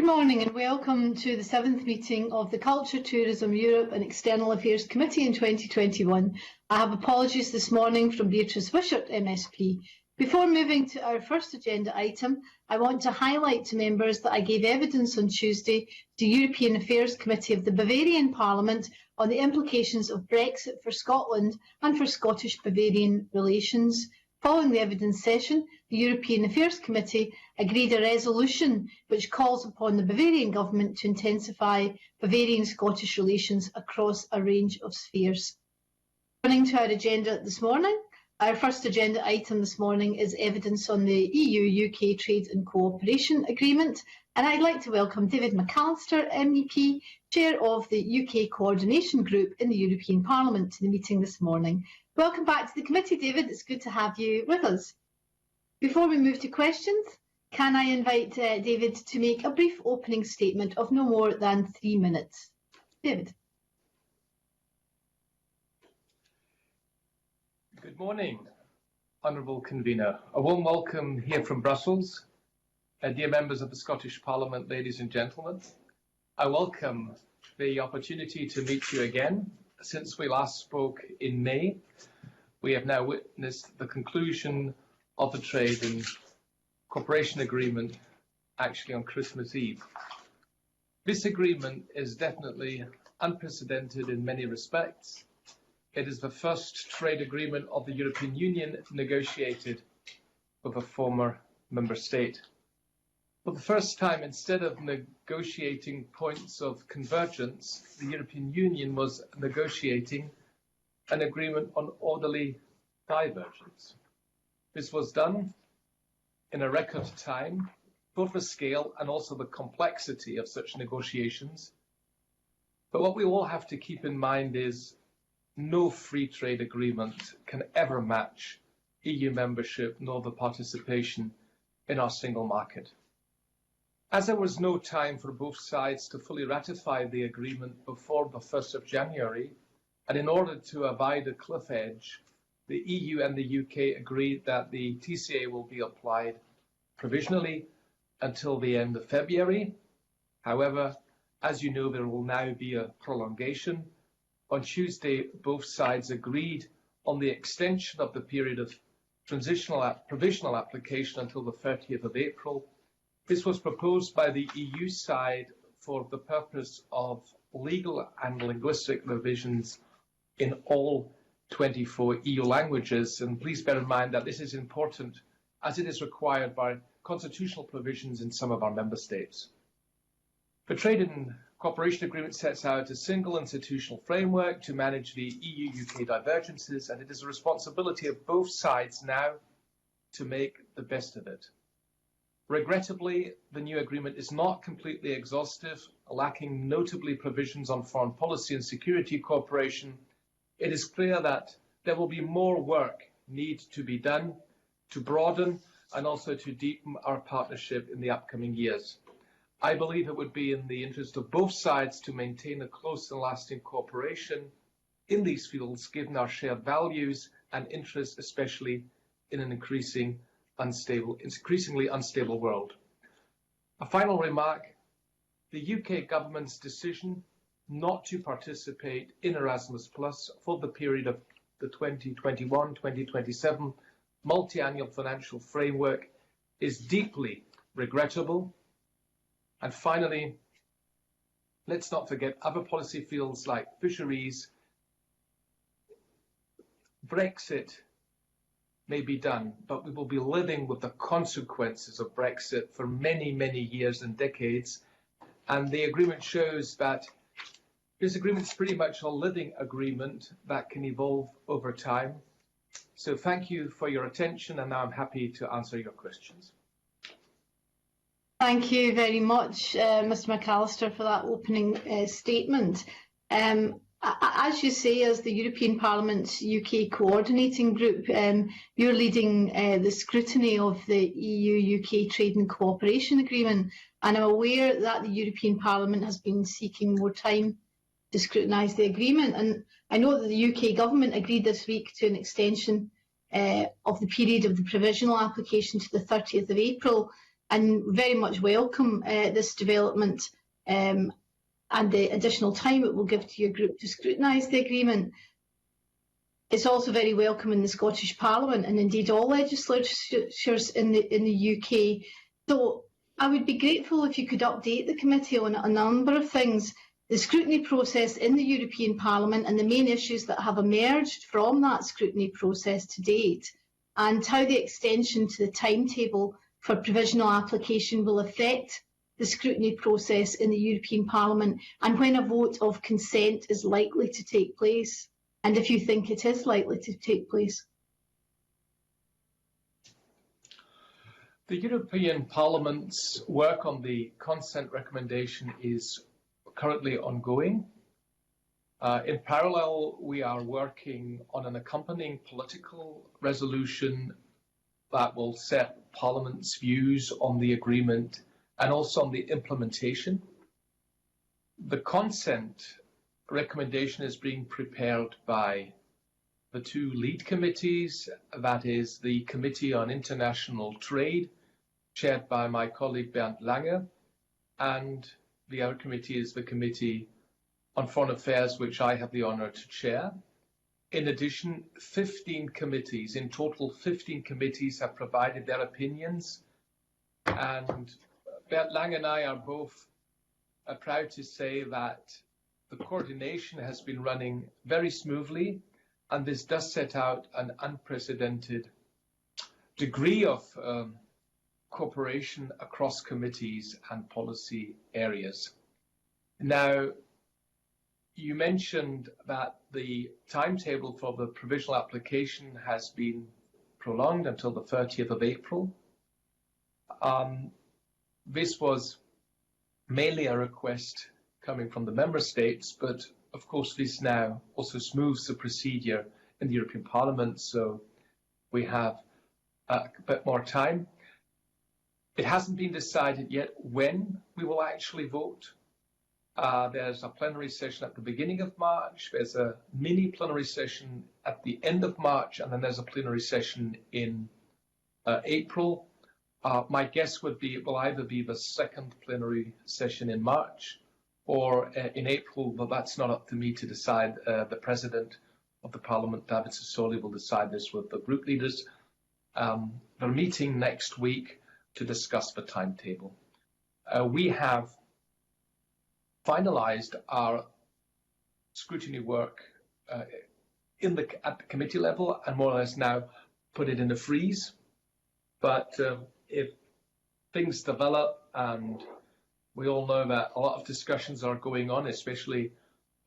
Good morning and welcome to the 7th meeting of the Culture, Tourism, Europe and External Affairs Committee in 2021. I have apologies this morning from Beatrice Wishart, MSP. Before moving to our first agenda item, I want to highlight to members that I gave evidence on Tuesday to the European Affairs Committee of the Bavarian Parliament on the implications of Brexit for Scotland and for Scottish-Bavarian relations. Following the evidence session, the European Affairs Committee agreed a resolution which calls upon the Bavarian Government to intensify Bavarian-Scottish relations across a range of spheres. Turning to our agenda this morning, our first agenda item this morning is evidence on the EU-UK Trade and Cooperation Agreement, and I'd like to welcome David McAllister, MEP, Chair of the UK Coordination Group in the European Parliament, to the meeting this morning. Welcome back to the committee, David. It's good to have you with us. Before we move to questions, can I invite David to make a brief opening statement of no more than 3 minutes? David. Good morning, Honourable Convener. A warm welcome here from Brussels. Dear members of the Scottish Parliament, ladies and gentlemen, I welcome the opportunity to meet you again. Since we last spoke in May, we have now witnessed the conclusion of the Trade and Cooperation Agreement actually on Christmas Eve. This agreement is definitely unprecedented in many respects. It is the first trade agreement of the European Union negotiated with a former member state. For the first time, instead of negotiating points of convergence, the European Union was negotiating an agreement on orderly divergence. This was done in a record time, both the scale and also the complexity of such negotiations. But what we all have to keep in mind is no free trade agreement can ever match EU membership nor the participation in our single market. As there was no time for both sides to fully ratify the agreement before the 1st of January, and in order to avoid a cliff edge, the EU and the UK agreed that the TCA will be applied provisionally until the end of February. However, as you know, there will now be a prolongation. On Tuesday, both sides agreed on the extension of the period of provisional application until the 30th of April. This was proposed by the EU side for the purpose of legal and linguistic revisions in all 24 EU languages. And please bear in mind that this is important as it is required by constitutional provisions in some of our member states. The Trade and Cooperation Agreement sets out a single institutional framework to manage the EU-UK divergences, and it is the responsibility of both sides now to make the best of it. Regrettably, the new agreement is not completely exhaustive, lacking notably provisions on foreign policy and security cooperation. It is clear that there will be more work need to be done to broaden and also to deepen our partnership in the upcoming years. I believe it would be in the interest of both sides to maintain a close and lasting cooperation in these fields, given our shared values and interests, especially in an increasingly unstable world. A final remark: the UK government's decision not to participate in Erasmus Plus for the period of the 2021-2027 multi-annual financial framework is deeply regrettable. And finally, let's not forget other policy fields like fisheries. Brexit may be done, but we will be living with the consequences of Brexit for many, many years and decades. And the agreement shows that this agreement is pretty much a living agreement that can evolve over time. So thank you for your attention, and now I'm happy to answer your questions. Thank you very much, Mr McAllister, for that opening statement. As you say, as the European Parliament's UK Coordinating Group, you're leading the scrutiny of the EU-UK Trade and Cooperation Agreement, and I'm aware that the European Parliament has been seeking more time to scrutinise the agreement. And I know that the UK Government agreed this week to an extension of the period of the provisional application to the 30th of April. and very much welcome this development and the additional time it will give to your group to scrutinise the agreement. It's also very welcome in the Scottish Parliament and indeed all legislatures in the UK. So I would be grateful if you could update the committee on a number of things, the scrutiny process in the European Parliament and the main issues that have emerged from that scrutiny process to date, and how the extension to the timetable for provisional application will affect the scrutiny process in the European Parliament, and when a vote of consent is likely to take place, and if you think it is likely to take place. The European Parliament's work on the consent recommendation is currently ongoing. In parallel, we are working on an accompanying political resolution that will set Parliament's views on the agreement and also on the implementation. The consent recommendation is being prepared by the two lead committees, that is the Committee on International Trade, chaired by my colleague Bernd Lange, and the other committee is the Committee on Foreign Affairs, which I have the honour to chair. In addition, 15 committees, in total 15 committees have provided their opinions, and Bernd Lange and I are both proud to say that the coordination has been running very smoothly, and this does set out an unprecedented degree of cooperation across committees and policy areas. Now, you mentioned that the timetable for the provisional application has been prolonged until the 30th of April. This was mainly a request coming from the member states, but of course this now also smooths the procedure in the European Parliament, so we have a bit more time. It hasn't been decided yet when we will actually vote. There's a plenary session at the beginning of March, there's a mini plenary session at the end of March, and then there's a plenary session in April. My guess would be it will either be the second plenary session in March or in April, but that's not up to me to decide. The President of the Parliament, David Sassoli, will decide this with the group leaders. They're meeting next week to discuss the timetable. We have finalised our scrutiny work at the committee level and more or less now put it in a freeze. But if things develop, and we all know that a lot of discussions are going on, especially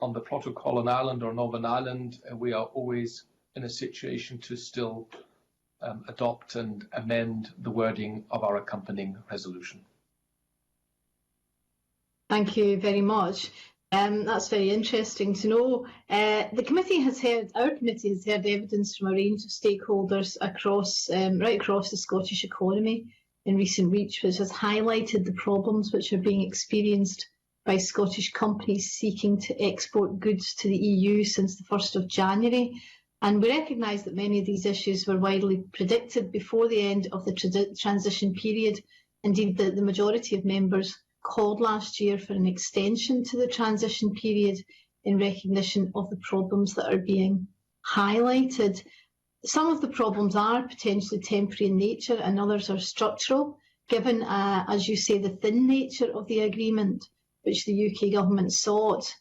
on the protocol on Ireland or Northern Ireland, we are always in a situation to still adopt and amend the wording of our accompanying resolution. Thank you very much. That's very interesting to know. The committee has heard, our committee has heard evidence from a range of stakeholders across, right across the Scottish economy in recent weeks, which has highlighted the problems which are being experienced by Scottish companies seeking to export goods to the EU since the 1st of January. And we recognise that many of these issues were widely predicted before the end of the transition period. Indeed, the majority of members called last year for an extension to the transition period in recognition of the problems that are being highlighted. Some of the problems are potentially temporary in nature and others are structural, given, as you say, the thin nature of the agreement which the UK government sought.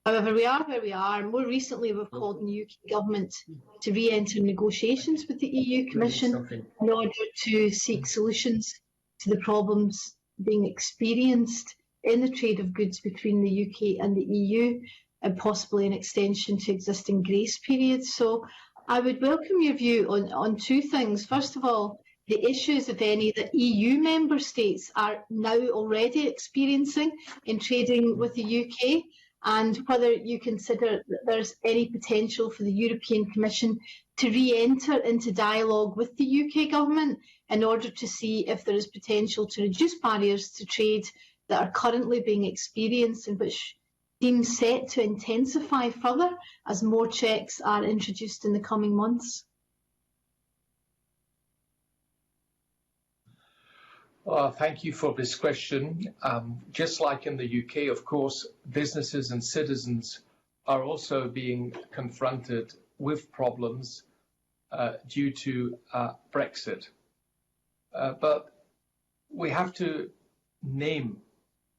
However, we are where we are. More recently, we've called on the UK government to re-enter negotiations with the EU Commission in order to seek solutions to the problems being experienced in the trade of goods between the UK and the EU, and possibly an extension to existing grace periods. So I would welcome your view on two things. First of all, the issues, if any, that EU member states are now already experiencing in trading with the UK, and whether you consider that there's any potential for the European Commission to re-enter into dialogue with the UK government in order to see if there is potential to reduce barriers to trade that are currently being experienced and which seem set to intensify further as more checks are introduced in the coming months. Thank you for this question. Just like in the UK, of course, businesses and citizens are also being confronted with problems due to Brexit. But we have to name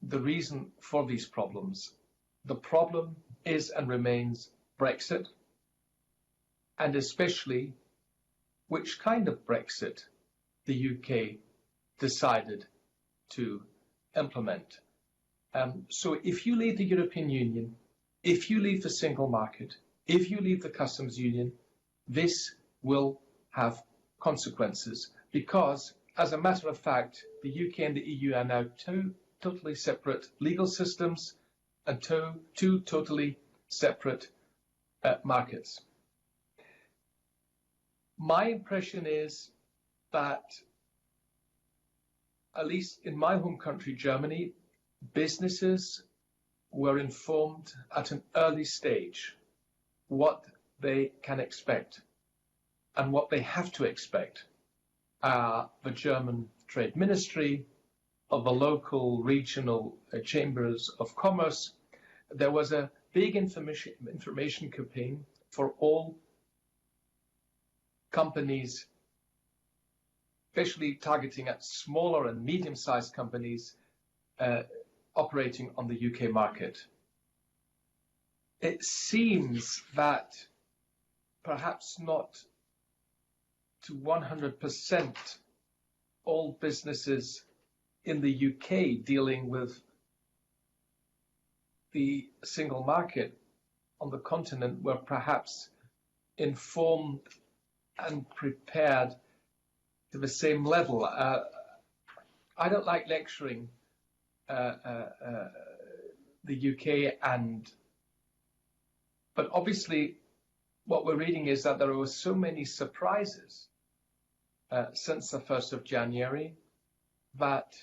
the reason for these problems. The problem is and remains Brexit, and especially which kind of Brexit the UK decided to implement. So if you leave the European Union, if you leave the single market, if you leave the customs union, this will have consequences because, as a matter of fact, the UK and the EU are now two totally separate legal systems and two totally separate markets. My impression is that, at least in my home country, Germany, businesses were informed at an early stage what they can expect and what they have to expect. The German Trade Ministry, of the local regional chambers of commerce, there was a big information campaign for all companies, especially targeting at smaller and medium-sized companies operating on the UK market. It seems that perhaps not to 100% all businesses in the UK dealing with the single market on the continent were perhaps informed and prepared to the same level. I don't like lecturing the UK, but obviously what we're reading is that there were so many surprises since the 1st of January that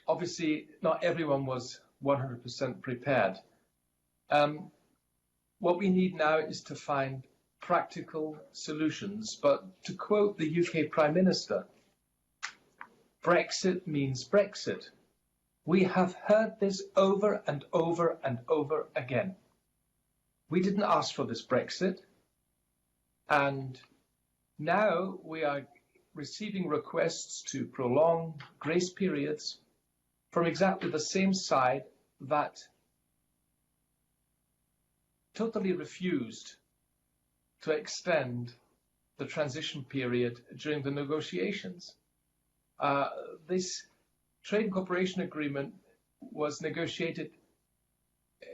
obviously not everyone was 100% prepared. What we need now is to find practical solutions, but to quote the UK Prime Minister, Brexit means Brexit. We have heard this over and over and over again. We didn't ask for this Brexit, and now we are receiving requests to prolong grace periods from exactly the same side that totally refused to extend the transition period during the negotiations. This trade and cooperation agreement was negotiated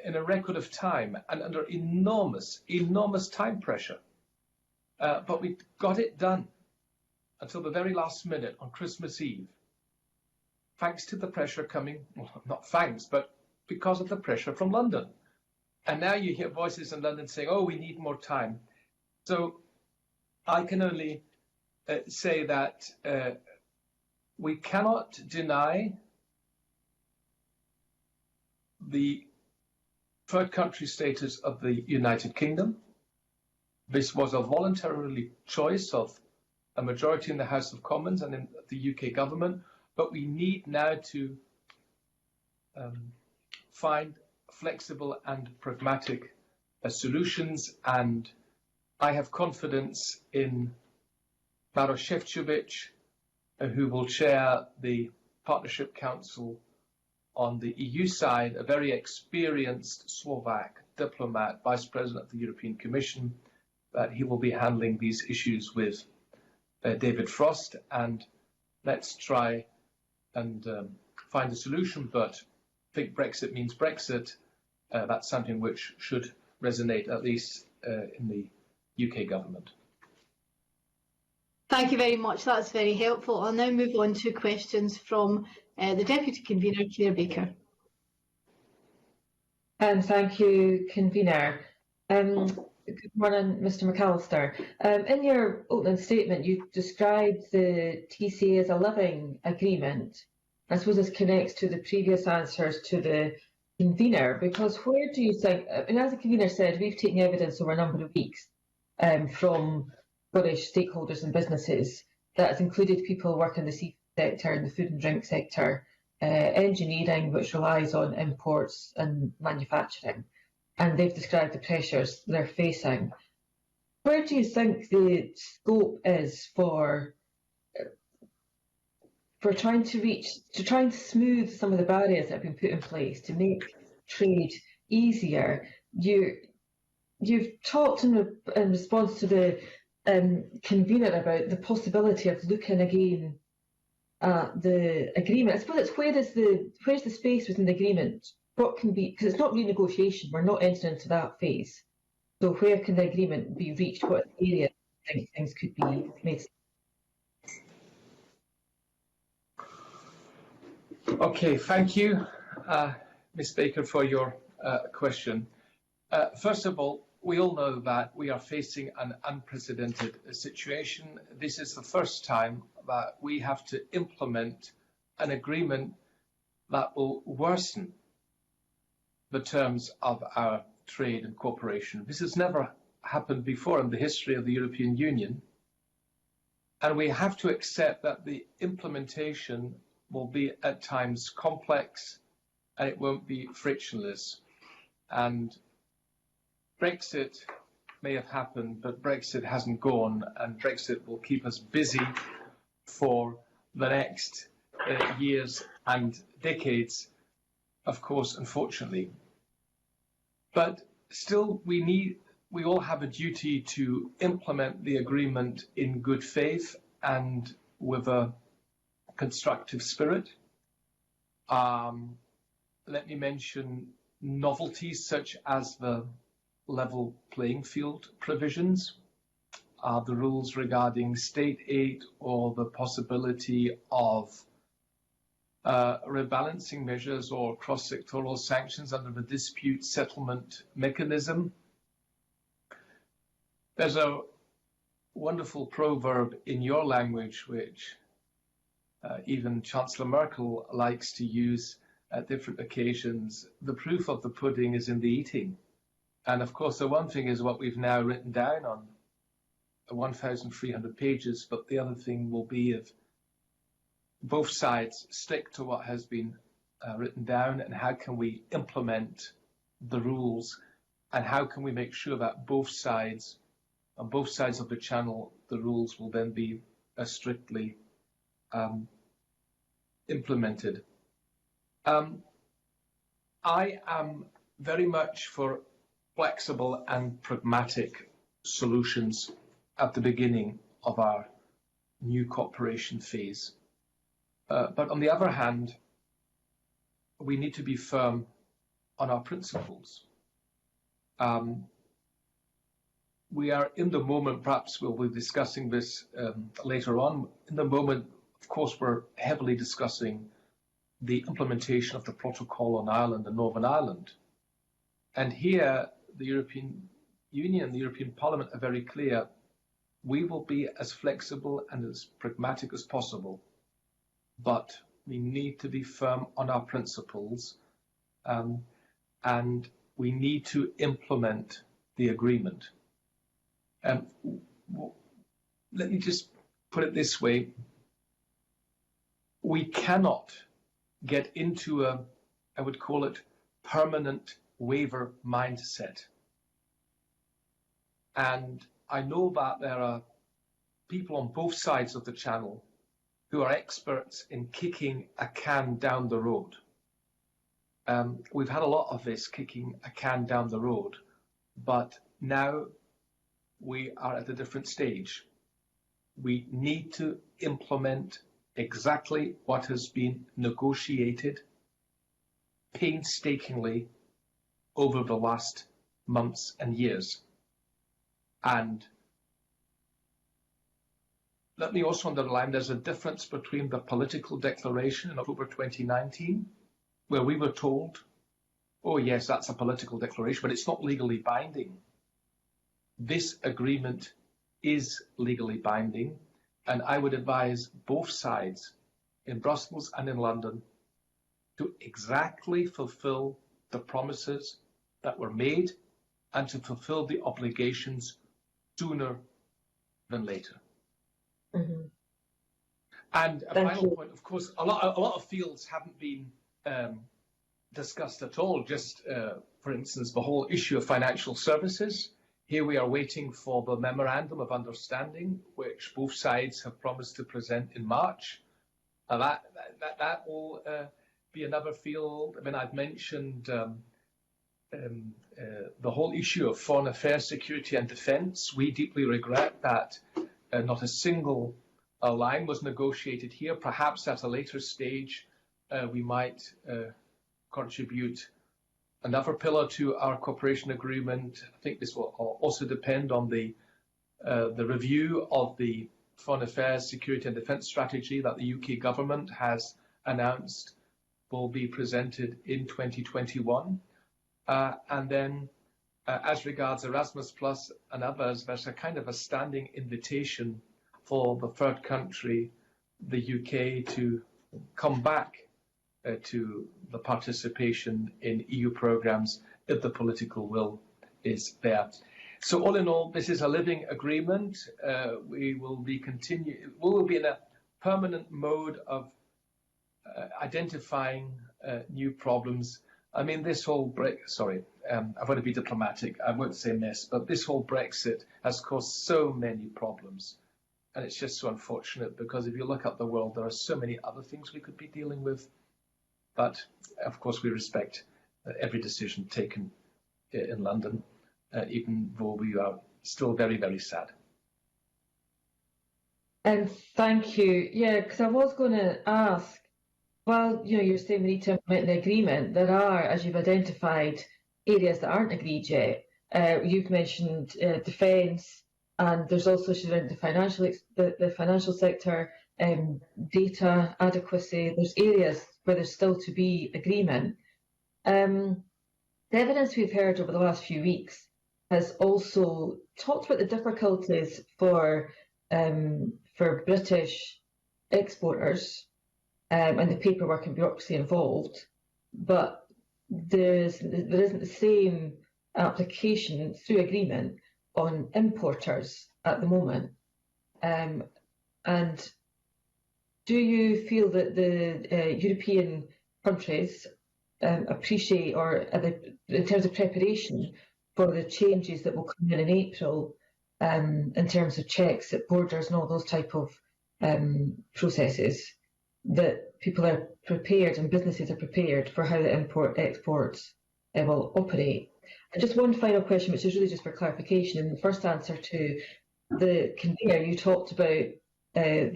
in a record of time and under enormous time pressure. But we got it done until the very last minute on Christmas Eve, thanks to the pressure coming, well, not thanks, but because of the pressure from London. And now you hear voices in London saying, oh, we need more time. So I can only say that we cannot deny the third country status of the United Kingdom. This was a voluntary choice of a majority in the House of Commons and in the UK government, but we need now to find flexible and pragmatic solutions, and I have confidence in Maroš Šefčovič, who will chair the Partnership Council on the EU side, a very experienced Slovak diplomat, Vice President of the European Commission, that he will be handling these issues with David Frost, and let's try and find a solution. But I think Brexit means Brexit. That's something which should resonate, at least in the UK government. Thank you very much. That's very helpful. I'll now move on to questions from the Deputy Convener, Claire Baker. Thank you, Convener. Good morning, Mr McAllister. In your opening statement, you described the TCA as a living agreement. I suppose this connects to the previous answers to the convener, because where do you think, and as the convener said, we've taken evidence over a number of weeks from British stakeholders and businesses that has included people working the sector and the food and drink sector, engineering, which relies on imports and manufacturing, and they've described the pressures they're facing. Where do you think the scope is for trying to smooth some of the barriers that have been put in place to make trade easier? You've talked in response to the convener about the possibility of looking again at the agreement. I suppose it's where's the space within the agreement? What can be, because it's not renegotiation, we're not entering into that phase. So where can the agreement be reached? What area do you think things could be made? Okay, thank you, Ms. Baker, for your question. First of all, we all know that we are facing an unprecedented situation. This is the first time that we have to implement an agreement that will worsen the terms of our trade and cooperation. This has never happened before in the history of the European Union. And we have to accept that the implementation will be at times complex and it won't be frictionless. And Brexit may have happened, but Brexit hasn't gone, and Brexit will keep us busy for the next years and decades, of course, unfortunately. But still, we all have a duty to implement the agreement in good faith and with a constructive spirit. Let me mention novelties such as the level playing field provisions, the rules regarding state aid, or the possibility of rebalancing measures or cross-sectoral sanctions under the dispute settlement mechanism. There's a wonderful proverb in your language which even Chancellor Merkel likes to use at different occasions. The proof of the pudding is in the eating. And of course, the one thing is what we've now written down on 1,300 pages, but the other thing will be if both sides stick to what has been written down, and how can we implement the rules, and how can we make sure that both sides, on both sides of the channel, the rules will then be strictly implemented. I am very much for flexible and pragmatic solutions at the beginning of our new cooperation phase. But on the other hand, we need to be firm on our principles. We are in the moment, perhaps we'll be discussing this later on. In the moment, of course, we're heavily discussing the implementation of the protocol on Ireland and Northern Ireland. And here, the European Union, the European Parliament are very clear. We will be as flexible and as pragmatic as possible, but we need to be firm on our principles, and we need to implement the agreement. Let me just put it this way. We cannot get into a, I would call it, permanent waiver mindset. And I know that there are people on both sides of the channel who are experts in kicking a can down the road. We've had a lot of this, kicking a can down the road, but now we are at a different stage. We need to implement exactly what has been negotiated painstakingly over the last months and years. And let me also underline, there's a difference between the political declaration in October 2019, where we were told, oh yes, that's a political declaration, but it's not legally binding. This agreement is legally binding, and I would advise both sides in Brussels and in London to exactly fulfill the promises that were made and to fulfill the obligations sooner than later. Mm-hmm. And a Thank final you. point, of course, a lot of fields haven't been discussed at all. Just, for instance, the whole issue of financial services. Here we are waiting for the memorandum of understanding, which both sides have promised to present in March. That will be another field. I mean, I've mentioned the whole issue of foreign affairs, security and defence. We deeply regret that not a single line was negotiated here. Perhaps at a later stage we might contribute another pillar to our cooperation agreement. I think this will also depend on the review of the foreign affairs, security and defence strategy that the UK government has announced will be presented in 2021. And then as regards Erasmus Plus and others, there's a kind of a standing invitation for the third country, the UK, to come back to the participation in EU programmes if the political will is there. So all in all, this is a living agreement. We will be in a permanent mode of identifying new problems. I mean, this whole I've got to be diplomatic. I won't say mess, but this whole Brexit has caused so many problems. And it's just so unfortunate because if you look at the world, there are so many other things we could be dealing with. But of course, we respect every decision taken in London, even though we are still very, very sad. And thank you. Yeah, because I was going to ask, well, you're saying we need to implement the agreement. There are, as you've identified, areas that aren't agreed yet. You've mentioned defence. And there's also issues around the financial sector, data adequacy. There's areas where there's still to be agreement. The evidence we've heard over the last few weeks has also talked about the difficulties for British exporters and the paperwork and bureaucracy involved, but there isn't the same application through agreement on importers at the moment. And do you feel that the European countries appreciate, or in terms of preparation for the changes that will come in April, in terms of checks at borders and all those type of processes, that people are prepared and businesses are prepared for how the exports will operate? And just one final question, which is really just for clarification. In the first answer to the convener, you talked about I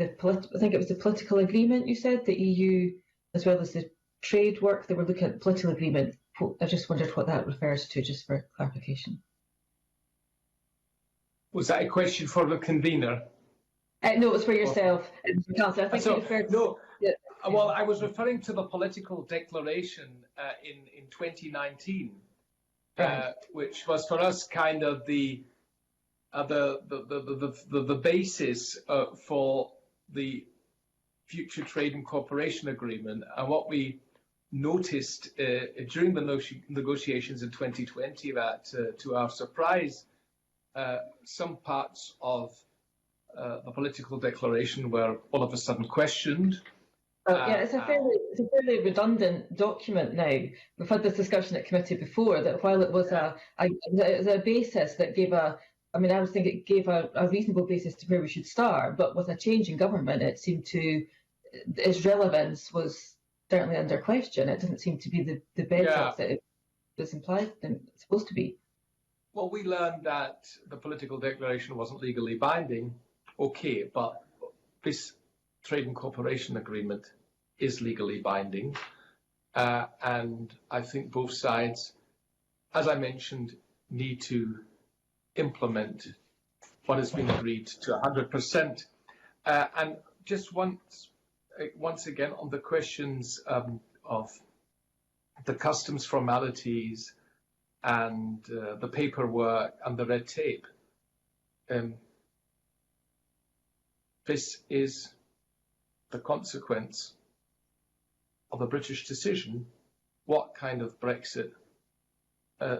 think it was the political agreement, you said, the EU, as well as the trade work, they were looking at the political agreement. I just wondered what that refers to, just for clarification. Was that a question for the convener? No, it was for yourself. I think you referred to... No, yeah. Well, I was referring to the political declaration in 2019. Which was for us kind of the basis for the future trade and cooperation agreement. And what we noticed during the negotiations in 2020 that, to our surprise, some parts of the political declaration were all of a sudden questioned. Yeah, it's a fairly redundant document now. We've had this discussion at committee before, that while it was a basis that gave I was thinking it gave a reasonable basis to where we should start, but with a change in government, it seemed its relevance was certainly under question. It doesn't seem to be the bedrock that it was implied and it's supposed to be. Well, we learned that the political declaration wasn't legally binding. Okay, but this trade and cooperation agreement is legally binding, and I think both sides, as I mentioned, need to implement what has been agreed to 100%. And just once again on the questions of the customs formalities and the paperwork and the red tape, this is the consequence of a British decision what kind of Brexit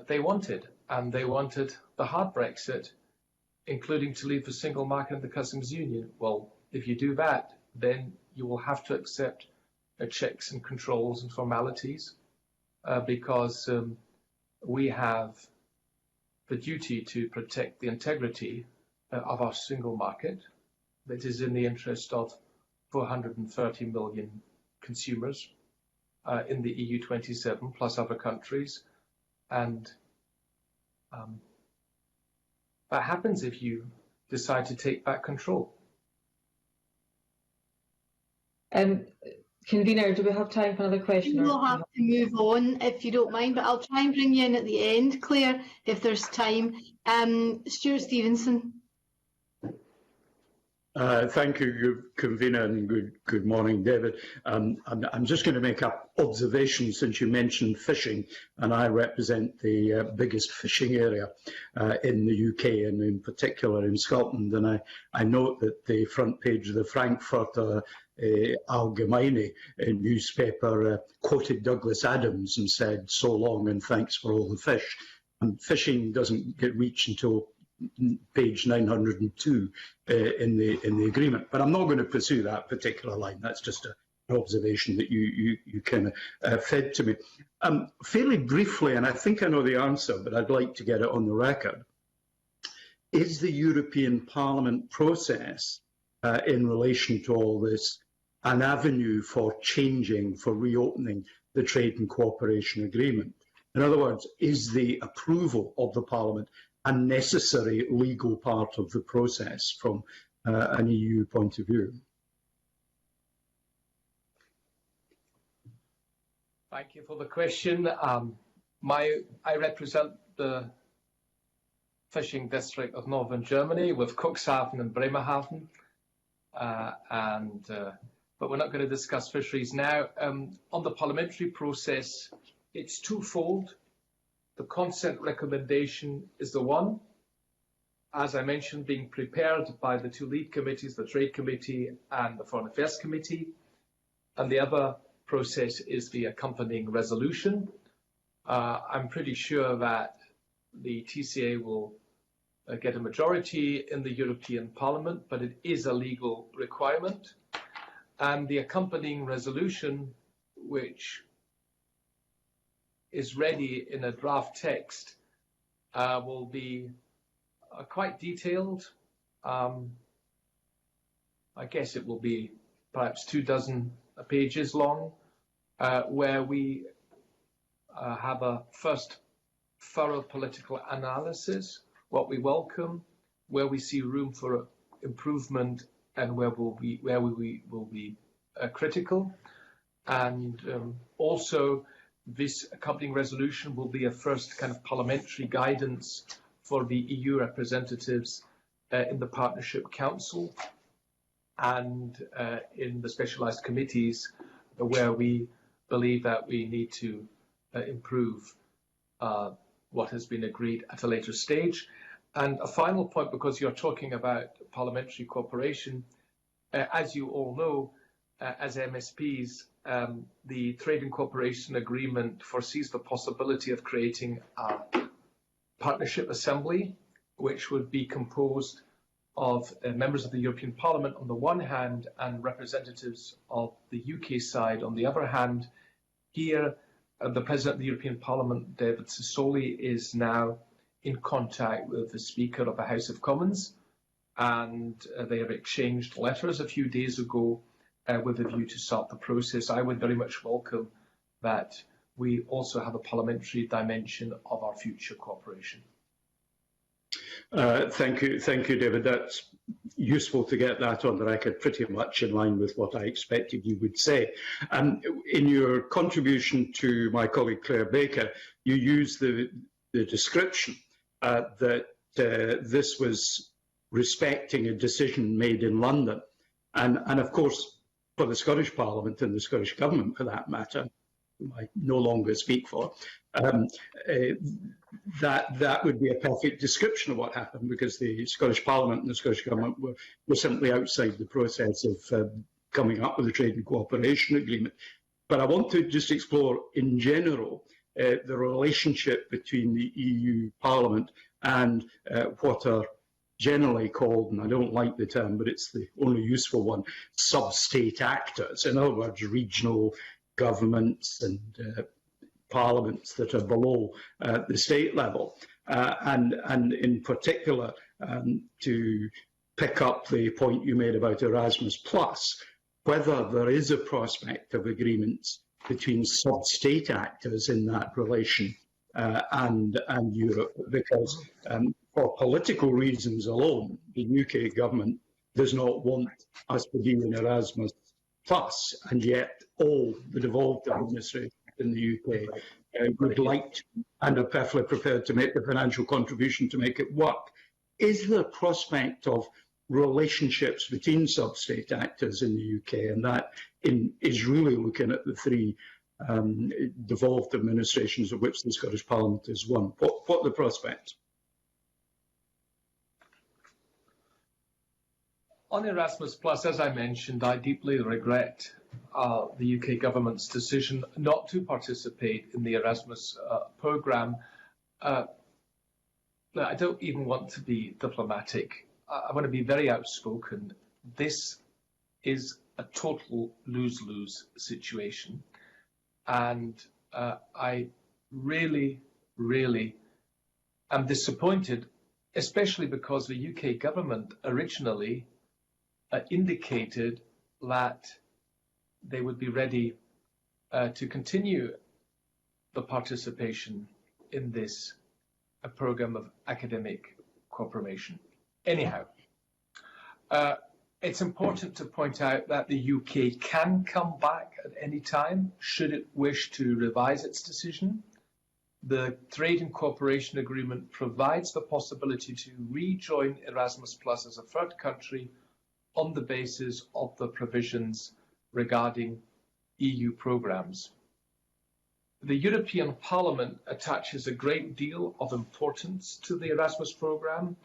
they wanted. And they wanted the hard Brexit, including to leave the single market and the customs union. Well, if you do that, then you will have to accept checks and controls and formalities, because we have the duty to protect the integrity of our single market that is in the interest of 430 million consumers in the EU 27 plus other countries. And that happens if you decide to take back control. Convener, do we have time for another question? We'll have to move on if you don't mind, but I'll try and bring you in at the end, Claire, if there's time. Stuart Stevenson. Thank you, Convener, and good morning, David. I'm just going to make an observation since you mentioned fishing, and I represent the biggest fishing area in the UK, and in particular in Scotland. And I note that the front page of the Frankfurter Allgemeine newspaper quoted Douglas Adams and said, "So long and thanks for all the fish." And fishing doesn't get reached until page 902 in the agreement, but I'm not going to pursue that particular line. That's just an observation that you kind of fed to me. Fairly briefly, and I think I know the answer, but I'd like to get it on the record. Is the European Parliament process in relation to all this an avenue for changing, for reopening the Trade and Cooperation Agreement? In other words, is the approval of the Parliament a necessary legal part of the process from an EU point of view? Thank you for the question. I represent the fishing district of northern Germany with Cuxhaven and Bremerhaven, but we're not going to discuss fisheries now. On the parliamentary process, it's twofold. The consent recommendation is the one, as I mentioned, being prepared by the two lead committees, the Trade Committee and the Foreign Affairs Committee. And the other process is the accompanying resolution. I'm pretty sure that the TCA will get a majority in the European Parliament, but it is a legal requirement. And the accompanying resolution, which is ready in a draft text, will be quite detailed. I guess it will be perhaps 24 pages long, where we have a first thorough political analysis, what we welcome, where we see room for improvement, and where we will be critical. And also, this accompanying resolution will be a first kind of parliamentary guidance for the EU representatives in the Partnership Council and in the specialised committees where we believe that we need to improve what has been agreed at a later stage. And a final point, because you're talking about parliamentary cooperation, as you all know, as MSPs, the Trade and Cooperation Agreement foresees the possibility of creating a partnership assembly, which would be composed of members of the European Parliament on the one hand and representatives of the UK side on the other hand. Here, the President of the European Parliament, David Sassoli, is now in contact with the Speaker of the House of Commons, and they have exchanged letters a few days ago with a view to start the process. I would very much welcome that we also have a parliamentary dimension of our future cooperation. Thank you, David. That's useful to get that on the record, pretty much in line with what I expected you would say. In your contribution to my colleague Claire Baker, you used the description that this was respecting a decision made in London. And of course, for the Scottish Parliament and the Scottish Government, for that matter, whom I no longer speak for, that would be a perfect description of what happened, because the Scottish Parliament and the Scottish Government were simply outside the process of coming up with a Trade and Cooperation Agreement. But I want to just explore, in general, the relationship between the EU Parliament and what are generally called, and I don't like the term, but it's the only useful one, sub-state actors. In other words, regional governments and parliaments that are below the state level. And in particular, to pick up the point you made about Erasmus+, whether there is a prospect of agreements between sub-state actors in that relation and Europe, because for political reasons alone, the UK government does not want us to be in Erasmus+, and yet all the devolved administrations in the UK would like to, and are perfectly prepared to make the financial contribution to make it work. Is there a prospect of relationships between sub-state actors in the UK, and that is really looking at the three devolved administrations of which the Scottish Parliament is one? What are the prospects? On Erasmus+, as I mentioned, I deeply regret the UK government's decision not to participate in the Erasmus programme. I don't even want to be diplomatic. I want to be very outspoken. This is a total lose-lose situation. And I really, really am disappointed, especially because the UK government originally indicated that they would be ready to continue the participation in this programme of academic cooperation. Anyhow, it's important to point out that the UK can come back at any time should it wish to revise its decision. The Trade and Cooperation Agreement provides the possibility to rejoin Erasmus+ as a third country on the basis of the provisions regarding EU programmes. The European Parliament attaches a great deal of importance to the Erasmus programme.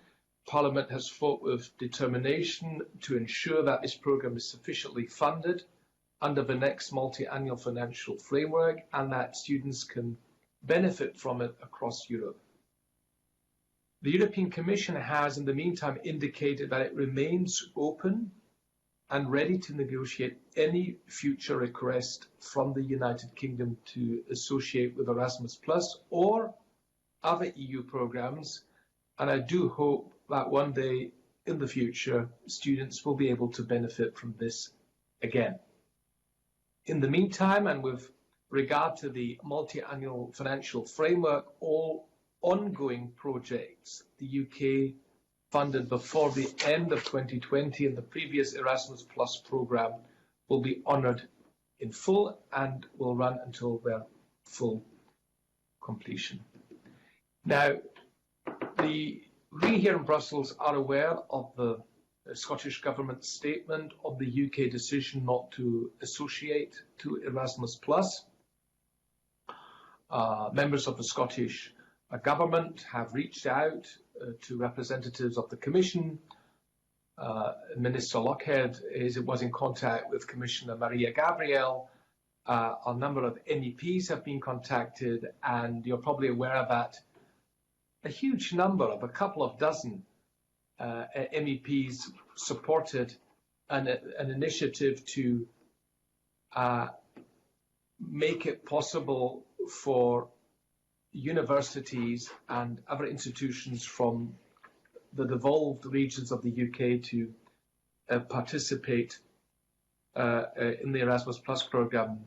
Parliament has fought with determination to ensure that this programme is sufficiently funded under the next multi-annual financial framework and that students can benefit from it across Europe. The European Commission has, in the meantime, indicated that it remains open and ready to negotiate any future request from the United Kingdom to associate with Erasmus+ or other EU programmes, and I do hope that one day in the future students will be able to benefit from this again. In the meantime, and with regard to the multi-annual financial framework, all ongoing projects the UK funded before the end of 2020 in the previous Erasmus+ programme will be honoured in full and will run until their full completion. Now, we here in Brussels are aware of the Scottish Government statement of the UK decision not to associate to Erasmus+. Members of the Scottish Government have reached out to representatives of the Commission. Minister Lockhead was in contact with Commissioner Maria Gabriel. A number of MEPs have been contacted, and you're probably aware that a huge number of a couple of dozen MEPs supported an initiative to make it possible for universities and other institutions from the devolved regions of the UK to participate in the Erasmus+ programme,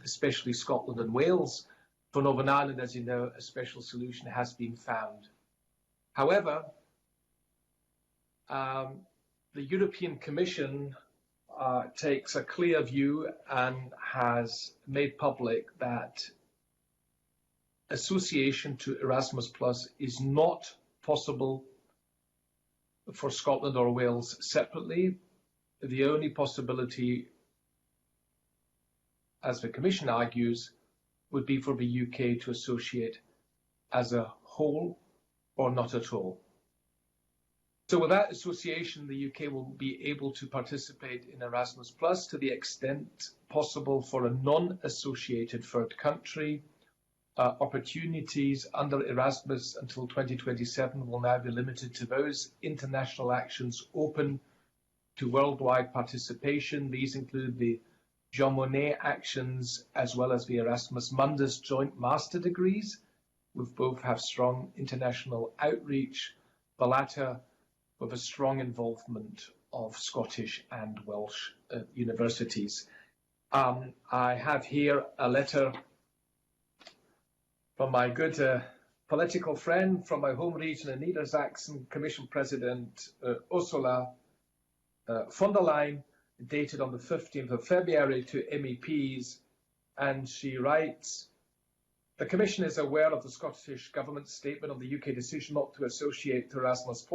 especially Scotland and Wales. For Northern Ireland, as you know, a special solution has been found. However, the European Commission takes a clear view and has made public that association to Erasmus+ is not possible for Scotland or Wales separately. The only possibility, as the Commission argues, would be for the UK to associate as a whole or not at all. So with that association, the UK will be able to participate in Erasmus+ to the extent possible for a non-associated third country, opportunities under Erasmus until 2027 will now be limited to those international actions open to worldwide participation. These include the Jean Monnet actions as well as the Erasmus Mundus joint master degrees, which both have strong international outreach, the latter with a strong involvement of Scottish and Welsh universities. I have here a letter from my good political friend from my home region in Niedersachsen, Commission President Ursula von der Leyen, dated on the 15th of February to MEPs, and she writes, "The Commission is aware of the Scottish Government's statement on the UK decision not to associate to Erasmus+,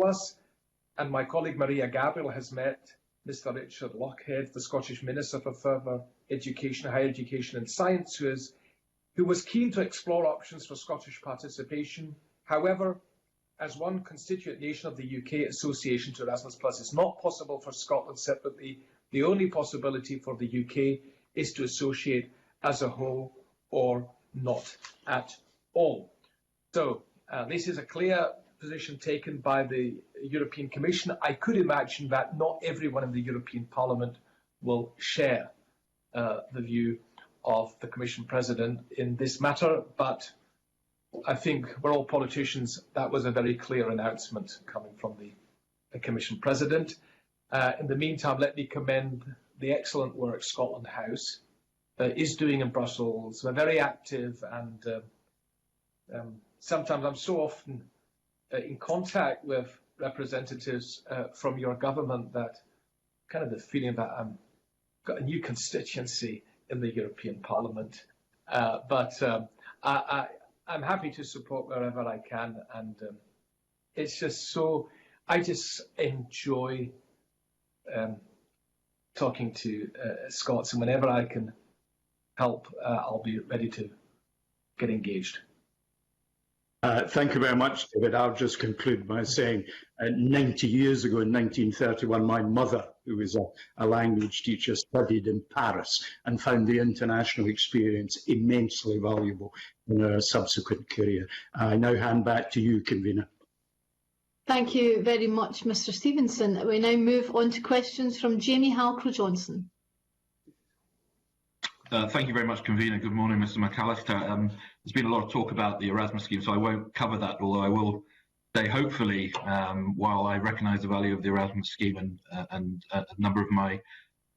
and my colleague Maria Gabriel has met Mr Richard Lochhead, the Scottish Minister for Further Education, Higher Education and Science, who was keen to explore options for Scottish participation. However, as one constituent nation of the UK, association to Erasmus Plus is not possible for Scotland separately. The only possibility for the UK is to associate as a whole or not at all." So this is a clear position taken by the European Commission. I could imagine that not everyone in the European Parliament will share the view of the Commission President in this matter, but I think we're all politicians. That was a very clear announcement coming from the Commission President. In the meantime, let me commend the excellent work Scotland House is doing in Brussels. We're very active, and sometimes I'm so often in contact with representatives from your government that kind of the feeling that I've got a new constituency in the European Parliament. But I'm happy to support wherever I can, and it's just so, I just enjoy talking to Scots, and whenever I can help, I'll be ready to get engaged. Thank you very much, David. I'll just conclude by saying 90 years ago in 1931, my mother, who was a language teacher, studied in Paris and found the international experience immensely valuable in her subsequent career. I now hand back to you, Convener. Thank you very much, Mr Stevenson. We now move on to questions from Jamie Halcrow-Johnson. Thank you very much, Convener. Good morning, Mr McAllister. There's been a lot of talk about the Erasmus scheme, so I won't cover that, although I will say, hopefully, while I recognise the value of the Erasmus scheme and a number of my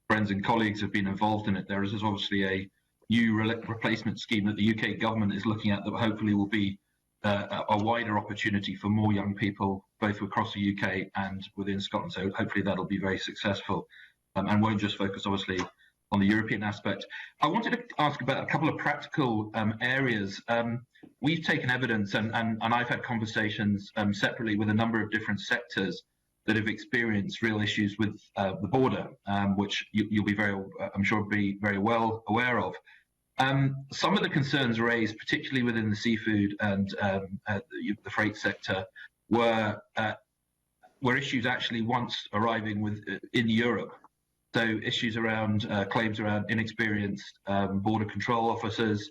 friends and colleagues have been involved in it, there is obviously a new replacement scheme that the UK government is looking at that hopefully will be a wider opportunity for more young people, both across the UK and within Scotland. So hopefully that'll be very successful and won't just focus, obviously, on the European aspect. I wanted to ask about a couple of practical areas. We've taken evidence, and I've had conversations separately with a number of different sectors that have experienced real issues with the border, which you'll be I'm sure, be very well aware of. Some of the concerns raised, particularly within the seafood and the freight sector, were issues actually once arriving in Europe. So issues around claims around inexperienced border control officers,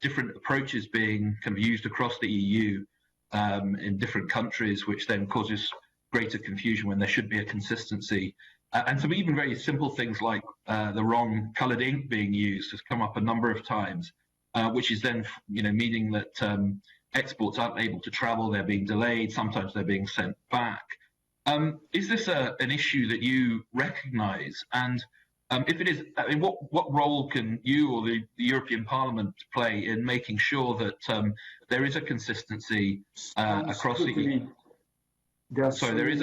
different approaches being kind of used across the EU in different countries, which then causes greater confusion when there should be a consistency. And some even very simple things like the wrong coloured ink being used has come up a number of times, which is then meaning that exports aren't able to travel, they're being delayed, sometimes they're being sent back. Is this an issue that you recognise? And if it is, I mean, what role can you or the European Parliament play in making sure that there is a consistency across the EU? There is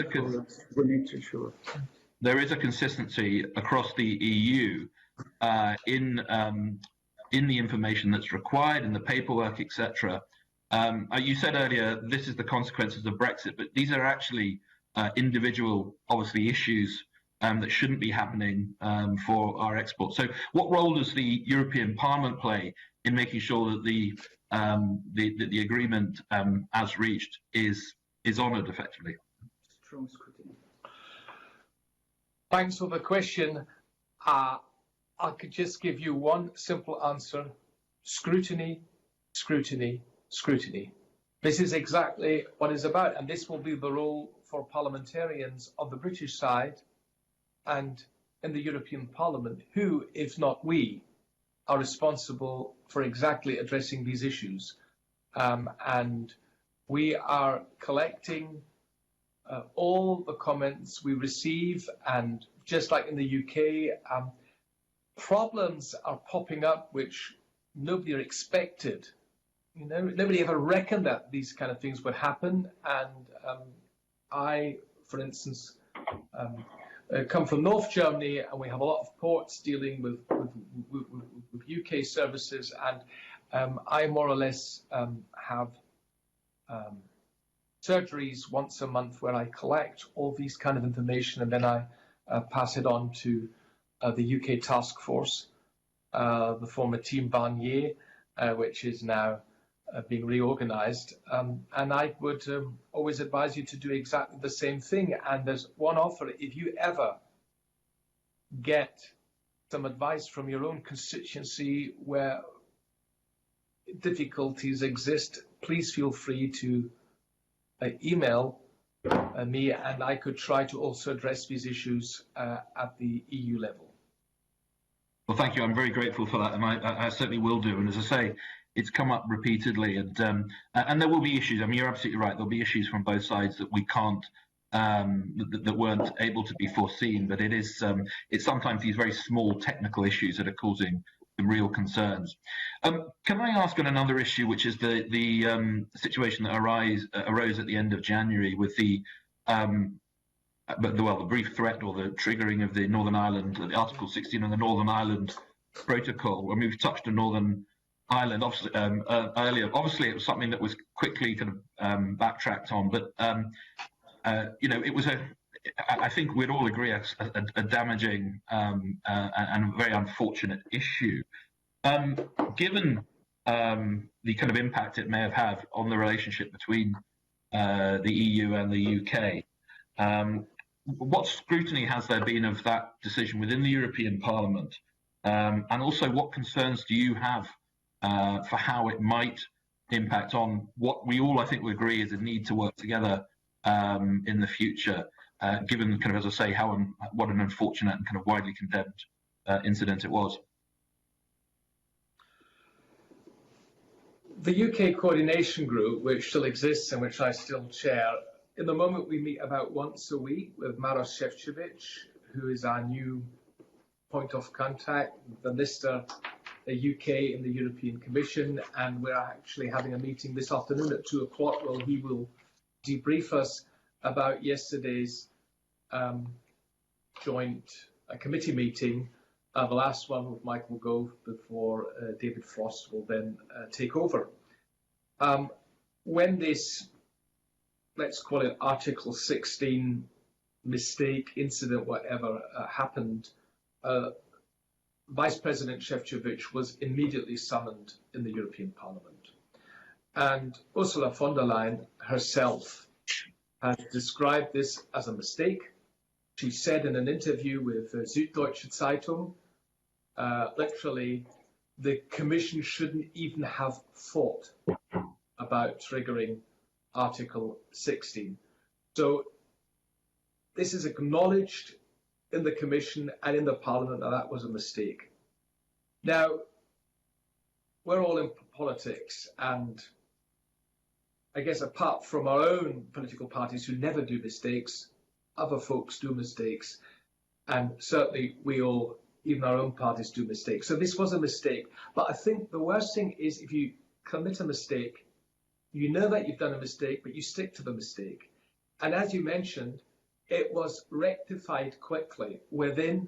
a consistency across the EU in the information that's required, in the paperwork, etc. You said earlier this is the consequences of Brexit, but these are actually individual, obviously, issues that shouldn't be happening for our exports. So what role does the European Parliament play in making sure that the agreement as reached is honoured effectively? Thanks for the question. I could just give you one simple answer: scrutiny, scrutiny, scrutiny. This is exactly what it's about, and this will be the role for parliamentarians on the British side and in the European Parliament, who, if not we, are responsible for exactly addressing these issues. And we are collecting all the comments we receive, and just like in the UK, problems are popping up which nobody expected. You know, nobody ever reckoned that these kind of things would happen. And I, for instance, come from North Germany, and we have a lot of ports dealing with UK services, and I more or less have surgeries once a month where I collect all these kind of information, and then I pass it on to the UK task force, the former Team Barnier, which is now being reorganized. And I would always advise you to do exactly the same thing. And there's one offer: if you ever get some advice from your own constituency where difficulties exist, please feel free to email me, and I could try to also address these issues at the EU level. Well, thank you. I'm very grateful for that, and I certainly will do. And as I say, it's come up repeatedly, and there will be issues. I mean, you're absolutely right. There'll be issues from both sides that we can't, that weren't able to be foreseen. But it is, it's sometimes these very small technical issues that are causing the real concerns. Can I ask on another issue, which is the situation that arose at the end of January with the brief threat or the triggering of the Northern Ireland, Article 16 of the Northern Ireland Protocol, when we've touched on Northern Ireland obviously, earlier. Obviously, it was something that was quickly kind of backtracked on, but you know, it was I think we'd all agree, a damaging and very unfortunate issue. Given the kind of impact it may have had on the relationship between the EU and the UK, what scrutiny has there been of that decision within the European Parliament? And also, what concerns do you have for how it might impact on what we all, I think, we agree is a need to work together in the future, given, kind of, as I say, what an unfortunate and kind of widely condemned incident it was? The UK Coordination Group, which still exists and which I still chair, in the moment we meet about once a week with Maros Šefčovič, who is our new point of contact, the Lister, the UK in the European Commission, and we're actually having a meeting this afternoon at 2 o'clock where he will debrief us about yesterday's joint committee meeting, the last one with Michael Gove before David Frost will then take over. When this, let's call it Article 16 mistake, incident, whatever, happened, Vice President Šefčovič was immediately summoned in the European Parliament. And Ursula von der Leyen herself has described this as a mistake. She said in an interview with Süddeutsche Zeitung, literally, the Commission shouldn't even have thought about triggering Article 16. So this is acknowledged in the Commission and in the Parliament that that was a mistake. Now, we're all in politics, and I guess apart from our own political parties who never do mistakes, other folks do mistakes, and certainly we all, even our own parties, do mistakes. So this was a mistake. But I think the worst thing is if you commit a mistake, you know that you've done a mistake, but you stick to the mistake. And as you mentioned, it was rectified quickly within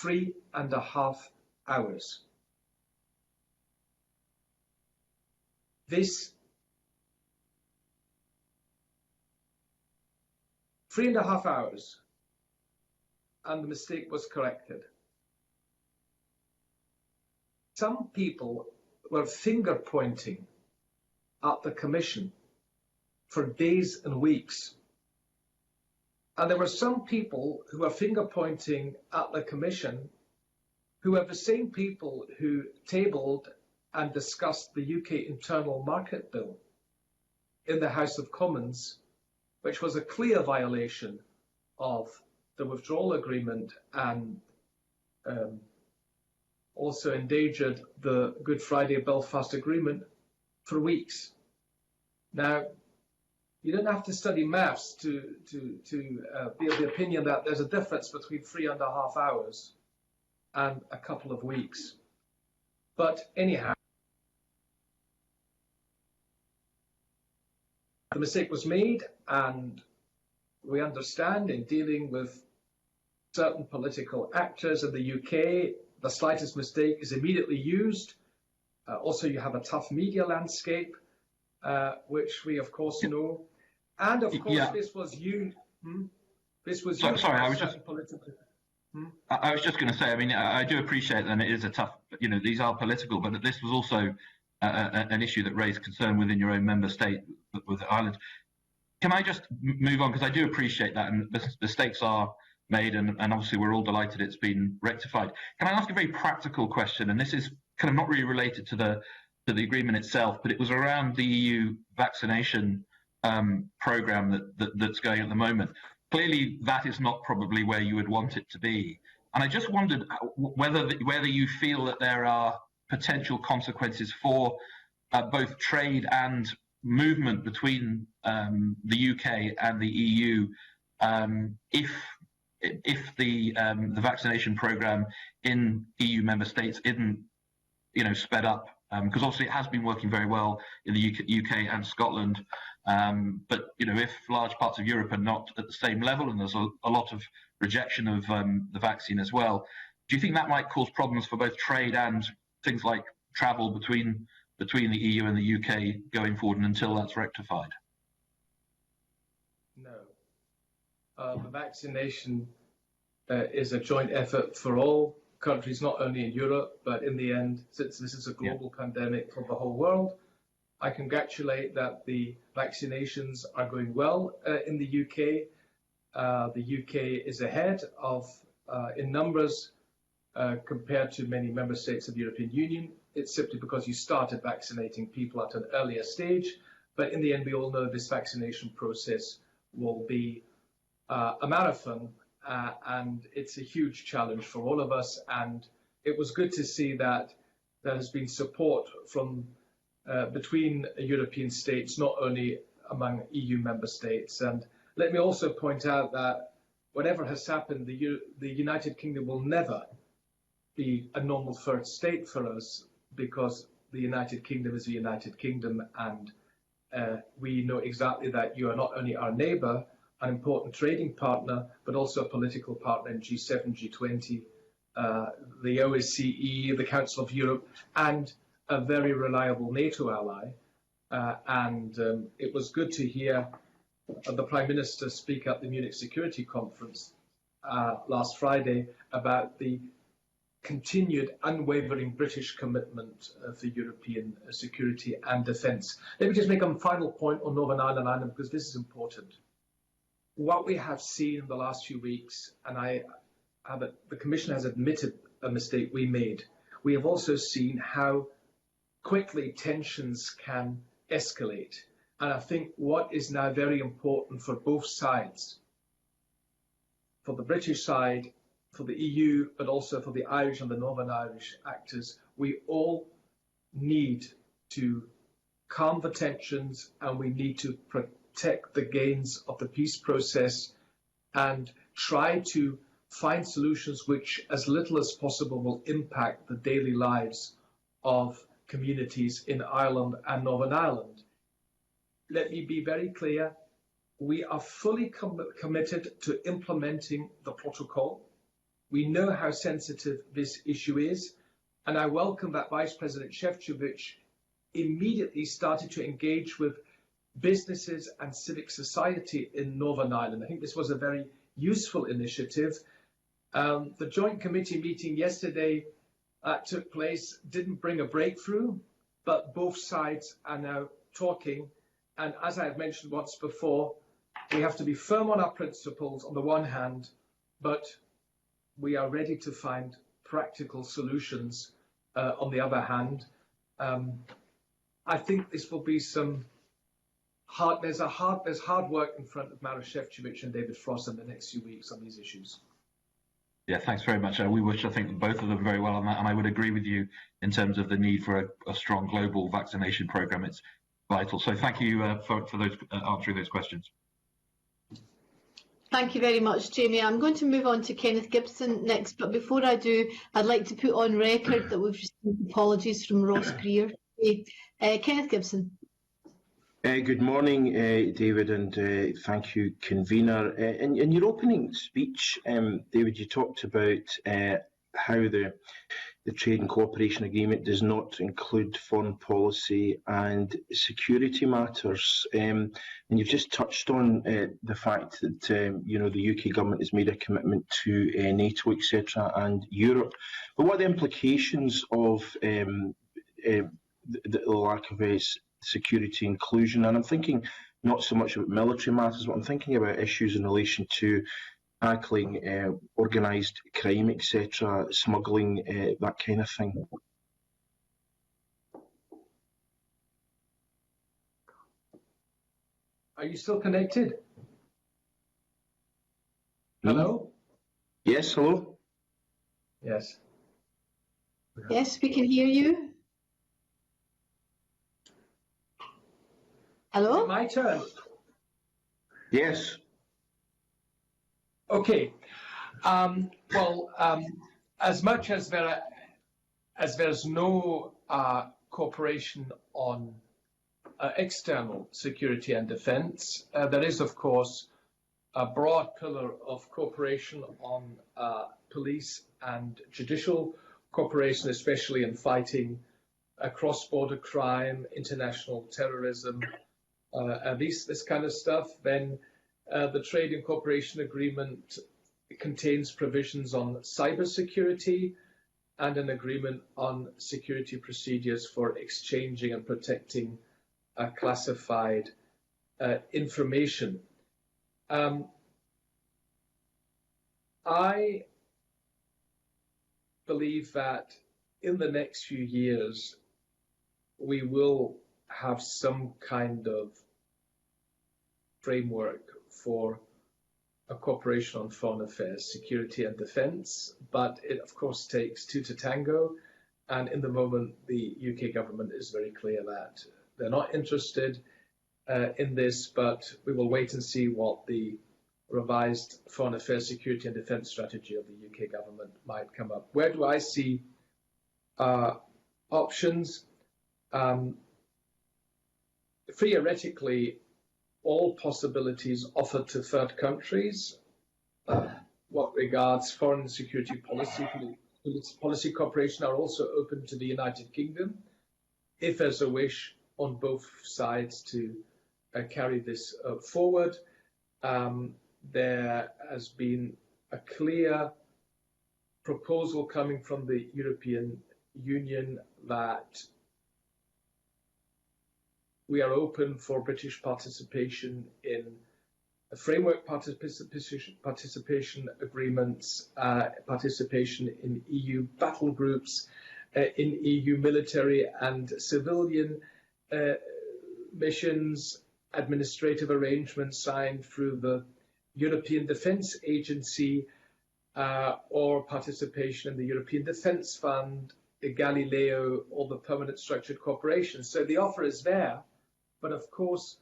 3.5 hours. This 3.5 hours, and the mistake was corrected. Some people were finger pointing at the Commission for days and weeks. And there were some people who were finger pointing at the Commission who are the same people who tabled and discussed the UK Internal Market Bill in the House of Commons, which was a clear violation of the withdrawal agreement and also endangered the Good Friday Belfast Agreement for weeks. Now, you don't have to study maths to be of the opinion that there's a difference between 3.5 hours and a couple of weeks. But anyhow, the mistake was made, and we understand in dealing with certain political actors in the UK, the slightest mistake is immediately used. Also, you have a tough media landscape, which we of course know. And of course, this was used. This was used. Sorry, I was just going to say. I mean, I do appreciate that it is a tough. These are political, but this was also an issue that raised concern within your own member state with Ireland. Can I just move on, because I do appreciate that, and the mistakes are made, and obviously we're all delighted it's been rectified. Can I ask a very practical question? And this is kind of not really related to the agreement itself, but it was around the EU vaccination program that's going at the moment. Clearly, that is not probably where you would want it to be. And I just wondered whether you feel that there are potential consequences for both trade and movement between the UK and the EU if the vaccination program in EU member states isn't sped up, because obviously it has been working very well in the UK and Scotland. But if large parts of Europe are not at the same level, and there's a lot of rejection of the vaccine as well, do you think that might cause problems for both trade and things like travel between the EU and the UK going forward, and until that's rectified? No. The vaccination is a joint effort for all countries, not only in Europe, but in the end, since this is a global pandemic for the whole world, I congratulate that the vaccinations are going well in the UK. The UK is ahead in numbers compared to many member states of the European Union. It's simply because you started vaccinating people at an earlier stage. But in the end, we all know this vaccination process will be a marathon, and it's a huge challenge for all of us. And it was good to see that there has been support from between European states, not only among EU member states. And let me also point out that whatever has happened, the United Kingdom will never be a normal third state for us, because the United Kingdom is the United Kingdom, and we know exactly that you are not only our neighbour, an important trading partner, but also a political partner in G7, G20, the OSCE, the Council of Europe, and a very reliable NATO ally. It was good to hear the Prime Minister speak at the Munich Security Conference last Friday about the continued unwavering British commitment for European security and defence. Let me just make a final point on Northern Ireland, because this is important. What we have seen in the last few weeks, and the Commission has admitted a mistake we made, we have also seen how quickly tensions can escalate. And I think what is now very important for both sides, for the British side, for the EU, but also for the Irish and the Northern Irish actors, we all need to calm the tensions, and we need to protect the gains of the peace process and try to find solutions which, as little as possible, will impact the daily lives of communities in Ireland and Northern Ireland. Let me be very clear. We are fully committed to implementing the protocol. We know how sensitive this issue is, and I welcome that Vice President Šefčovič immediately started to engage with businesses and civic society in Northern Ireland. I think this was a very useful initiative. The Joint Committee meeting yesterday took place didn't bring a breakthrough, but both sides are now talking. And as I have mentioned once before, we have to be firm on our principles on the one hand, but we are ready to find practical solutions on the other hand. I think this will be some hard. There's hard work in front of Maroš Šefčovič and David Frost in the next few weeks on these issues. Yeah, thanks very much. We wish, I think, both of them very well on that, and I would agree with you in terms of the need for a strong global vaccination program. It's vital. So thank you for those answering those questions. Thank you very much, Jamie. I'm going to move on to Kenneth Gibson next, but before I do, I'd like to put on record that we've received apologies from Ross Greer. Kenneth Gibson. Good morning, David, and thank you, convener. In your opening speech, David, you talked about how the Trade and Cooperation Agreement does not include foreign policy and security matters. And you've just touched on the fact that the UK government has made a commitment to NATO, etc., and Europe. But what are the implications of the lack of security inclusion? And I'm thinking not so much about military matters, but I'm thinking about issues in relation to tackling organised crime, etc., smuggling, that kind of thing. Are you still connected? Hello? Yes, hello? Yes. Yes, we can hear you. Hello? Is it my turn? Yes. Okay. As much as there's no cooperation on external security and defence, there is, of course, a broad pillar of cooperation on police and judicial cooperation, especially in fighting cross-border crime, international terrorism, this kind of stuff. Then the Trade and Cooperation Agreement contains provisions on cybersecurity and an agreement on security procedures for exchanging and protecting classified information. I believe that in the next few years, we will have some kind of framework for a cooperation on foreign affairs, security and defence, but it of course takes two to tango, and in the moment the UK government is very clear that they're not interested in this, but we will wait and see what the revised foreign affairs, security and defence strategy of the UK government might come up. Where do I see options? Theoretically, all possibilities offered to third countries, what regards foreign and security policy cooperation, are also open to the United Kingdom, if there's a wish on both sides to carry this forward. There has been a clear proposal coming from the European Union that we are open for British participation in framework participation agreements, participation in EU battle groups, in EU military and civilian missions, administrative arrangements signed through the European Defence Agency, or participation in the European Defence Fund, the Galileo, or the Permanent Structured Cooperation. So the offer is there. But of course,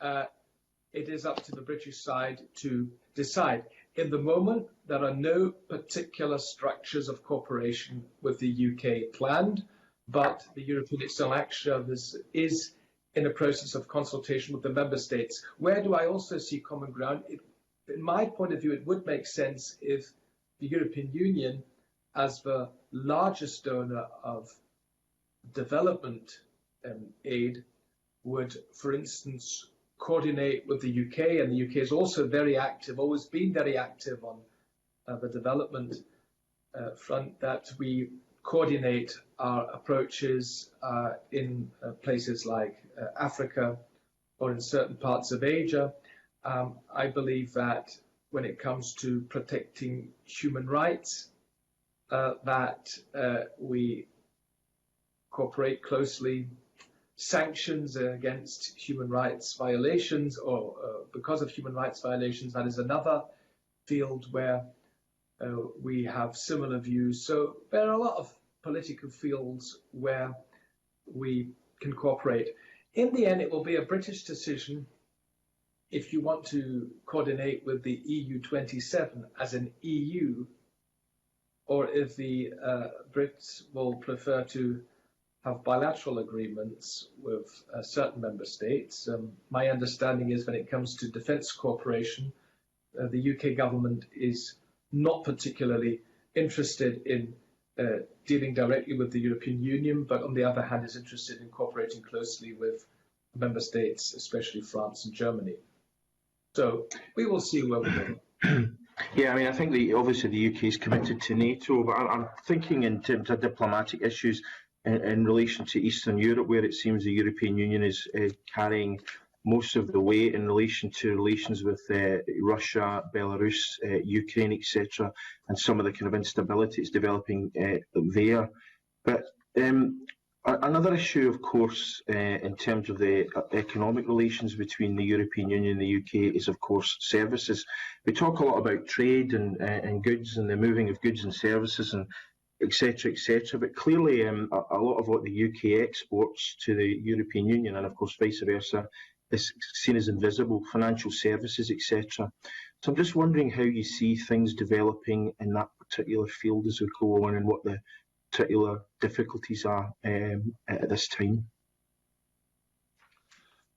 it is up to the British side to decide. In the moment, there are no particular structures of cooperation with the UK planned, but the European External Action Service is in a process of consultation with the member states. Where do I also see common ground? In my point of view, it would make sense if the European Union, as the largest donor of development aid, would, for instance, coordinate with the UK, and the UK is also very active, always been very active on the development front, that we coordinate our approaches in places like Africa or in certain parts of Asia. I believe that when it comes to protecting human rights, that we cooperate closely. Sanctions against human rights violations or because of human rights violations, that is another field where we have similar views. So there are a lot of political fields where we can cooperate. In the end, it will be a British decision if you want to coordinate with the EU27 as an EU, or if the Brits will prefer to have bilateral agreements with certain member states. My understanding is when it comes to defence cooperation, the UK government is not particularly interested in dealing directly with the European Union, but on the other hand is interested in cooperating closely with member states, especially France and Germany. So we will see where we go. Yeah, I mean, I think obviously the UK is committed to NATO, but I'm thinking in terms of diplomatic issues in relation to Eastern Europe, where it seems the European Union is carrying most of the weight in relation to relations with Russia, Belarus, Ukraine, etc., and some of the kind of instability it's developing there. But another issue, of course, in terms of the economic relations between the European Union and the UK is, of course, services. We talk a lot about trade and goods and the moving of goods and services and etc., etc. But clearly, a lot of what the UK exports to the European Union, and of course vice versa, is seen as invisible, financial services, etc. So I'm just wondering how you see things developing in that particular field as we go on, and what the particular difficulties are at this time.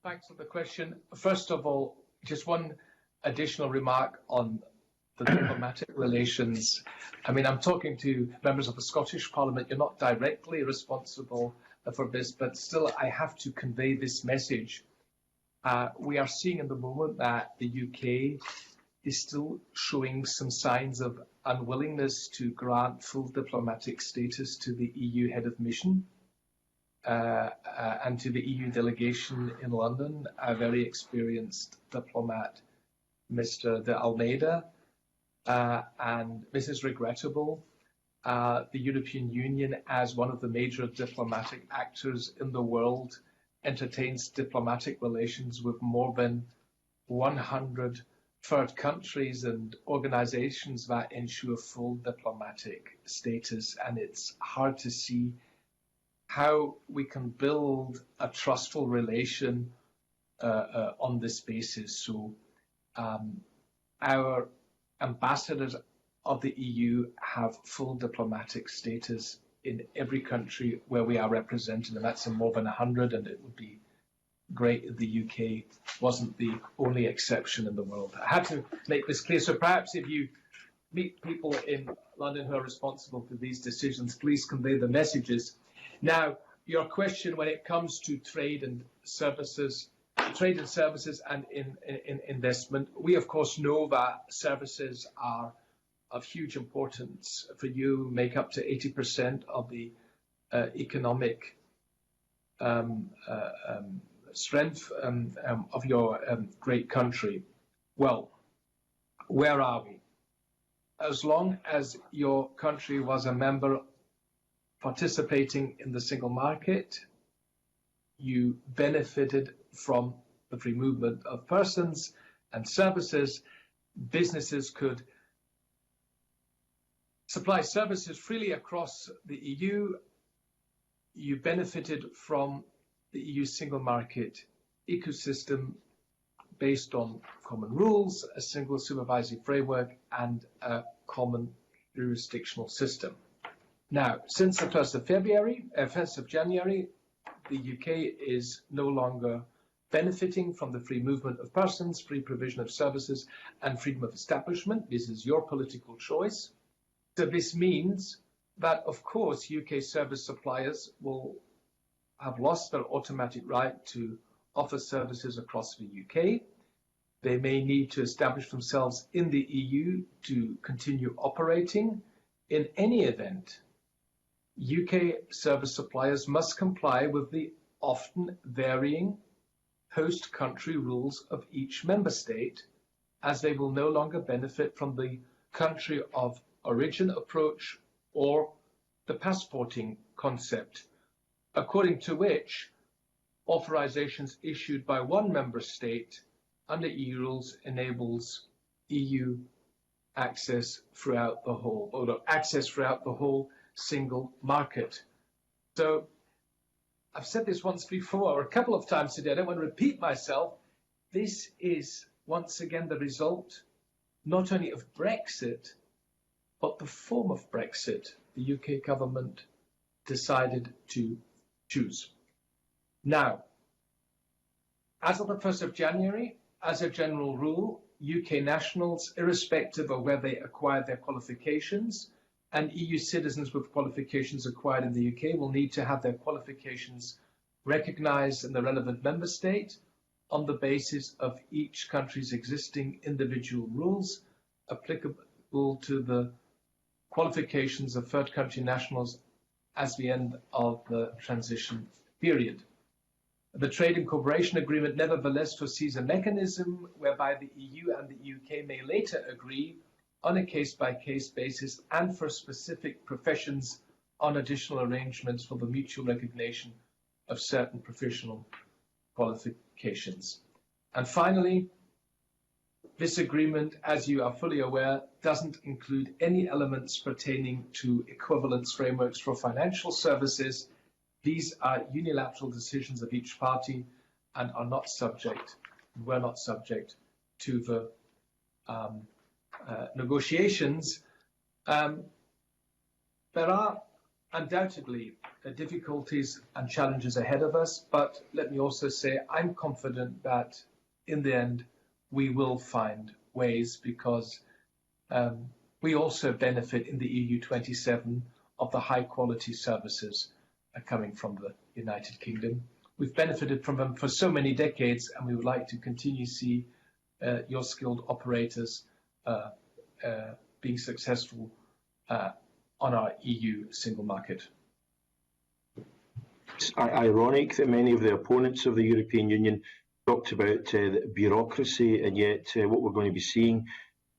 Thanks for the question. First of all, just one additional remark on the diplomatic relations. I mean, I'm talking to members of the Scottish Parliament. You're not directly responsible for this, but still I have to convey this message. We are seeing in the moment that the UK is still showing some signs of unwillingness to grant full diplomatic status to the EU head of mission and to the EU delegation in London, a very experienced diplomat, Mr. de Almeida. And this is regrettable. The European Union, as one of the major diplomatic actors in the world, entertains diplomatic relations with more than 100 third countries and organizations that ensure full diplomatic status. And it's hard to see how we can build a trustful relation on this basis. So our ambassadors of the EU have full diplomatic status in every country where we are represented, and that's in more than 100, and it would be great if the UK wasn't the only exception in the world. I had to make this clear, so perhaps if you meet people in London who are responsible for these decisions, please convey the messages. Now, your question when it comes to trade and services and in investment, we of course know that services are of huge importance for you, make up to 80% of the economic strength of your great country. Well, where are we? As long as your country was a member participating in the single market, you benefited from the free movement of persons and services. Businesses could supply services freely across the EU. You benefited from the EU single market ecosystem based on common rules, a single supervisory framework, and a common jurisdictional system. Now, since the 1st of January, the UK is no longer benefiting from the free movement of persons, free provision of services, and freedom of establishment. This is your political choice. So this means that, of course, UK service suppliers will have lost their automatic right to offer services across the UK. They may need to establish themselves in the EU to continue operating. In any event, UK service suppliers must comply with the often varying host country rules of each member state, as they will no longer benefit from the country of origin approach or the passporting concept. according to which authorizations issued by one member state under EU rules enables EU access throughout the whole single market. So I've said this once before, or a couple of times today, I don't want to repeat myself. This is once again the result not only of Brexit, but the form of Brexit the UK government decided to choose. Now, as of the 1st of January, as a general rule, UK nationals, irrespective of where they acquired their qualifications, and EU citizens with qualifications acquired in the UK will need to have their qualifications recognised in the relevant member state on the basis of each country's existing individual rules applicable to the qualifications of third country nationals as the end of the transition period. The Trade and Cooperation Agreement nevertheless foresees a mechanism whereby the EU and the UK may later agree on a case-by-case basis and for specific professions on additional arrangements for the mutual recognition of certain professional qualifications. And finally, this agreement, as you are fully aware, doesn't include any elements pertaining to equivalence frameworks for financial services. These are unilateral decisions of each party and are not subject, were not subject to the negotiations. There are undoubtedly difficulties and challenges ahead of us, but let me also say I'm confident that in the end we will find ways, because we also benefit in the EU 27 of the high quality services coming from the United Kingdom. We've benefited from them for so many decades, and we would like to continue to see your skilled operators being successful on our EU single market. It's ironic that many of the opponents of the European Union talked about the bureaucracy, and yet what we're going to be seeing,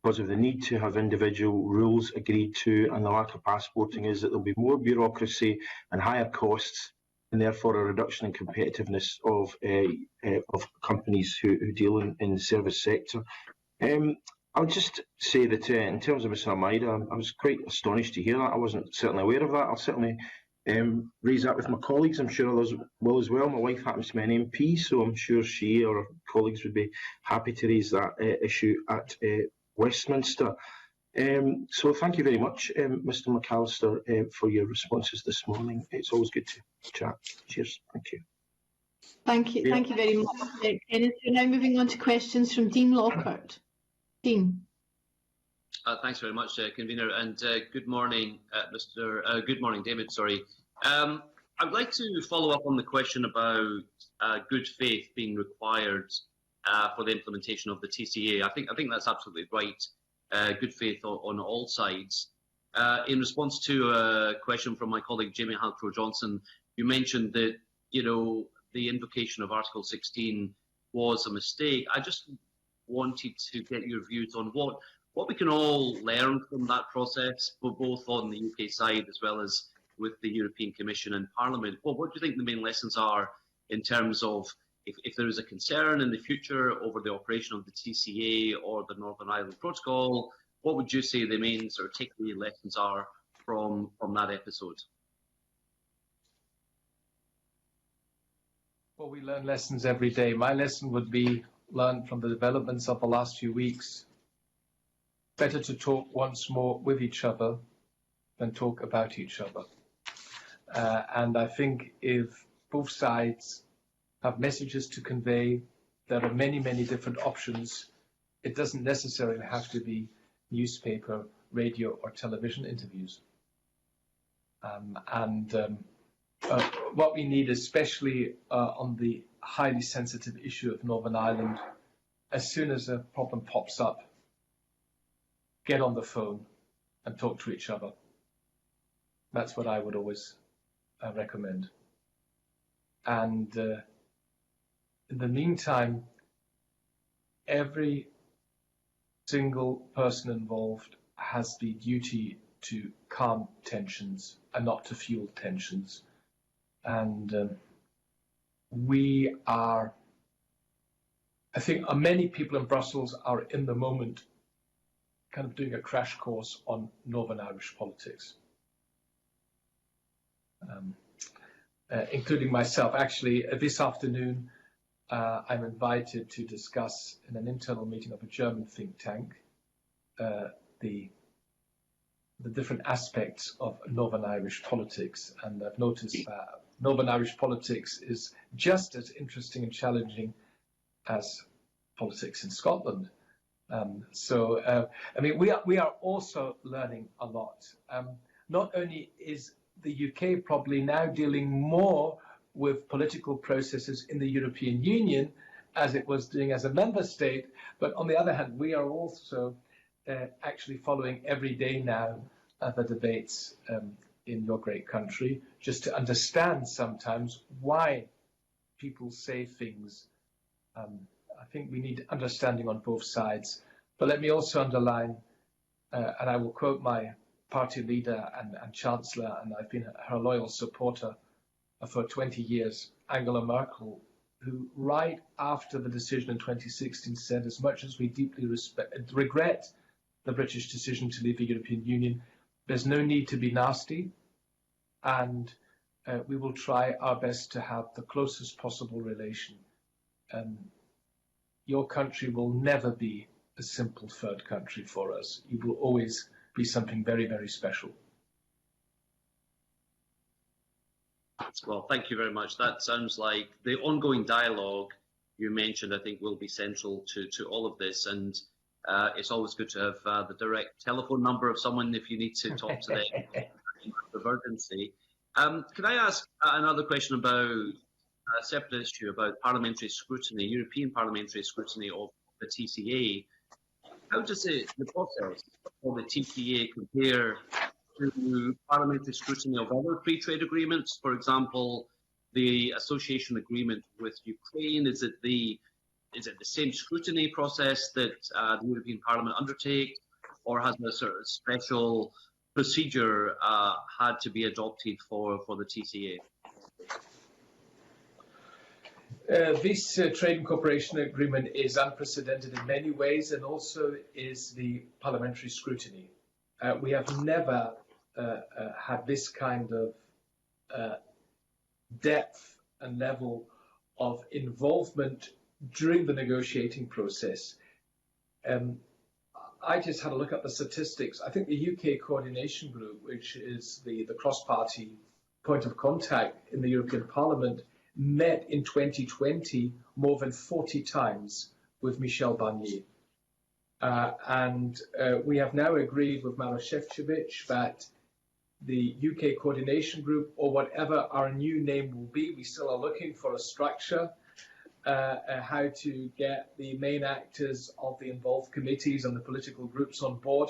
because of the need to have individual rules agreed to and the lack of passporting, is that there'll be more bureaucracy and higher costs, and therefore a reduction in competitiveness of companies who deal in the service sector. I'll just say that in terms of Ms Almeida, I was quite astonished to hear that. I wasn't certainly aware of that. I'll certainly raise that with my colleagues. I'm sure others will as well. My wife happens to be an MP, so I'm sure she or her colleagues would be happy to raise that issue at Westminster. So thank you very much, Mr McAllister, for your responses this morning. It's always good to chat. Cheers. Thank you. Thank you. Thank you very much, Kenneth. We're now moving on to questions from Dean Lockhart. Dean. Thanks very much, Convener, and good morning, good morning, David. Sorry. I'd like to follow up on the question about good faith being required for the implementation of the TCA. I think that's absolutely right. Good faith on all sides. In response to a question from my colleague Jamie Halcrow-Johnson, you mentioned that the invocation of Article 16 was a mistake. I just wanted to get your views on what we can all learn from that process, both on the UK side as well as with the European Commission and Parliament. What do you think the main lessons are in terms of if there is a concern in the future over the operation of the TCA or the Northern Ireland Protocol? What would you say the main sort of takeaway lessons are from that episode? Well, we learn lessons every day. My lesson would be learned from the developments of the last few weeks. Better to talk once more with each other than talk about each other. And I think if both sides have messages to convey, there are many, many different options. It doesn't necessarily have to be newspaper, radio, or television interviews. What we need, especially on the highly sensitive issue of Northern Ireland, as soon as a problem pops up, get on the phone and talk to each other. That's what I would always recommend. And in the meantime, every single person involved has the duty to calm tensions and not to fuel tensions. And we are, I think many people in Brussels are in the moment kind of doing a crash course on Northern Irish politics, including myself. Actually, this afternoon, I'm invited to discuss in an internal meeting of a German think tank the different aspects of Northern Irish politics, and I've noticed that Northern Irish politics is just as interesting and challenging as politics in Scotland. I mean, we are also learning a lot. Not only is the UK probably now dealing more with political processes in the European Union as it was doing as a member state, but on the other hand, we are also actually following every day now the debates in your great country, just to understand sometimes why people say things. I think we need understanding on both sides. But let me also underline, and I will quote my party leader and chancellor, and I've been her loyal supporter for 20 years, Angela Merkel, who right after the decision in 2016 said, as much as we deeply regret the British decision to leave the European Union, there's no need to be nasty, and we will try our best to have the closest possible relation. Your country will never be a simple third country for us. You will always be something very, very special. Well, thank you very much. That sounds like the ongoing dialogue you mentioned, I think, will be central to all of this. And it's always good to have the direct telephone number of someone if you need to talk to them in emergency. Can I ask another question about a separate issue about parliamentary scrutiny, European parliamentary scrutiny of the TCA? How does the process of the TCA compare to parliamentary scrutiny of other free trade agreements? For example, the association agreement with Ukraine, is it the same scrutiny process that the European Parliament undertakes, or has a sort of special procedure had to be adopted for the TCA? This trade and cooperation agreement is unprecedented in many ways, and also is the parliamentary scrutiny. We have never had this kind of depth and level of involvement during the negotiating process. I just had a look at the statistics. I think the UK Coordination Group, which is the cross-party point of contact in the European Parliament, met in 2020 more than 40 times with Michel Barnier. We have now agreed with Maroš Šefčovič that the UK Coordination Group, or whatever our new name will be, we still are looking for a structure, how to get the main actors of the involved committees and the political groups on board.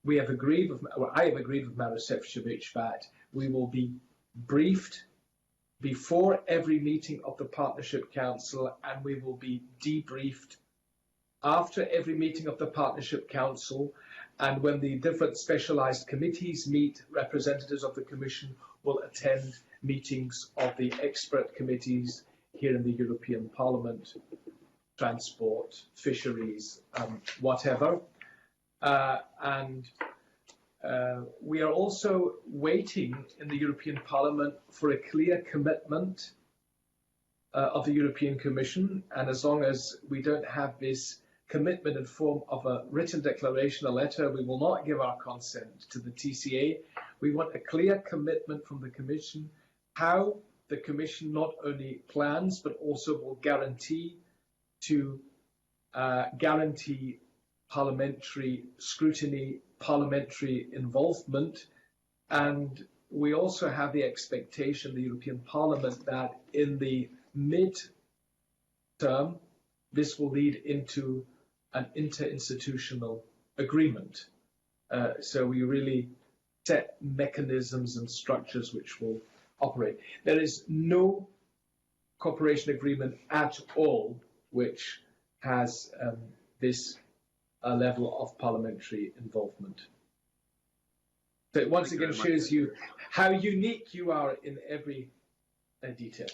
I have agreed with Maroš Šefčovič that we will be briefed before every meeting of the Partnership Council, and we will be debriefed after every meeting of the Partnership Council. And when the different specialised committees meet, representatives of the Commission will attend meetings of the expert committees here in the European Parliament, transport, fisheries, whatever. We are also waiting in the European Parliament for a clear commitment of the European Commission, and as long as we don't have this commitment in form of a written declaration, a letter, we will not give our consent to the TCA. We want a clear commitment from the Commission how the Commission not only plans but also will guarantee parliamentary scrutiny, parliamentary involvement. And we also have the expectation, the European Parliament, that in the mid-term, this will lead into an interinstitutional agreement. So we really set mechanisms and structures which will operate. There is no cooperation agreement at all which has this level of parliamentary involvement. So it once again shows you how unique you are in every detail.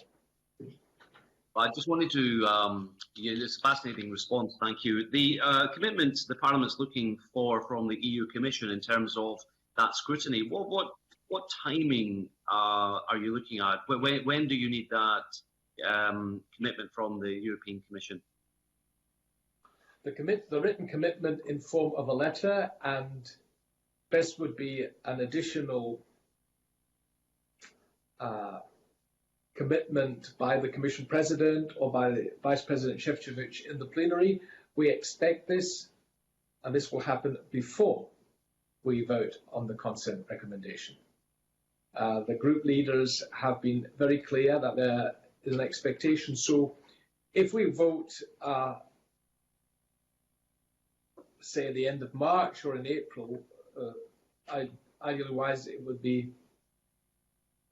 I just wanted to, it's a fascinating response, thank you. The commitment the Parliament's looking for from the EU Commission in terms of that scrutiny, what timing are you looking at? When do you need that commitment from the European Commission? The written commitment in form of a letter, and best would be an additional commitment by the Commission President or by the Vice President Šefčovič in the plenary. We expect this, and this will happen before we vote on the consent recommendation. The group leaders have been very clear that there is an expectation. So if we vote, say, at the end of March or in April, ideally-wise, it would be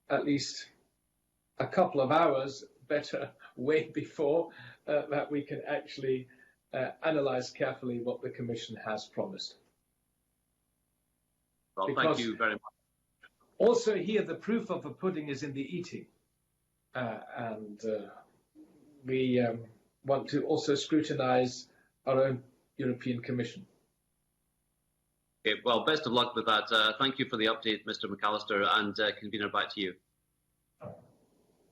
at least a couple of hours better way before that we can actually analyse carefully what the Commission has promised. Well, thank you very much. Also here, the proof of the pudding is in the eating. We want to also scrutinise our own European Commission. Okay, well, best of luck with that. Thank you for the update, Mr. McAllister, and convener, back to you.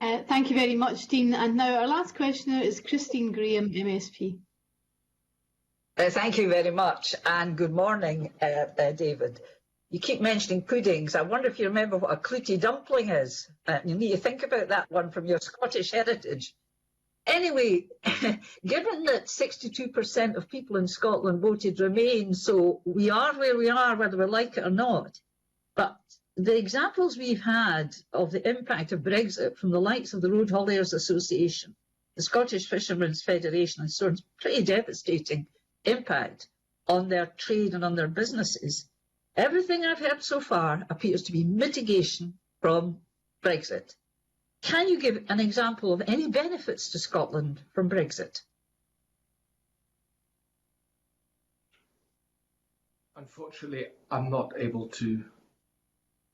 Thank you very much, Dean. And now our last questioner is Christine Graham, MSP. Thank you very much, and good morning, David. You keep mentioning puddings. I wonder if you remember what a clootie dumpling is. You need to think about that one from your Scottish heritage. Anyway, given that 62% of people in Scotland voted Remain, so we are where we are, whether we like it or not, but the examples we've had of the impact of Brexit from the likes of the Road Hauliers Association, the Scottish Fishermen's Federation and so on, pretty devastating impact on their trade and on their businesses. Everything I've heard so far appears to be mitigation from Brexit. Can you give an example of any benefits to Scotland from Brexit? Unfortunately, I'm not able to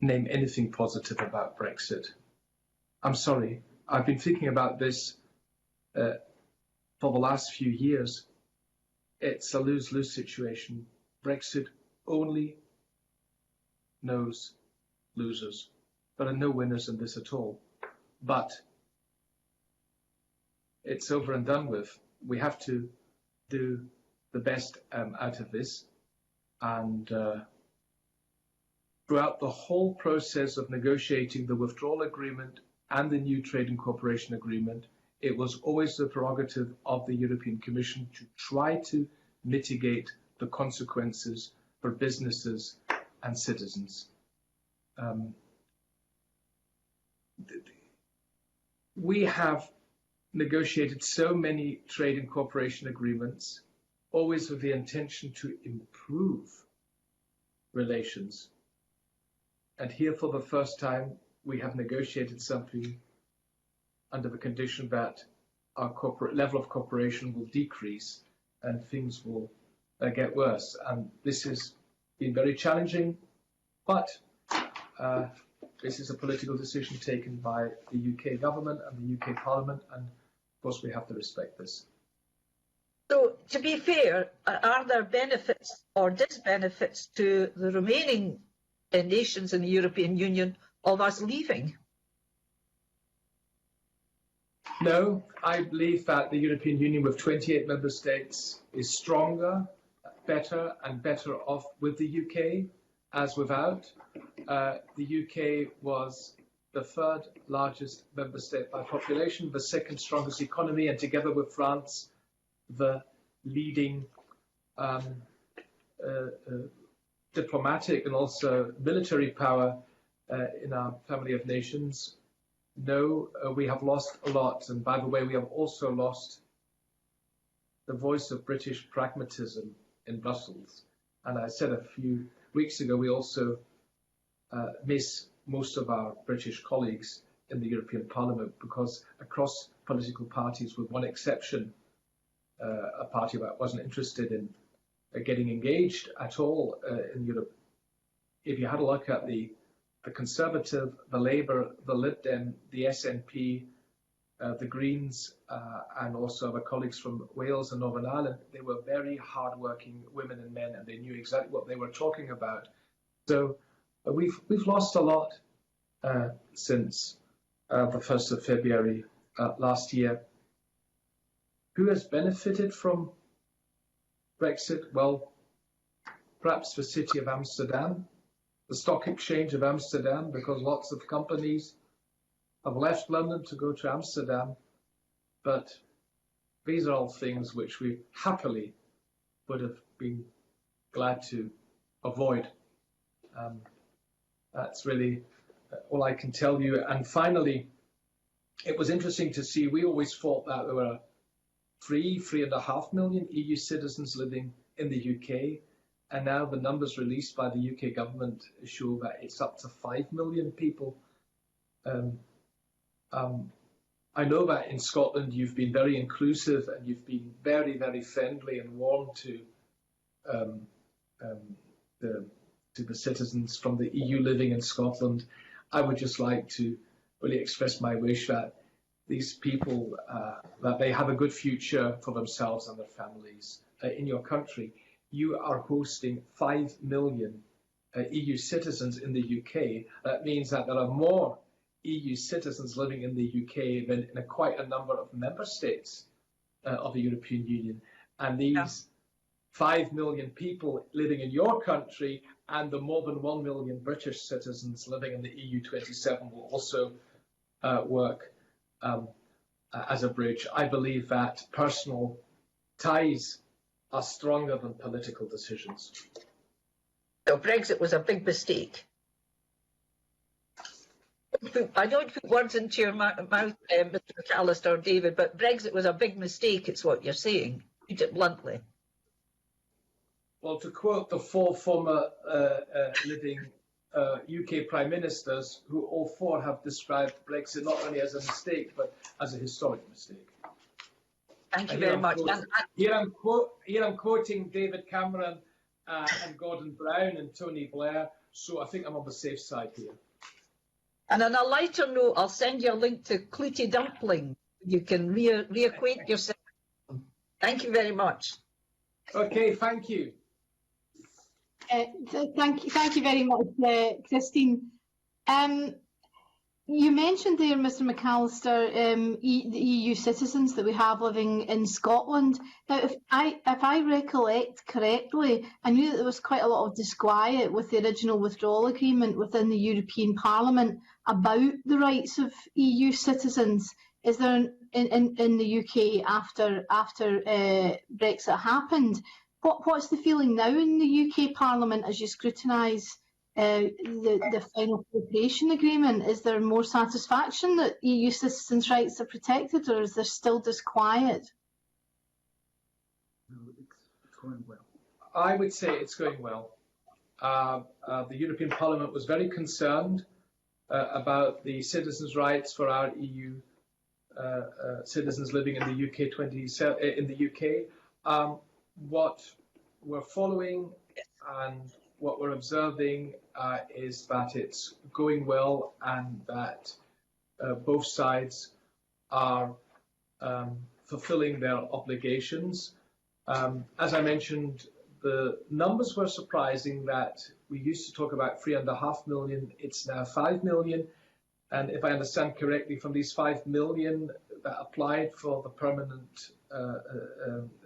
name anything positive about Brexit. I'm sorry. I've been thinking about this for the last few years. It's a lose-lose situation. Brexit only knows losers. There are no winners in this at all. But it's over and done with. We have to do the best out of this. And throughout the whole process of negotiating the withdrawal agreement and the new trade and cooperation agreement, it was always the prerogative of the European Commission to try to mitigate the consequences for businesses and citizens. We have negotiated so many trade and cooperation agreements, always with the intention to improve relations. And here, for the first time, we have negotiated something under the condition that our corporate level of cooperation will decrease and things will get worse. And this has been very challenging, but this is a political decision taken by the UK government and the UK Parliament, and of course we have to respect this. So, to be fair, are there benefits or disbenefits to the remaining nations in the European Union of us leaving? No, I believe that the European Union with 28 member states is stronger, better and better off with the UK as without. The UK was the third largest member state by population, the second strongest economy, and together with France, the leading diplomatic and also military power in our family of nations. No, we have lost a lot. And by the way, we have also lost the voice of British pragmatism in Brussels. And I said a few weeks ago, we also miss most of our British colleagues in the European Parliament, because across political parties, with one exception, a party that wasn't interested in getting engaged at all in Europe. If you had a look at the the Conservative, the Labour, the Lib Dem, the SNP, the Greens, and also our colleagues from Wales and Northern Ireland. They were very hard-working women and men, and they knew exactly what they were talking about. So we've lost a lot since the 1st of February last year. Who has benefited from Brexit? Well, perhaps the city of Amsterdam, the stock exchange of Amsterdam, because lots of companies have left London to go to Amsterdam. But these are all things which we happily would have been glad to avoid. That's really all I can tell you. And finally, it was interesting to see, we always thought that there were 3.5 million EU citizens living in the UK. And now the numbers released by the UK government show that it's up to 5 million people. I know that in Scotland you've been very inclusive and you've been very, very friendly and warm to the citizens from the EU living in Scotland. I would just like to really express my wish that these people, that they have a good future for themselves and their families in your country. You are hosting 5 million EU citizens in the UK. That means that there are more EU citizens living in the UK than in quite a number of member states of the European Union. And these 5 million people living in your country and the more than 1 million British citizens living in the EU27 will also work as a bridge. I believe that personal ties are stronger than political decisions. So Brexit was a big mistake. I don't put words into your mouth, Mr. McAllister or David, but Brexit was a big mistake, it's what you're saying. Put it bluntly. Well, to quote the 4 former living UK Prime Ministers, who all 4 have described Brexit not only as a mistake, but as a historic mistake. Thank you very much. Here I'm quoting David Cameron and Gordon Brown and Tony Blair, so I think I'm on the safe side here. And on a lighter note, I'll send you a link to Clootie Dumpling. You can reacquaint yourself. Thank you very much. Okay, thank you. Thank you very much, Christine. You mentioned there, Mr. McAllister, the EU citizens that we have living in Scotland. Now, if I recollect correctly, I knew that there was quite a lot of disquiet with the original withdrawal agreement within the European Parliament about the rights of EU citizens. Is there in the UK after Brexit happened? What's the feeling now in the UK Parliament as you scrutinise the final cooperation agreement? Is there more satisfaction that EU citizens' rights are protected, or is there still disquiet? It's going well. I would say it's going well. The European Parliament was very concerned about the citizens' rights for our EU citizens living in the UK. What we're following and what we're observing is that it's going well and that both sides are fulfilling their obligations. As I mentioned, the numbers were surprising that we used to talk about 3.5 million, it's now 5 million. And if I understand correctly, from these 5 million that applied for the permanent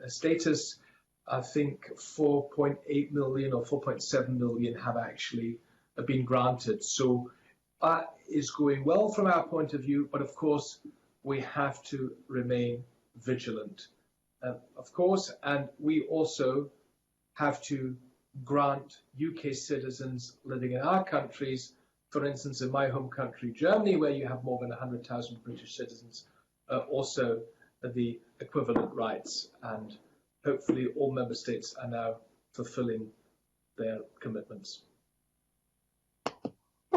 status, I think 4.8 million or 4.7 million have actually been granted. So that is going well from our point of view, but of course we have to remain vigilant. Of course, and we also have to grant UK citizens living in our countries, for instance, in my home country, Germany, where you have more than 100,000 British citizens, also the equivalent rights. And hopefully all member states are now fulfilling their commitments.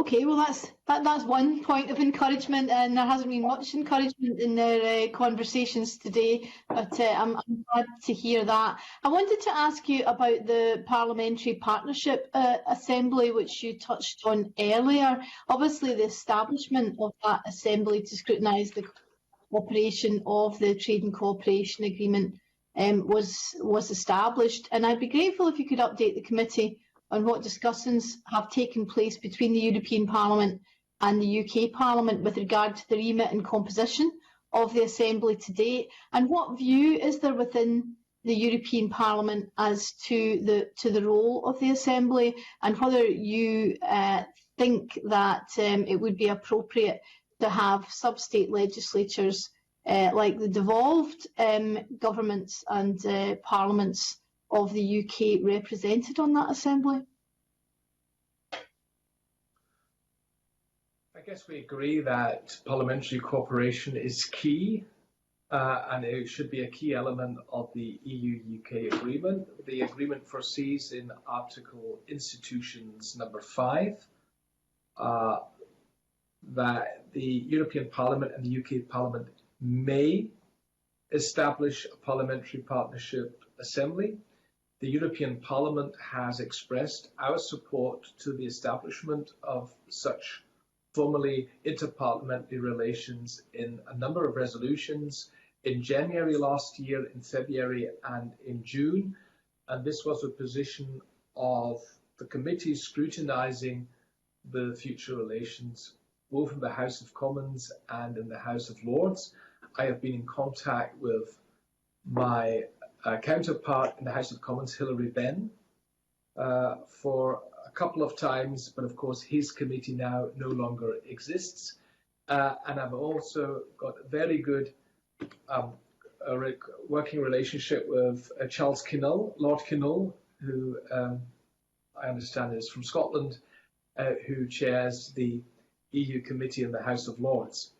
Okay, well that's one point of encouragement, and there hasn't been much encouragement in their conversations today, but I'm glad to hear that. I wanted to ask you about the Parliamentary Partnership Assembly, which you touched on earlier. Obviously, the establishment of that assembly to scrutinise the operation of the Trade and Cooperation Agreement was established, and I'd be grateful if you could update the committee on what discussions have taken place between the European Parliament and the UK Parliament with regard to the remit and composition of the Assembly to date, and what view is there within the European Parliament as to the role of the Assembly, and whether you think that it would be appropriate to have sub-state legislatures like the devolved governments and parliaments of the UK represented on that assembly? I guess we agree that parliamentary cooperation is key, and it should be a key element of the EU-UK agreement. The agreement foresees in Article Institutions number 5 that the European Parliament and the UK Parliament may establish a parliamentary partnership assembly. The European Parliament has expressed our support to the establishment of such formally interparliamentary relations in a number of resolutions in January last year, in February and in June. And this was a position of the committee scrutinising the future relations both in the House of Commons and in the House of Lords. I have been in contact with my counterpart in the House of Commons, Hilary Benn, for a couple of times, but of course his committee now no longer exists. And I've also got a very good working relationship with Charles Kinnell, Lord Kinnell, who I understand is from Scotland, who chairs the EU committee in the House of Lords.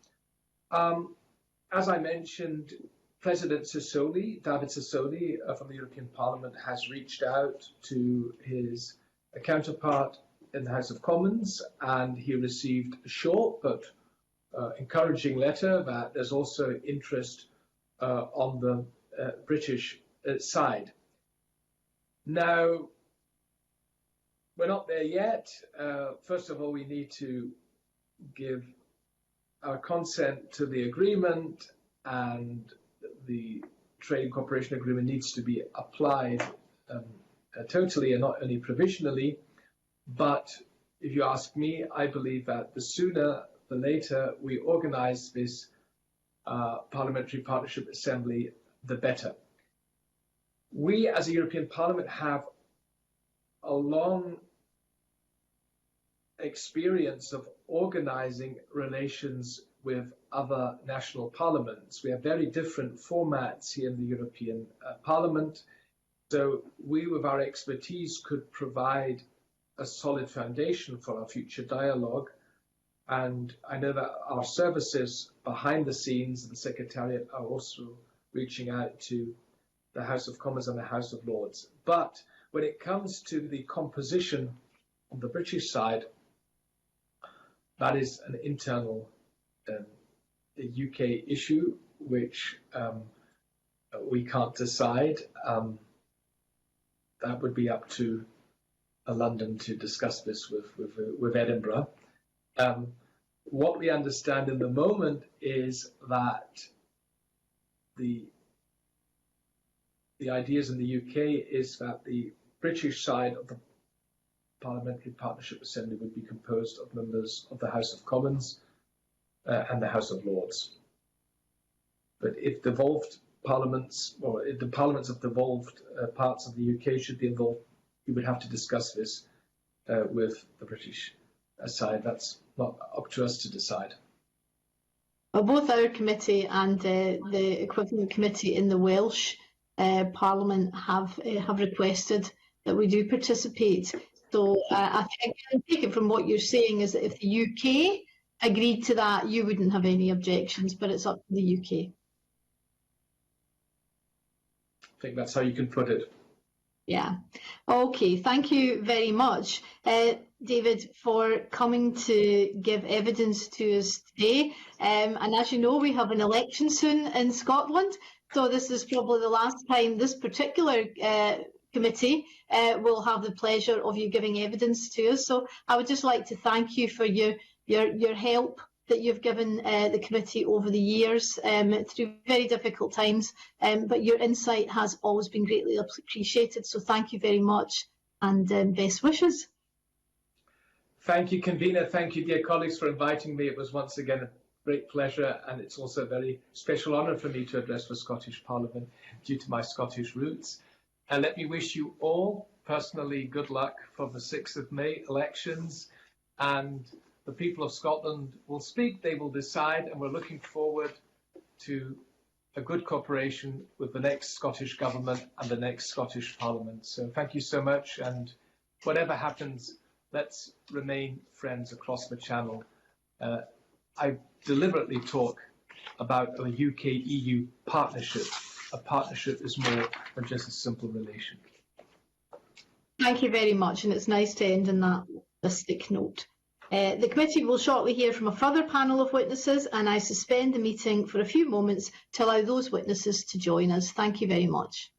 As I mentioned, President Sassoli, David Sassoli from the European Parliament, has reached out to his counterpart in the House of Commons, and he received a short but encouraging letter that there's also interest on the British side. Now, we're not there yet. First of all, we need to give our consent to the agreement, and the Trade and Cooperation Agreement needs to be applied totally and not only provisionally. But if you ask me, I believe that the sooner the later we organise this Parliamentary Partnership Assembly, the better. We as a European Parliament have a long experience of organising relations with other national parliaments. We have very different formats here in the European Parliament. So we, with our expertise, could provide a solid foundation for our future dialogue. And I know that our services behind the scenes, the Secretariat, are also reaching out to the House of Commons and the House of Lords. But when it comes to the composition on the British side, that is an internal UK issue, which we can't decide. That would be up to London to discuss this with Edinburgh. What we understand in the moment is that the ideas in the UK is that the British side of the Parliamentary Partnership Assembly would be composed of members of the House of Commons and the House of Lords. But if devolved parliaments, or if the parliaments of devolved parts of the UK should be involved, we would have to discuss this with the British side. That's not up to us to decide. Well, both our committee and the equivalent committee in the Welsh Parliament have requested that we do participate. So I can take it from what you're saying is that if the UK agreed to that, you wouldn't have any objections, but it's up to the UK. I think that's how you can put it. Yeah. Okay, thank you very much, David, for coming to give evidence to us today. And as you know, we have an election soon in Scotland, so this is probably the last time this particular committee will have the pleasure of you giving evidence to us. So I would just like to thank you for your help that you've given the committee over the years through very difficult times, but your insight has always been greatly appreciated. So thank you very much, and best wishes. Thank you, convener. Thank you, dear colleagues, for inviting me. It was once again a great pleasure, and it's also a very special honour for me to address the Scottish Parliament due to my Scottish roots. And let me wish you all personally good luck for the 6th of May elections, and the people of Scotland will speak, they will decide, and we're looking forward to a good cooperation with the next Scottish Government and the next Scottish Parliament. So thank you so much, and whatever happens, let's remain friends across the Channel. I deliberately talk about a UK-EU partnership. A partnership is more than just a simple relation. Thank you very much, and it's nice to end on that optimistic note. The committee will shortly hear from a further panel of witnesses, and I suspend the meeting for a few moments to allow those witnesses to join us. Thank you very much.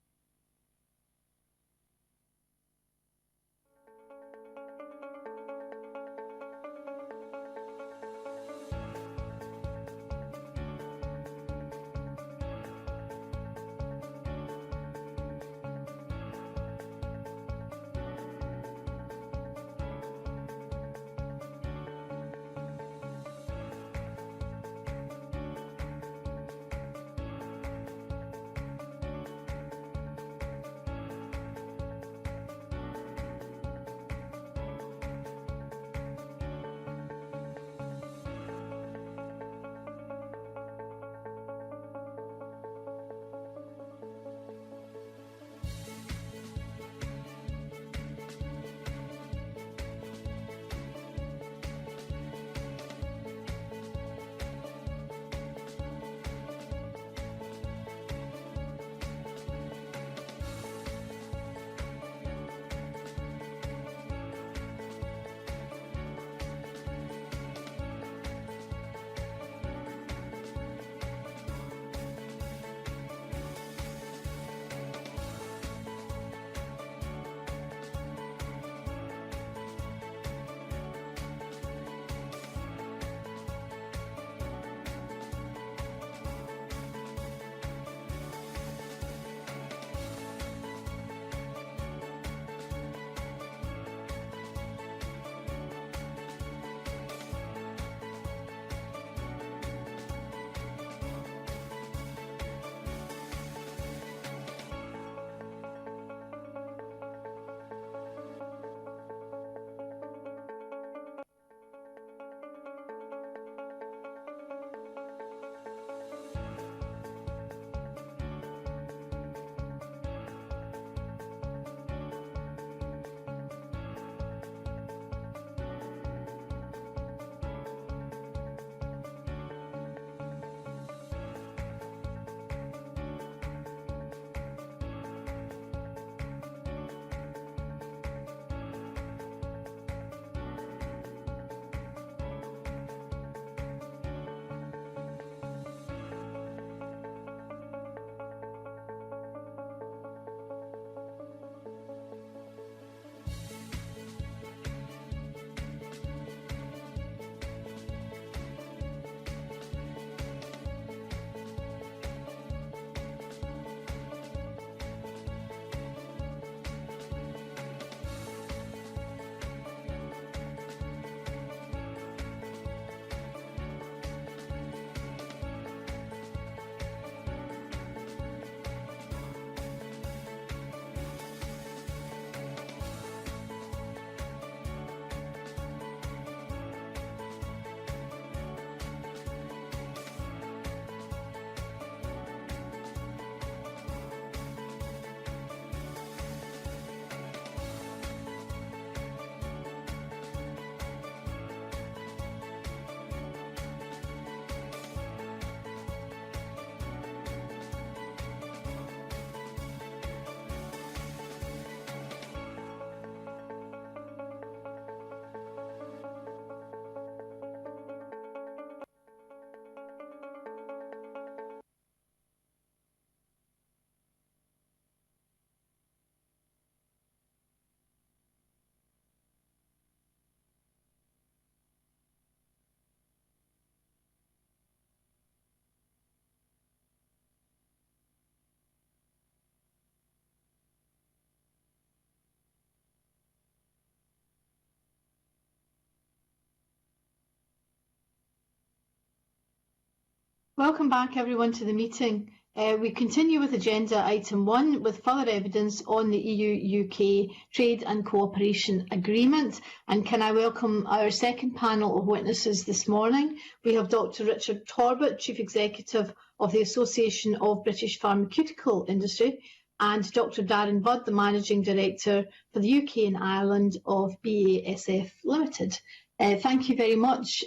Welcome back, everyone, to the meeting. We continue with agenda item 1 with further evidence on the EU-UK Trade and Cooperation Agreement. And can I welcome our second panel of witnesses this morning? We have Dr. Richard Torbett, Chief Executive of the Association of British Pharmaceutical Industry, and Dr. Darren Budd, the Managing Director for the UK and Ireland of BASF Limited. Thank you very much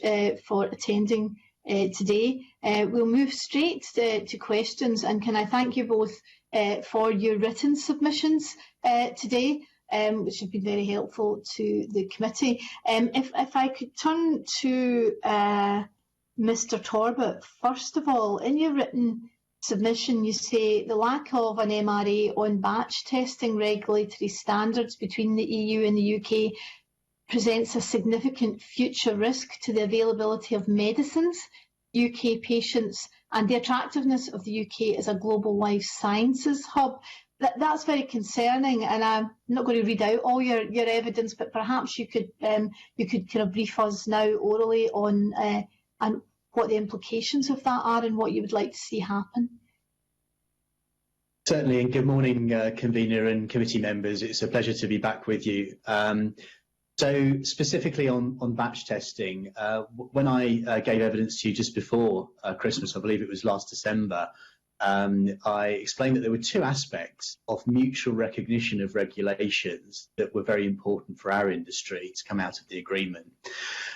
for attending today. We'll move straight to questions, and can I thank you both for your written submissions today, which have been very helpful to the committee. If I could turn to Mr. Torbett, first of all, in your written submission you say the lack of an MRA on batch testing regulatory standards between the EU and the UK presents a significant future risk to the availability of medicines, UK patients, and the attractiveness of the UK as a global life sciences hub. That's very concerning, and I'm not going to read out all your evidence, but perhaps you could kind of brief us now orally on and what the implications of that are and what you would like to see happen. Certainly, and good morning, convener and committee members. It's a pleasure to be back with you. So specifically on batch testing, when I gave evidence to you just before Christmas, I believe it was last December, I explained that there were two aspects of mutual recognition of regulations that were very important for our industry to come out of the agreement.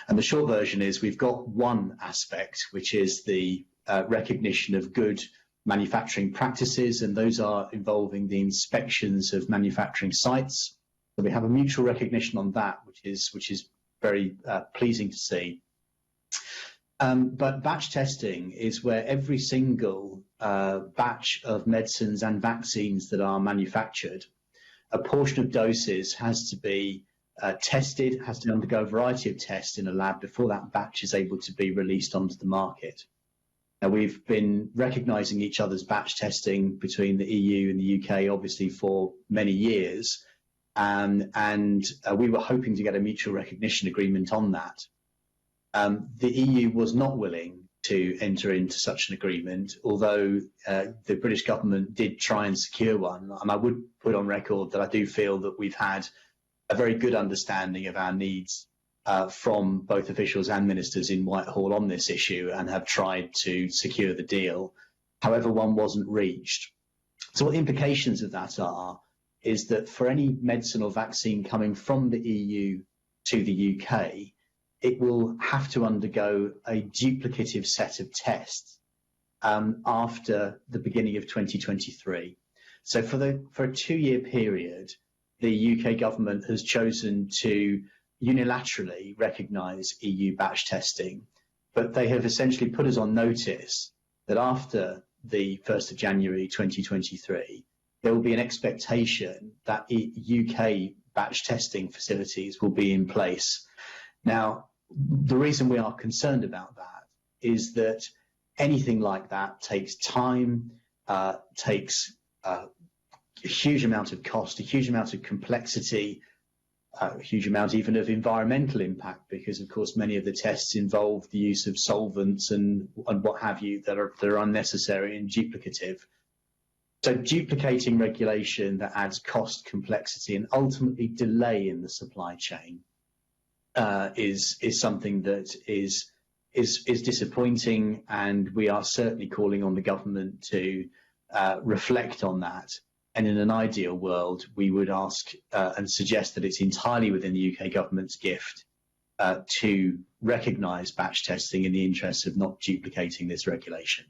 And the short version is we've got one aspect, which is the recognition of good manufacturing practices, and those are involving the inspections of manufacturing sites. So we have a mutual recognition on that, which is very pleasing to see. But batch testing is where every single batch of medicines and vaccines that are manufactured, a portion of doses has to be tested, has to undergo a variety of tests in a lab before that batch is able to be released onto the market. Now, we've been recognising each other's batch testing between the EU and the UK, obviously, for many years, and we were hoping to get a mutual recognition agreement on that. The EU was not willing to enter into such an agreement, although the British government did try and secure one. And I would put on record that I do feel that we've had a very good understanding of our needs from both officials and ministers in Whitehall on this issue and have tried to secure the deal. However, one wasn't reached. So what the implications of that are is that for any medicine or vaccine coming from the EU to the UK, it will have to undergo a duplicative set of tests after the beginning of 2023. So for a 2-year period, the UK government has chosen to unilaterally recognise EU batch testing, but they have essentially put us on notice that after the 1st of January 2023, there will be an expectation that UK batch testing facilities will be in place. Now, the reason we are concerned about that is that anything like that takes time, takes a huge amount of cost, a huge amount of complexity, a huge amount even of environmental impact, because of course many of the tests involve the use of solvents and what have you that are unnecessary and duplicative. So duplicating regulation that adds cost, complexity, and ultimately delay in the supply chain is something that is disappointing, and we are certainly calling on the government to reflect on that. And in an ideal world, we would ask and suggest that it's entirely within the UK government's gift to recognise batch testing in the interest of not duplicating this regulation.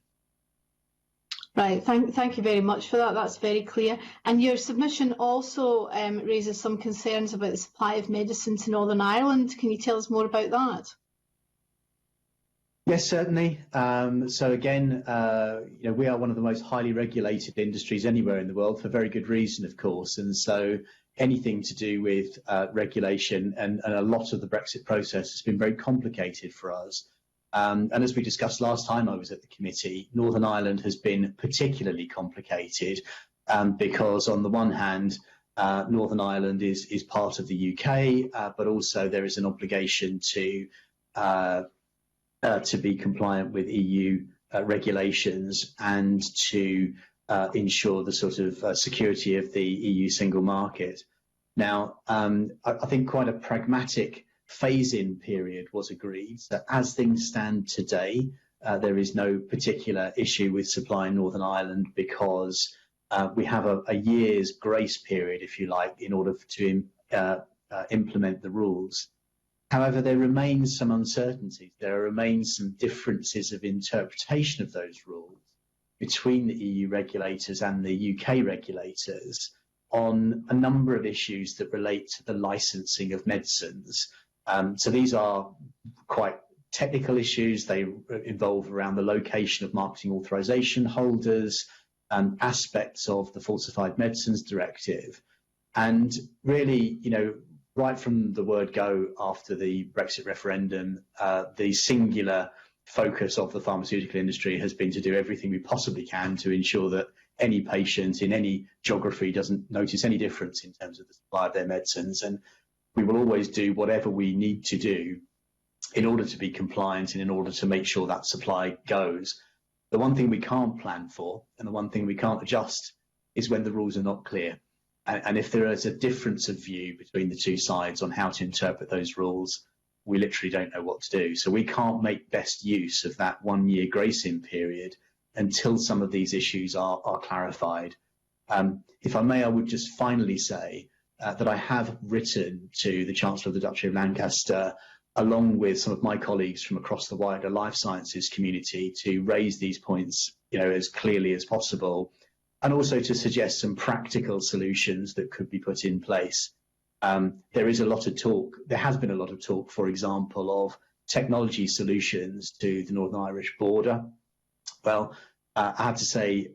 Right, thank you very much for that. That's very clear. And your submission also raises some concerns about the supply of medicine to Northern Ireland. Can you tell us more about that? Yes, certainly. So again, we are one of the most highly regulated industries anywhere in the world for very good reason, of course. And so anything to do with regulation and a lot of the Brexit process has been very complicated for us. And as we discussed last time I was at the committee, Northern Ireland has been particularly complicated because on the one hand, Northern Ireland is part of the UK, but also there is an obligation to be compliant with EU regulations and to ensure the sort of security of the EU single market. Now, I think quite a pragmatic phase-in period was agreed. So as things stand today, there is no particular issue with supply in Northern Ireland because we have a year's grace period, if you like, in order to implement the rules. However, there remains some uncertainties. There remains some differences of interpretation of those rules between the EU regulators and the UK regulators on a number of issues that relate to the licensing of medicines. So these are quite technical issues. They involve around the location of marketing authorization holders, aspects of the Falsified Medicines Directive. And really, you know, right from the word go after the Brexit referendum, the singular focus of the pharmaceutical industry has been to do everything we possibly can to ensure that any patient in any geography doesn't notice any difference in terms of the supply of their medicines. And we will always do whatever we need to do in order to be compliant and in order to make sure that supply goes. The one thing we can't plan for and the one thing we can't adjust is when the rules are not clear. And if there is a difference of view between the two sides on how to interpret those rules, we literally don't know what to do. So we can't make best use of that 1 year grace-in period until some of these issues are clarified. If I may, I would just finally say that I have written to the Chancellor of the Duchy of Lancaster, along with some of my colleagues from across the wider life sciences community, to raise these points, you know, as clearly as possible, and also to suggest some practical solutions that could be put in place. There is a lot of talk, there has been a lot of talk, for example, of technology solutions to the Northern Irish border. Well, I have to say,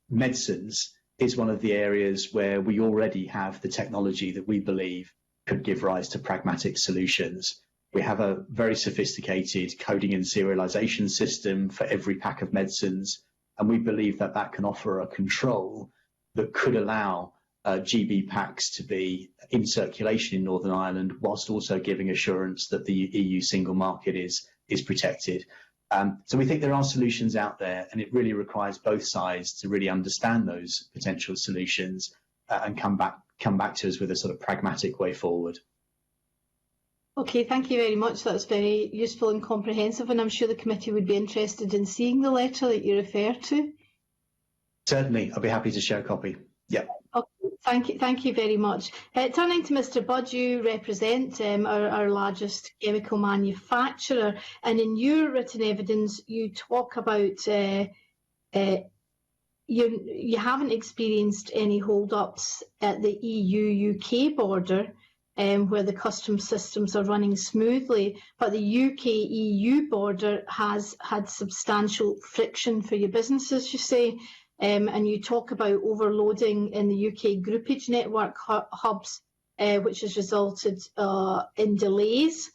medicines is one of the areas where we already have the technology that we believe could give rise to pragmatic solutions. We have a very sophisticated coding and serialization system for every pack of medicines, and we believe that that can offer a control that could allow GB packs to be in circulation in Northern Ireland, whilst also giving assurance that the EU single market is protected. So we think there are solutions out there, and it really requires both sides to really understand those potential solutions and come back to us with a sort of pragmatic way forward. Okay, thank you very much. That's very useful and comprehensive, and I'm sure the committee would be interested in seeing the letter that you refer to. Certainly, I'll be happy to share a copy. Yeah. Okay, thank you very much. Turning to Mr. Budd, you represent our largest chemical manufacturer, and in your written evidence, you talk about you haven't experienced any hold-ups at the EU-UK border, where the customs systems are running smoothly, but the UK-EU border has had substantial friction for your businesses, you say. And you talk about overloading in the UK groupage network hubs, which has resulted in delays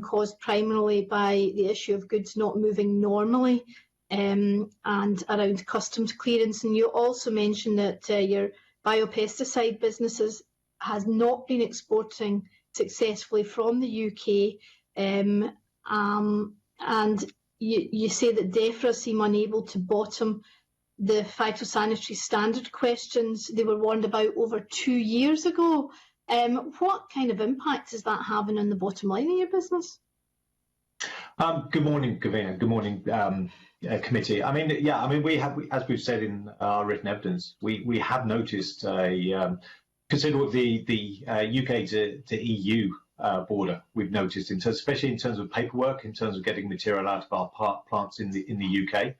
caused primarily by the issue of goods not moving normally and around customs clearance. And you also mentioned that your biopesticide businesses has not been exporting successfully from the UK, and you say that DEFRA seem unable to bottom the phytosanitary standard questions they were warned about over 2 years ago. What kind of impact is that having on the bottom line of your business? Good morning, Gavina. Good morning, committee. I mean, yeah, I mean, we have, as we've said in our written evidence, we have noticed consider the UK to EU border. We've noticed, especially in terms of paperwork, in terms of getting material out of our plants in the UK.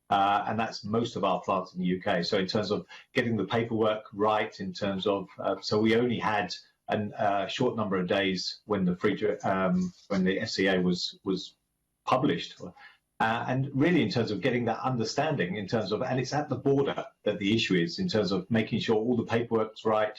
And that's most of our plants in the UK. So in terms of getting the paperwork right, in terms of so we only had a short number of days when the when the SCA was published, and really in terms of getting that understanding, in terms of, and it's at the border that the issue is, in terms of making sure all the paperwork's right,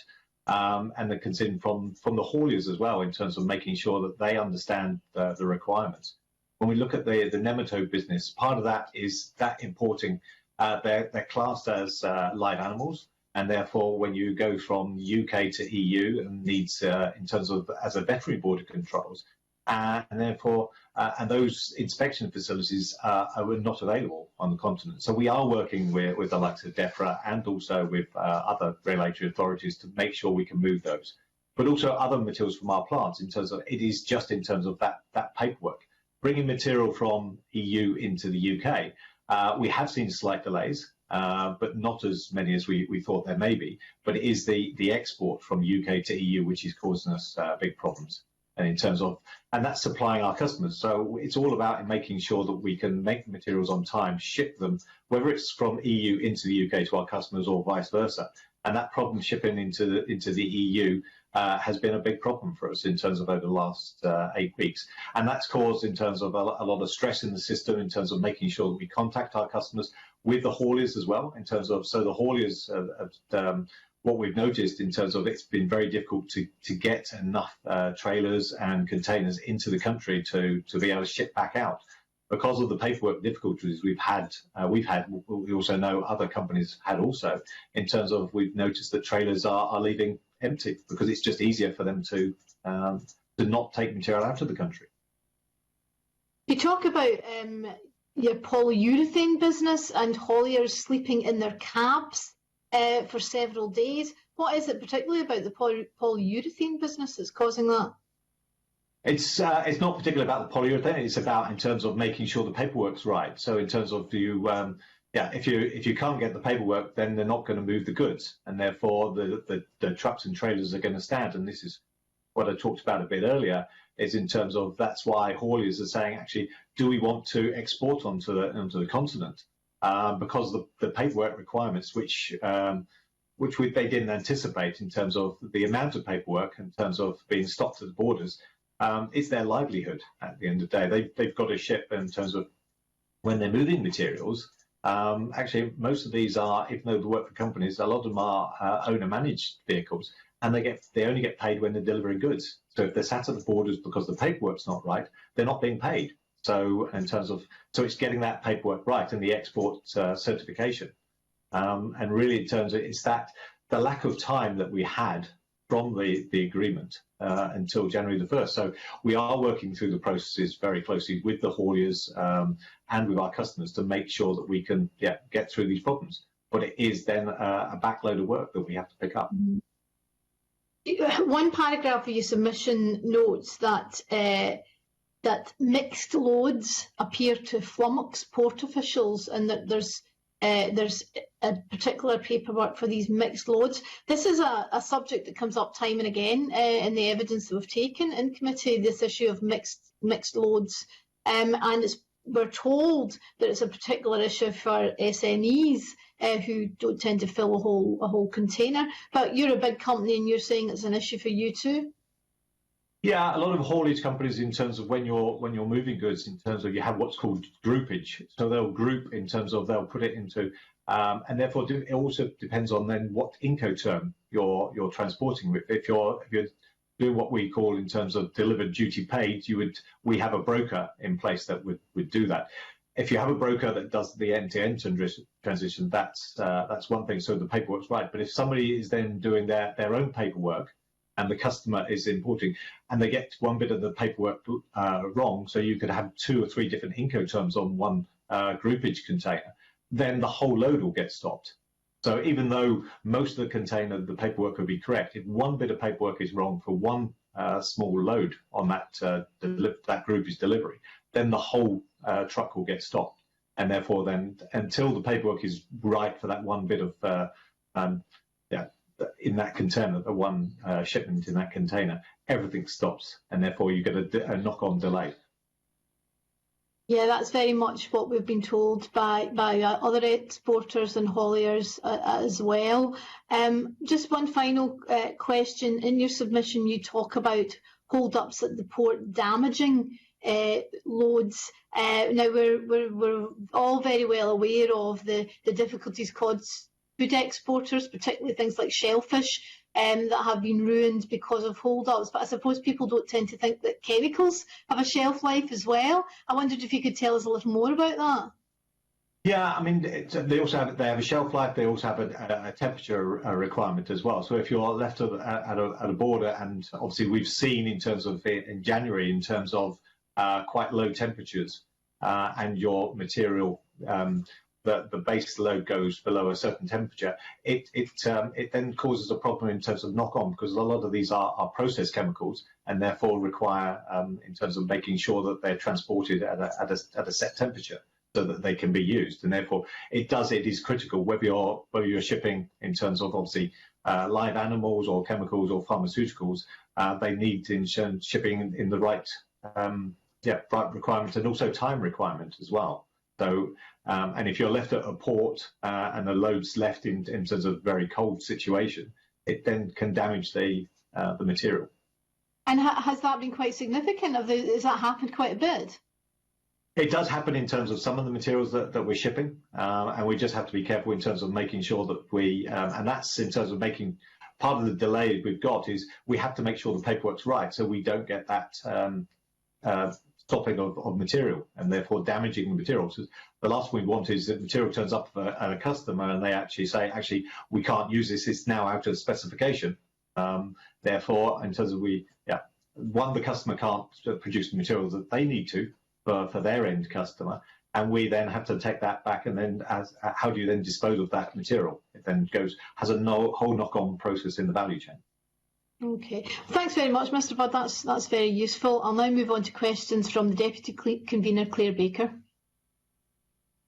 and the consent from the hauliers as well, in terms of making sure that they understand the requirements. When we look at the nematode business, part of that is that importing, they're classed as live animals, and therefore when you go from UK to EU and needs, in terms of as a veterinary border controls, and therefore, and those inspection facilities are not available on the continent. So we are working with the likes of DEFRA and also with other regulatory authorities to make sure we can move those, but also other materials from our plants. In terms of it is just in terms of that paperwork, bringing material from EU into the UK. We have seen slight delays, but not as many as we thought there may be. But it is the export from UK to EU which is causing us big problems. And in terms of, and that's supplying our customers. So it's all about making sure that we can make the materials on time, ship them, whether it's from EU into the UK to our customers or vice versa. And that problem shipping into the EU has been a big problem for us in terms of over the last 8 weeks. And that's caused in terms of a lot of stress in the system, in terms of making sure that we contact our customers with the hauliers as well, in terms of, so the hauliers, what we've noticed in terms of it's been very difficult to get enough trailers and containers into the country to be able to ship back out. Because of the paperwork difficulties we've had, we also know other companies had also, in terms of we've noticed that trailers are leaving empty because it's just easier for them to not take material out of the country. You talk about your polyurethane business and hauliers sleeping in their cabs for several days. What is it particularly about the polyurethane business that's causing that? It's not particularly about the polyurethane. It's about in terms of making sure the paperwork's right. So in terms of if you can't get the paperwork, then they're not going to move the goods, and therefore the trucks and trailers are going to stand. And this is what I talked about a bit earlier, is in terms of that's why hauliers are saying, actually, do we want to export onto the continent? Because the paperwork requirements, which they didn't anticipate in terms of the amount of paperwork, in terms of being stopped at the borders, it's their livelihood at the end of the day. They've got to ship in terms of when they're moving materials. Actually, most of these are, even though they work for companies, a lot of them are owner-managed vehicles, and they only get paid when they're delivering goods. So if they're sat at the borders because the paperwork's not right, they're not being paid. So in terms of, so it's getting that paperwork right and the export certification, and really in terms of it's that the lack of time that we had from the agreement until January the 1st. So we are working through the processes very closely with the hauliers and with our customers to make sure that we can get through these problems. But it is then a backload of work that we have to pick up. One paragraph of your submission notes that that mixed loads appear to flummox port officials, and that there's a particular paperwork for these mixed loads. This is a subject that comes up time and again in the evidence that we've taken in committee, this issue of mixed loads. And we're told that it's a particular issue for SMEs who don't tend to fill a whole container. But you're a big company and you're saying it's an issue for you too? Yeah, a lot of haulage companies, in terms of when you're moving goods, in terms of you have what's called groupage. So they'll group in terms of they'll put it into, and therefore it also depends on then what Incoterm you're transporting with. If you're doing what we call in terms of delivered duty paid, we have a broker in place that would do that. If you have a broker that does the end-to-end transition, that's one thing. So the paperwork's right. But if somebody is then doing their own paperwork, and the customer is importing, and they get one bit of the paperwork wrong, so you could have 2 or 3 different Incoterms on one groupage container, then the whole load will get stopped. So even though most of the container, the paperwork would be correct, if one bit of paperwork is wrong for one small load on that groupage delivery, then the whole truck will get stopped. And therefore then, until the paperwork is right for that one bit of in that container, the one shipment in that container, everything stops, and therefore you get a knock-on delay. Yeah, that's very much what we've been told by other exporters and hauliers as well. Just one final question. In your submission, you talk about hold-ups at the port damaging loads. Now, we're all very well aware of the difficulties caused food exporters, particularly things like shellfish, that have been ruined because of hold-ups. But I suppose people don't tend to think that chemicals have a shelf life as well. I wondered if you could tell us a little more about that. Yeah, I mean, they have a shelf life. They also have a temperature requirement as well. So if you're left at a border, and obviously we've seen in terms of in January, in terms of quite low temperatures, and your material, the base load goes below a certain temperature, it then causes a problem in terms of knock-on, because a lot of these are processed chemicals and therefore require, in terms of making sure that they're transported at a set temperature, so that they can be used. And therefore it is critical whether you're shipping in terms of obviously live animals or chemicals or pharmaceuticals, they need shipping in the right right requirements, and also time requirement as well. So and if you're left at a port and the load's left in terms of a very cold situation, it then can damage the material. And has that been quite significant? Has that happened quite a bit? It does happen in terms of some of the materials that we're shipping, and we just have to be careful in terms of making sure that we, and that's in terms of making, part of the delay we've got is we have to make sure the paperwork's right, so we don't get that stopping of material and therefore damaging the material. So the last we want is that material turns up at a customer and they actually say, actually, we can't use this, it's now out of specification. Therefore, in terms of the customer can't produce the materials that they need to for their end customer, and we then have to take that back, and then how do you then dispose of that material? It then has a whole knock-on process in the value chain. Okay, thanks very much, Mr. Budd. That's very useful. I'll now move on to questions from the Deputy Convener, Claire Baker.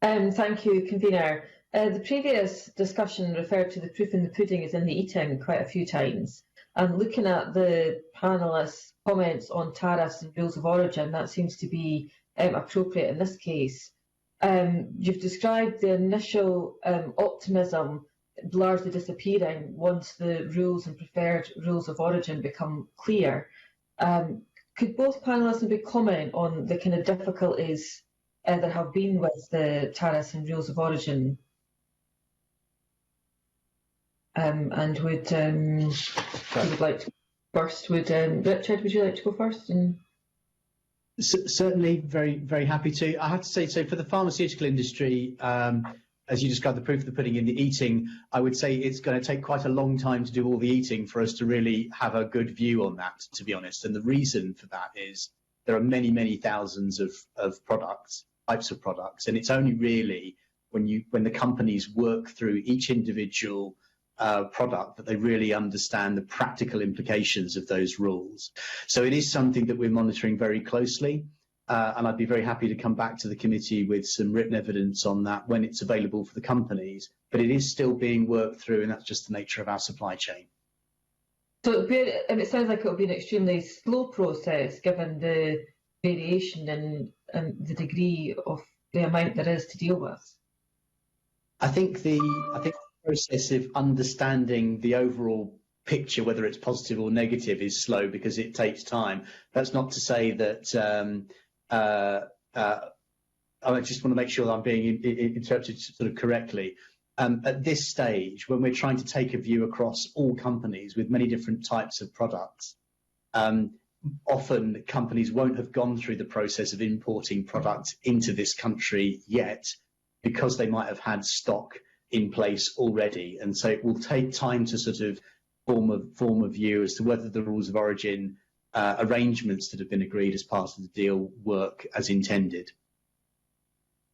Thank you, Convener. The previous discussion referred to the proof in the pudding is in the eating quite a few times. And looking at the panellists' comments on tariffs and rules of origin, that seems to be appropriate in this case. You've described the initial optimism largely disappearing once the rules and preferred rules of origin become clear. Could both panellists maybe comment on the kind of difficulties there have been with the tariffs and rules of origin? And who would like to go first? Richard, would you like to go first? Certainly, very, very happy to. I have to say, so for the pharmaceutical industry, as you described the proof of the pudding in the eating, I would say it's going to take quite a long time to do all the eating for us to really have a good view on that, to be honest. And the reason for that is there are many, many thousands of products, types of products, and it's only really when the companies work through each individual product that they really understand the practical implications of those rules. So it is something that we're monitoring very closely. And I'd be very happy to come back to the committee with some written evidence on that when it's available for the companies. But it is still being worked through, and that's just the nature of our supply chain. So it sounds like it will be an extremely slow process, given the variation in the degree of the amount there is to deal with. I think the process of understanding the overall picture, whether it's positive or negative, is slow because it takes time. That's not to say that. I just want to make sure that I'm being interpreted sort of correctly. At this stage, when we're trying to take a view across all companies with many different types of products, often companies won't have gone through the process of importing products into this country yet, because they might have had stock in place already. And so it will take time to sort of form a view as to whether the rules of origin arrangements that have been agreed as part of the deal work as intended.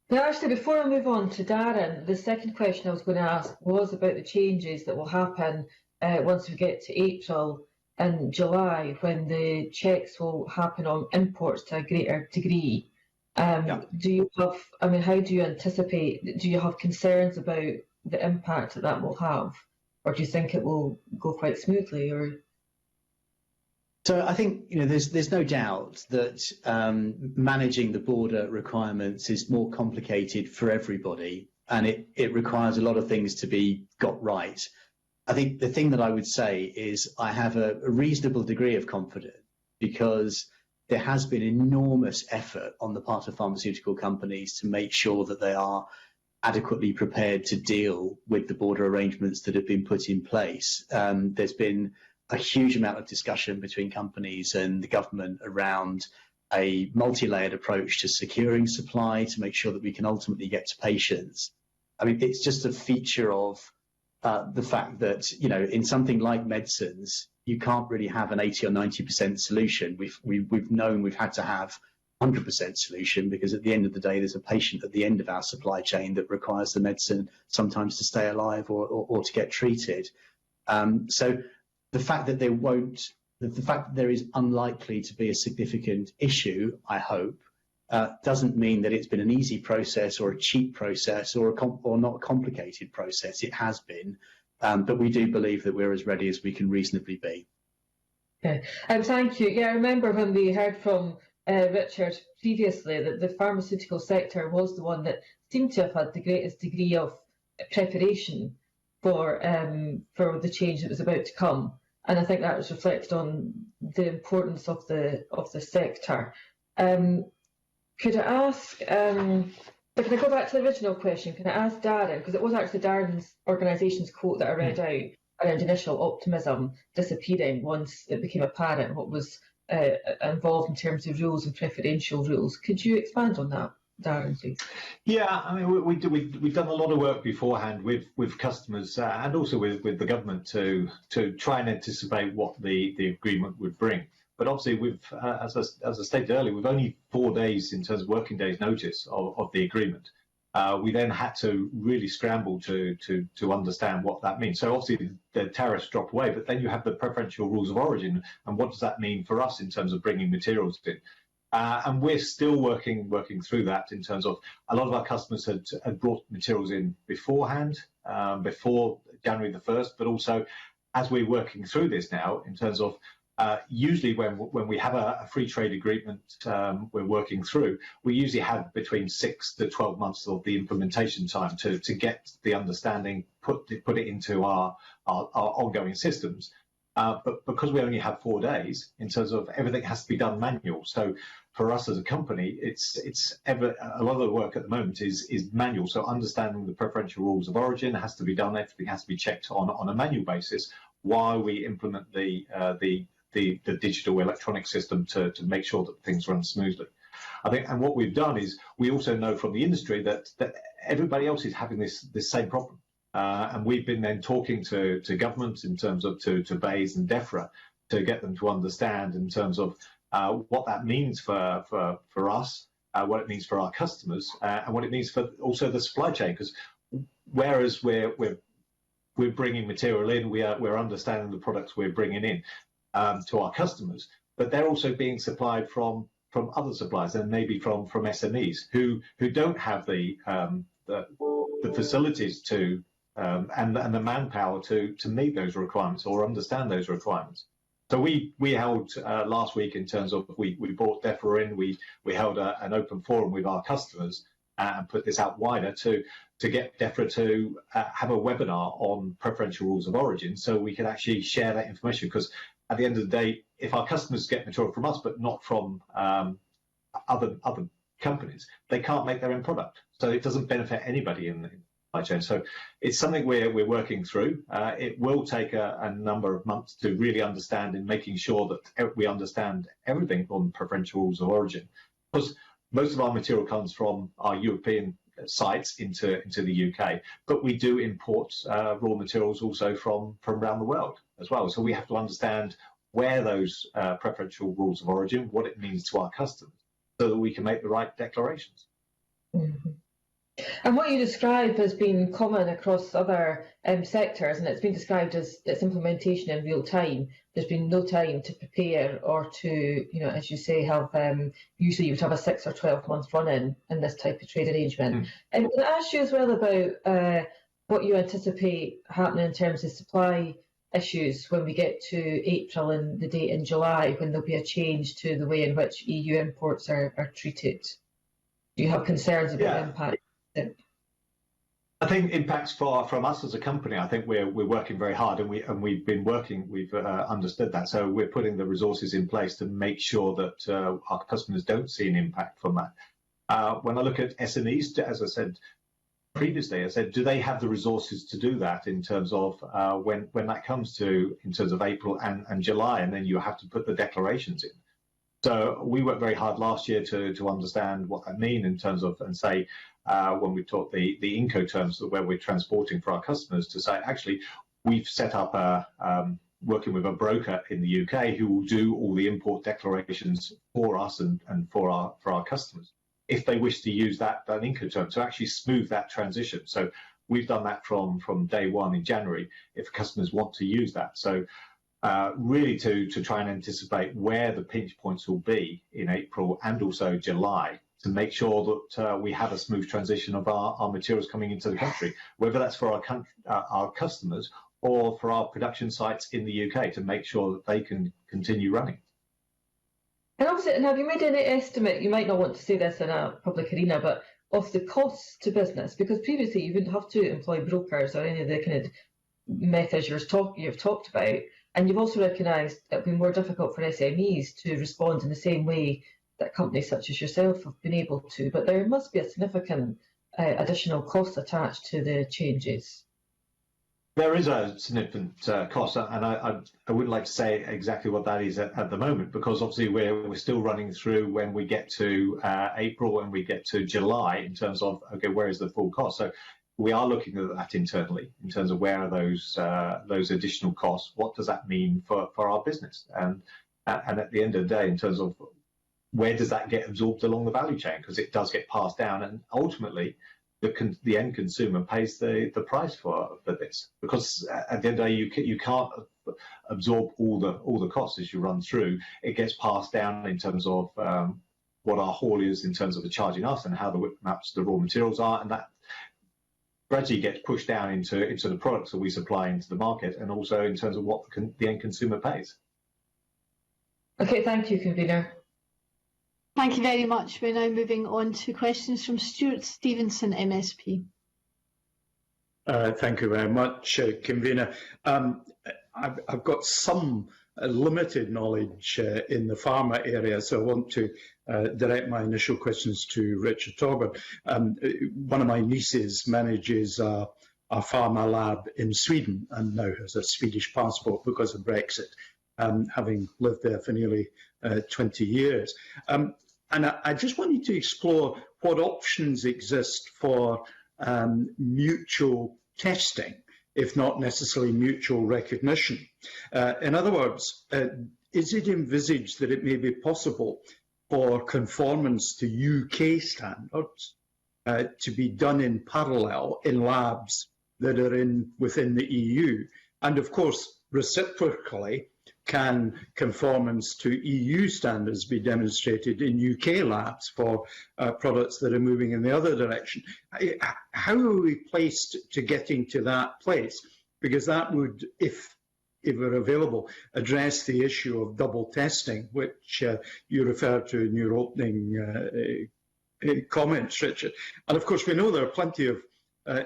Now, actually, before I move on to Darren, the second question I was going to ask was about the changes that will happen once we get to April and July, when the checks will happen on imports to a greater degree. Do you have, how do you anticipate, do you have concerns about the impact that will have? Or do you think it will go quite smoothly? So I think there's no doubt that managing the border requirements is more complicated for everybody, and it requires a lot of things to be got right. I think the thing that I would say is I have a reasonable degree of confidence, because there has been enormous effort on the part of pharmaceutical companies to make sure that they are adequately prepared to deal with the border arrangements that have been put in place. There's been a huge amount of discussion between companies and the government around a multi-layered approach to securing supply to make sure that we can ultimately get to patients. I mean, it's just a feature of the fact that, you know, in something like medicines, you can't really have an 80 or 90% solution. We've known we've had to have 100% solution, because at the end of the day, there's a patient at the end of our supply chain that requires the medicine sometimes to stay alive or to get treated. So the fact that there is unlikely to be a significant issue, I hope, doesn't mean that it's been an easy process or a cheap process or not a complicated process. It has been, but we do believe that we're as ready as we can reasonably be. Okay, thank you. Yeah, I remember when we heard from Richard previously that the pharmaceutical sector was the one that seemed to have had the greatest degree of preparation for the change that was about to come, and I think that was reflected on the importance of the sector. Could I ask, if I go back to the original question, can I ask Darren, because it was actually Darren's organisation's quote that I read out around initial optimism disappearing once it became apparent what was involved in terms of rules and preferential rules. Could you expand on that, Darren, please? Yeah, I mean, we've done a lot of work beforehand with customers and also with the government to try and anticipate what the agreement would bring. But obviously, as I stated earlier, we've only 4 days in terms of working days notice of the agreement. We then had to really scramble to understand what that means. So obviously the tariffs drop away, but then you have the preferential rules of origin, and what does that mean for us in terms of bringing materials in? And we're still working through that in terms of a lot of our customers had brought materials in beforehand, before January the 1st, but also as we're working through this now in terms of usually when we have a free trade agreement we're working through, we usually have between 6 to 12 months of the implementation time to get the understanding, put it into our ongoing systems. But because we only have 4 days, in terms of everything has to be done manual. So for us as a company, a lot of the work at the moment is manual. So understanding the preferential rules of origin has to be done. Everything has to be checked on a manual basis while we implement the digital electronic system to make sure that things run smoothly. I think, and what we've done is we also know from the industry that everybody else is having this same problem. And we've been then talking to government in terms of to BEIS and DEFRA to get them to understand in terms of what that means for us, what it means for our customers, and what it means for also the supply chain. Because whereas we're bringing material in, we're understanding the products we're bringing in to our customers, but they're also being supplied from other suppliers and maybe from SMEs who don't have the facilities to and the manpower to meet those requirements or understand those requirements. So we held last week in terms of we brought DEFRA in, we held an open forum with our customers and put this out wider to get DEFRA to have a webinar on preferential rules of origin, so we can actually share that information. Because at the end of the day, if our customers get material from us but not from other companies, they can't make their own product, so it doesn't benefit anybody in the supply chain. So it's something we're working through. It will take a number of months to really understand and making sure that we understand everything on preferential rules of origin, because most of our material comes from our European sites into the UK, but we do import raw materials also from around the world as well. So we have to understand where those preferential rules of origin, what it means to our customers, so that we can make the right declarations. Mm-hmm. And what you describe as being common across other sectors, and it's been described as its implementation in real time. There's been no time to prepare or to, as you say, have usually you would have a 6 or 12 month run in this type of trade arrangement. And can I ask you as well about what you anticipate happening in terms of supply issues when we get to April and the date in July, when there'll be a change to the way in which EU imports are treated? Do you have concerns about impact? I think impacts from us as a company, I think we're working very hard, and we've been working, we've understood that. So we're putting the resources in place to make sure that our customers don't see an impact from that. When I look at SMEs, as I said previously, do they have the resources to do that in terms of when that comes to, in terms of April and July, and then you have to put the declarations in. So we worked very hard last year to understand what that means in terms of, and say, when we taught the Incoterms where we're transporting for our customers, to say, actually, we've set up working with a broker in the UK who will do all the import declarations for us and for our customers, if they wish to use that Incoterm to actually smooth that transition. So we've done that from day one in January, if customers want to use that. So really to try and anticipate where the pinch points will be in April and also July, to make sure that we have a smooth transition of our materials coming into the country, whether that's for our customers or for our production sites in the UK, to make sure that they can continue running. And obviously, and have you made any estimate, you might not want to say this in a public arena, but of the costs to business? Because previously you wouldn't have to employ brokers or any of the kind of methods you've talked about. And you've also recognised it would be more difficult for SMEs to respond in the same way that companies such as yourself have been able to. But there must be a significant additional cost attached to the changes. There is a significant cost, and I wouldn't like to say exactly what that is at the moment, because obviously we're still running through when we get to April and we get to July in terms of, okay, where is the full cost? So we are looking at that internally in terms of where are those additional costs, what does that mean for our business, and at the end of the day, in terms of where does that get absorbed along the value chain, because it does get passed down, and ultimately the end consumer pays the price for this, because at the end of the day you can't absorb all the costs as you run through. It gets passed down in terms of what our haul is in terms of the charging us and how the whip maps the raw materials are, and that gradually gets pushed down into the products that we supply into the market, and also in terms of what the end consumer pays. Okay, thank you, Convener. Thank you very much. We're now moving on to questions from Stuart Stevenson, MSP. Thank you very much, Convener. I've got some limited knowledge in the pharma area, so I want to direct my initial questions to Richard Torbern. One of my nieces manages a pharma lab in Sweden and now has a Swedish passport because of Brexit, having lived there for nearly 20 years. And I just wanted to explore what options exist for mutual testing, if not necessarily mutual recognition. In other words, is it envisaged that it may be possible for conformance to UK standards to be done in parallel in labs that are within the EU? And of course, reciprocally, can conformance to EU standards be demonstrated in UK labs for products that are moving in the other direction? How are we placed to getting to that place? Because that would, if it were available, address the issue of double testing, which you referred to in your opening comments, Richard. And of course, we know there are plenty of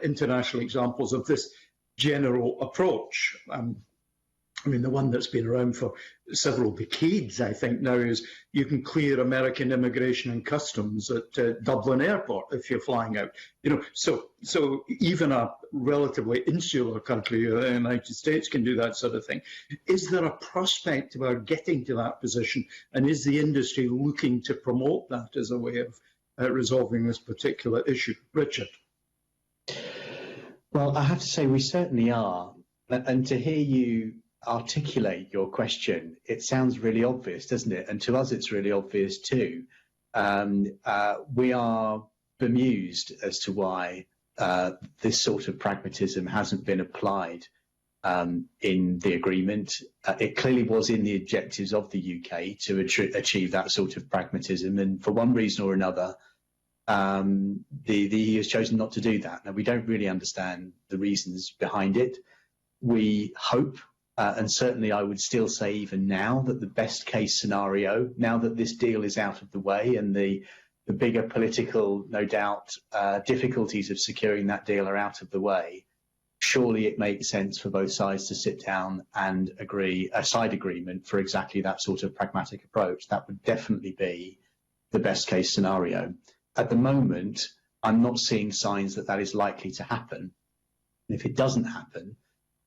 international examples of this general approach. I mean, the one that's been around for several decades, I think, now is you can clear American immigration and customs at Dublin Airport if you're flying out. You know, so even a relatively insular country, the United States, can do that sort of thing. Is there a prospect of our getting to that position, and is the industry looking to promote that as a way of resolving this particular issue? Richard? Well, I have to say we certainly are, and to hear you articulate your question, it sounds really obvious, doesn't it? And to us, it's really obvious too. We are bemused as to why this sort of pragmatism hasn't been applied in the agreement. It clearly was in the objectives of the UK to achieve that sort of pragmatism, and for one reason or another, the EU has chosen not to do that. Now, we don't really understand the reasons behind it. We hope, and certainly I would still say even now, that the best case scenario, now that this deal is out of the way and the bigger political, no doubt, difficulties of securing that deal are out of the way, surely it makes sense for both sides to sit down and agree a side agreement for exactly that sort of pragmatic approach. That would definitely be the best case scenario. At the moment, I'm not seeing signs that that is likely to happen. And if it doesn't happen,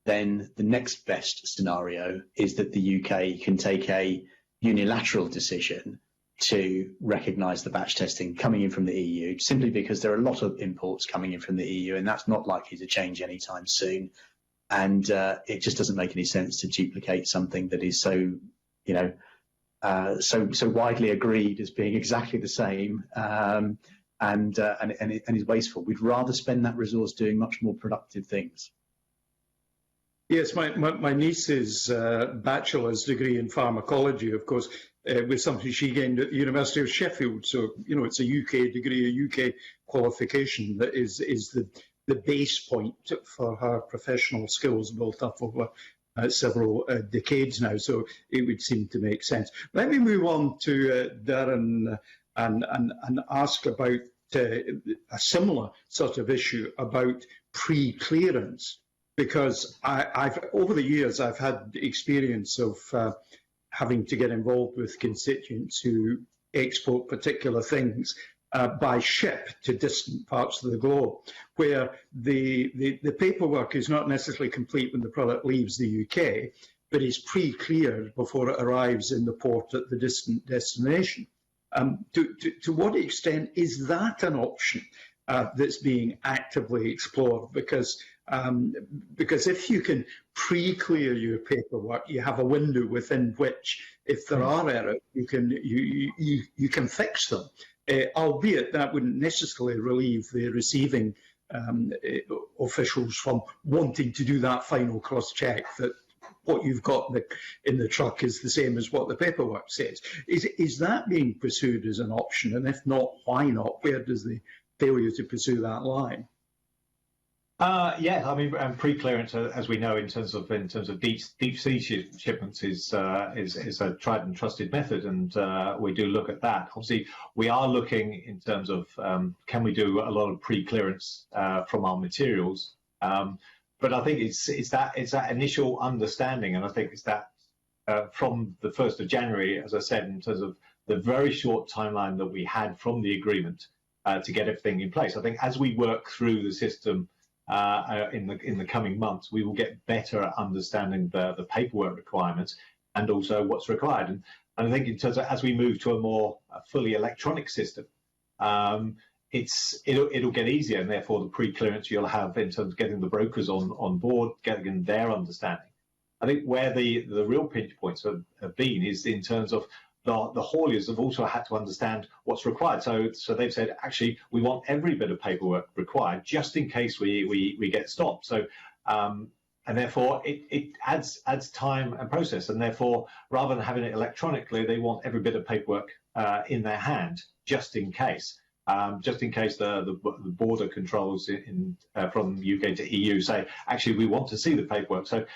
then the next best scenario is that the UK can take a unilateral decision to recognise the batch testing coming in from the EU, simply because there are a lot of imports coming in from the EU, and that's not likely to change anytime soon. And it just doesn't make any sense to duplicate something that is so, so widely agreed as being exactly the same, and is wasteful. We'd rather spend that resource doing much more productive things. Yes, my niece's bachelor's degree in pharmacology, of course, was something she gained at the University of Sheffield. So, it's a UK degree, a UK qualification that is the base point for her professional skills built up over several decades now. So it would seem to make sense. Let me move on to Darren and ask about a similar sort of issue about pre-clearance. Because I've over the years I've had experience of having to get involved with constituents who export particular things by ship to distant parts of the globe, where the paperwork is not necessarily complete when the product leaves the UK, but is pre-cleared before it arrives in the port at the distant destination. To what extent is that an option that's being actively explored? Because if you can pre-clear your paperwork, you have a window within which, if there are errors, you can fix them. Albeit that wouldn't necessarily relieve the receiving officials from wanting to do that final cross-check that what you've got in the truck is the same as what the paperwork says. Is that being pursued as an option? And if not, why not? Where does the failure to pursue that line? Yeah, I mean, and pre-clearance, as we know, in terms of deep sea shipments, is a tried and trusted method, and we do look at that. Obviously, we are looking in terms of can we do a lot of pre-clearance from our materials, but I think it's that initial understanding, and I think it's that from the 1st of January, as I said, in terms of the very short timeline that we had from the agreement to get everything in place. I think as we work through the system. In the coming months, we will get better at understanding the paperwork requirements and also what's required. And I think in terms of as we move to a more fully electronic system, it'll get easier, and therefore the pre-clearance you'll have in terms of getting the brokers on board, getting their understanding. I think where the real pinch points have been is in terms of the hauliers have also had to understand what's required. So they've said, actually, we want every bit of paperwork required just in case we get stopped. So and therefore it adds time and process. And therefore, rather than having it electronically, they want every bit of paperwork in their hand just in case. Just in case the border controls from UK to EU say, actually, we want to see the paperwork. So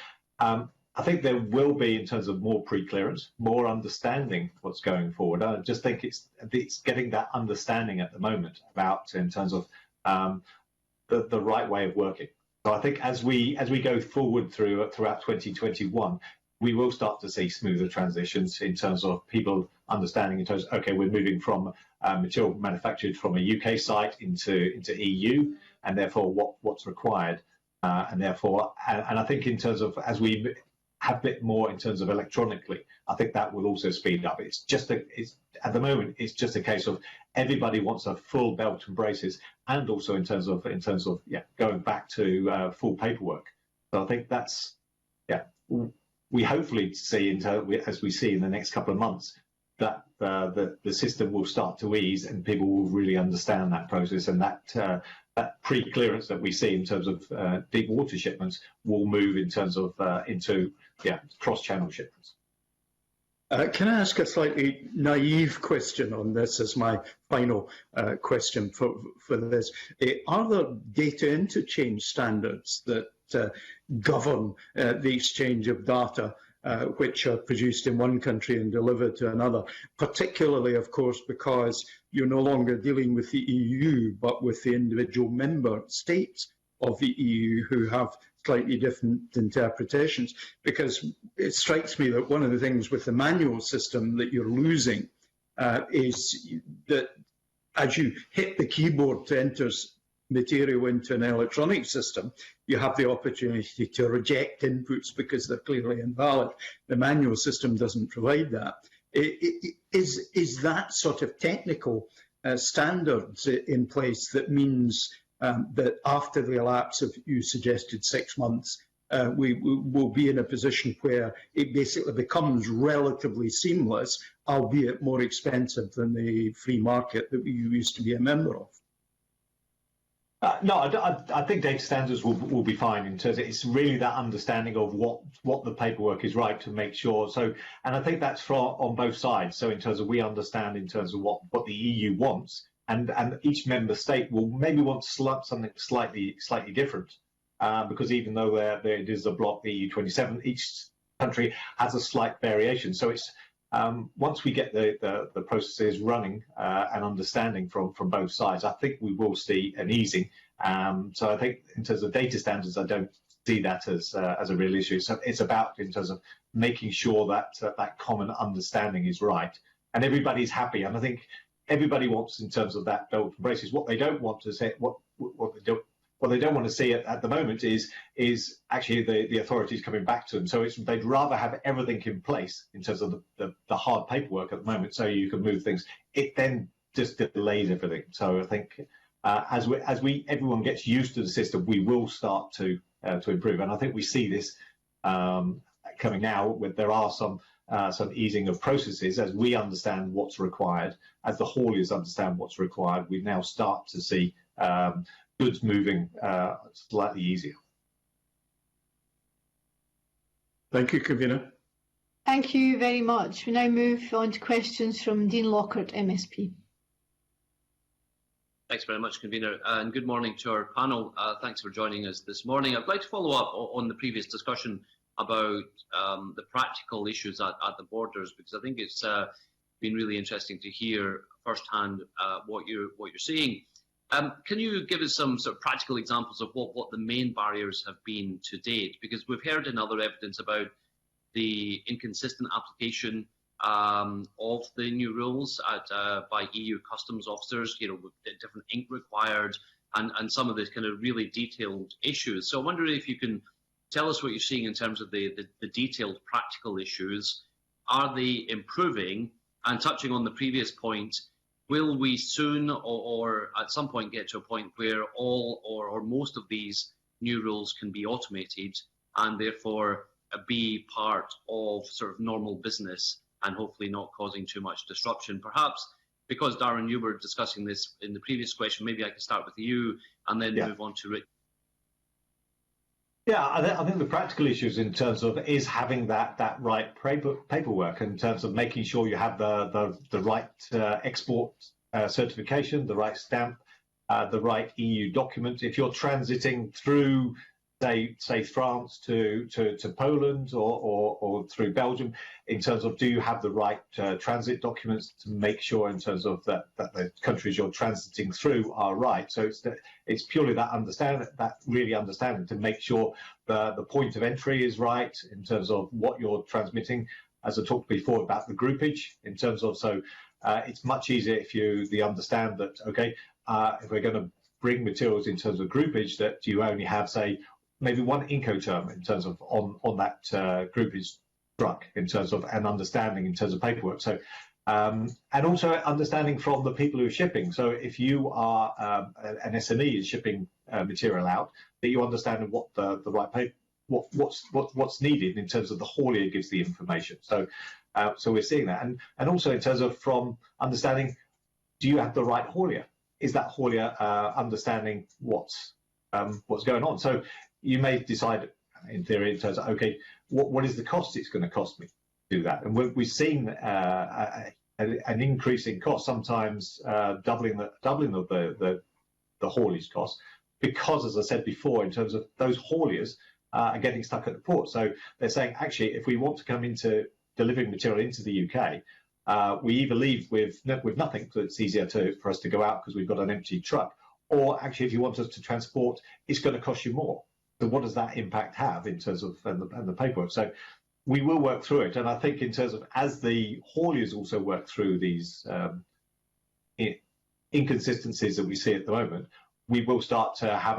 I think there will be, in terms of more pre-clearance, more understanding what's going forward. I just think it's getting that understanding at the moment about, in terms of the right way of working. So I think as we go forward throughout 2021, we will start to see smoother transitions in terms of people understanding in terms of, okay, we're moving from material manufactured from a UK site into EU, and therefore what's required, and therefore, and I think in terms of as we have a bit more in terms of electronically, I think that will also speed up. It's just at the moment, it's just a case of everybody wants a full belt and braces, and also in terms of going back to full paperwork. So I think that's we hopefully see as we see in the next couple of months that the system will start to ease and people will really understand that process, and that pre-clearance that we see in terms of deep water shipments will move in terms of into cross-channel shipments. Can I ask a slightly naive question on this as my final question for this? Are there data interchange standards that govern the exchange of data which are produced in one country and delivered to another, particularly, of course, because you're no longer dealing with the EU, but with the individual member states of the EU who have slightly different interpretations? Because it strikes me that one of the things with the manual system that you're losing is that as you hit the keyboard to enter material into an electronic system, you have the opportunity to reject inputs because they're clearly invalid. The manual system doesn't provide that. Is that sort of technical standards in place that means that after the elapse of, you suggested, 6 months, we will be in a position where it basically becomes relatively seamless, albeit more expensive than the free market that we used to be a member of? No, I think data standards will be fine in terms of it's really that understanding of what the paperwork is right to make sure. So, and I think that's on both sides. So in terms of we understand in terms of what the EU wants, and each member state will maybe want something slightly different, because even though there it is a bloc, the EU27, each country has a slight variation. So it's once we get the processes running and understanding from both sides, I think we will see an easing. So I think in terms of data standards, I don't see that as a real issue. So it's about in terms of making sure that that common understanding is right and everybody's happy. And I think everybody wants in terms of that belt and braces. What they don't want to say, what they don't want to see at the moment is actually the authorities coming back to them. So they'd rather have everything in place in terms of the hard paperwork at the moment, so you can move things. It then just delays everything. So I think as everyone gets used to the system, we will start to improve. And I think we see this coming now. There are some easing of processes as we understand what's required, as the hauliers understand what's required. We now start to see goods moving slightly easier. Thank you, Convener. Thank you very much. We now move on to questions from Dean Lockhart, MSP. Thanks very much, Convener, and good morning to our panel. Thanks for joining us this morning. I'd like to follow up on the previous discussion about the practical issues at the borders, because I think it's been really interesting to hear firsthand what you're seeing. Can you give us some sort of practical examples of what the main barriers have been to date? Because we've heard in other evidence about the inconsistent application of the new rules by EU customs officers, with different ink required, and some of the kind of really detailed issues. So I wonder if you can tell us what you're seeing in terms of the detailed practical issues. Are they improving? And touching on the previous point, will we soon or at some point get to a point where all or most of these new rules can be automated and therefore be part of sort of normal business and hopefully not causing too much disruption? Perhaps because, Darren, you were discussing this in the previous question, maybe I can start with you and then move on to Rick. Yeah, I think the practical issues in terms of is having that right paperwork in terms of making sure you have the right export certification, the right stamp, the right EU document. If you're transiting through, say France to Poland or through Belgium, in terms of do you have the right transit documents to make sure in terms of that the countries you're transiting through are right. So it's purely that understanding to make sure the point of entry is right in terms of what you're transmitting. As I talked before about the groupage, in terms of it's much easier if you understand that if we're going to bring materials in terms of groupage, that you only have maybe one Incoterm in terms of on that groupage truck in terms of an understanding in terms of paperwork. So and also understanding from the people who are shipping. So if you are an SME is shipping material out, that you understand what the right paper, what's needed in terms of the haulier gives the information. So so we're seeing that, and also in terms of from understanding, do you have the right haulier? Is that haulier understanding what's going on? So you may decide, in theory, in terms of what is the cost it's going to cost me to do that? And we've seen an increase in cost, sometimes doubling of the haulage cost, because, as I said before, in terms of those hauliers are getting stuck at the port. So they're saying, actually, if we want to come into delivering material into the UK, we either leave with nothing, so it's easier for us to go out because we've got an empty truck, or actually, if you want us to transport, it's going to cost you more. So what does that impact have in terms of and the paperwork? So we will work through it, and I think in terms of as the hauliers also work through these inconsistencies that we see at the moment, we will start to have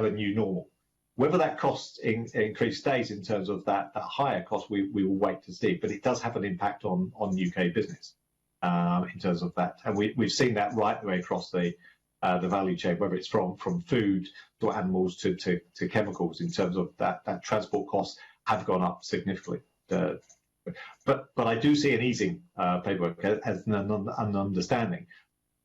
a new normal Whether that cost increase stays in terms of that higher cost, we will wait to see. But it does have an impact on UK business in terms of that, and we've seen that right the way across the value chain, whether it's from food to animals to chemicals, in terms of that transport costs have gone up significantly. But I do see an easing paperwork as an understanding.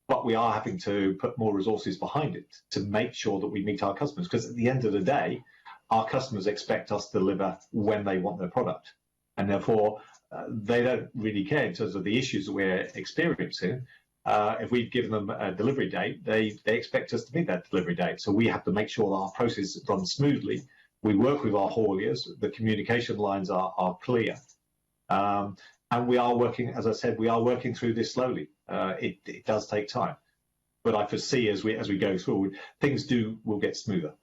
But we are having to put more resources behind it to make sure that we meet our customers, because at the end of the day, our customers expect us to deliver when they want their product, and therefore they don't really care in terms of the issues that we're experiencing. If we've given them a delivery date, they expect us to meet that delivery date. So we have to make sure that our process runs smoothly. We work with our hauliers, the communication lines are clear. And we are working, as I said, we are working through this slowly. It does take time, but I foresee as we go forward, things will get smoother.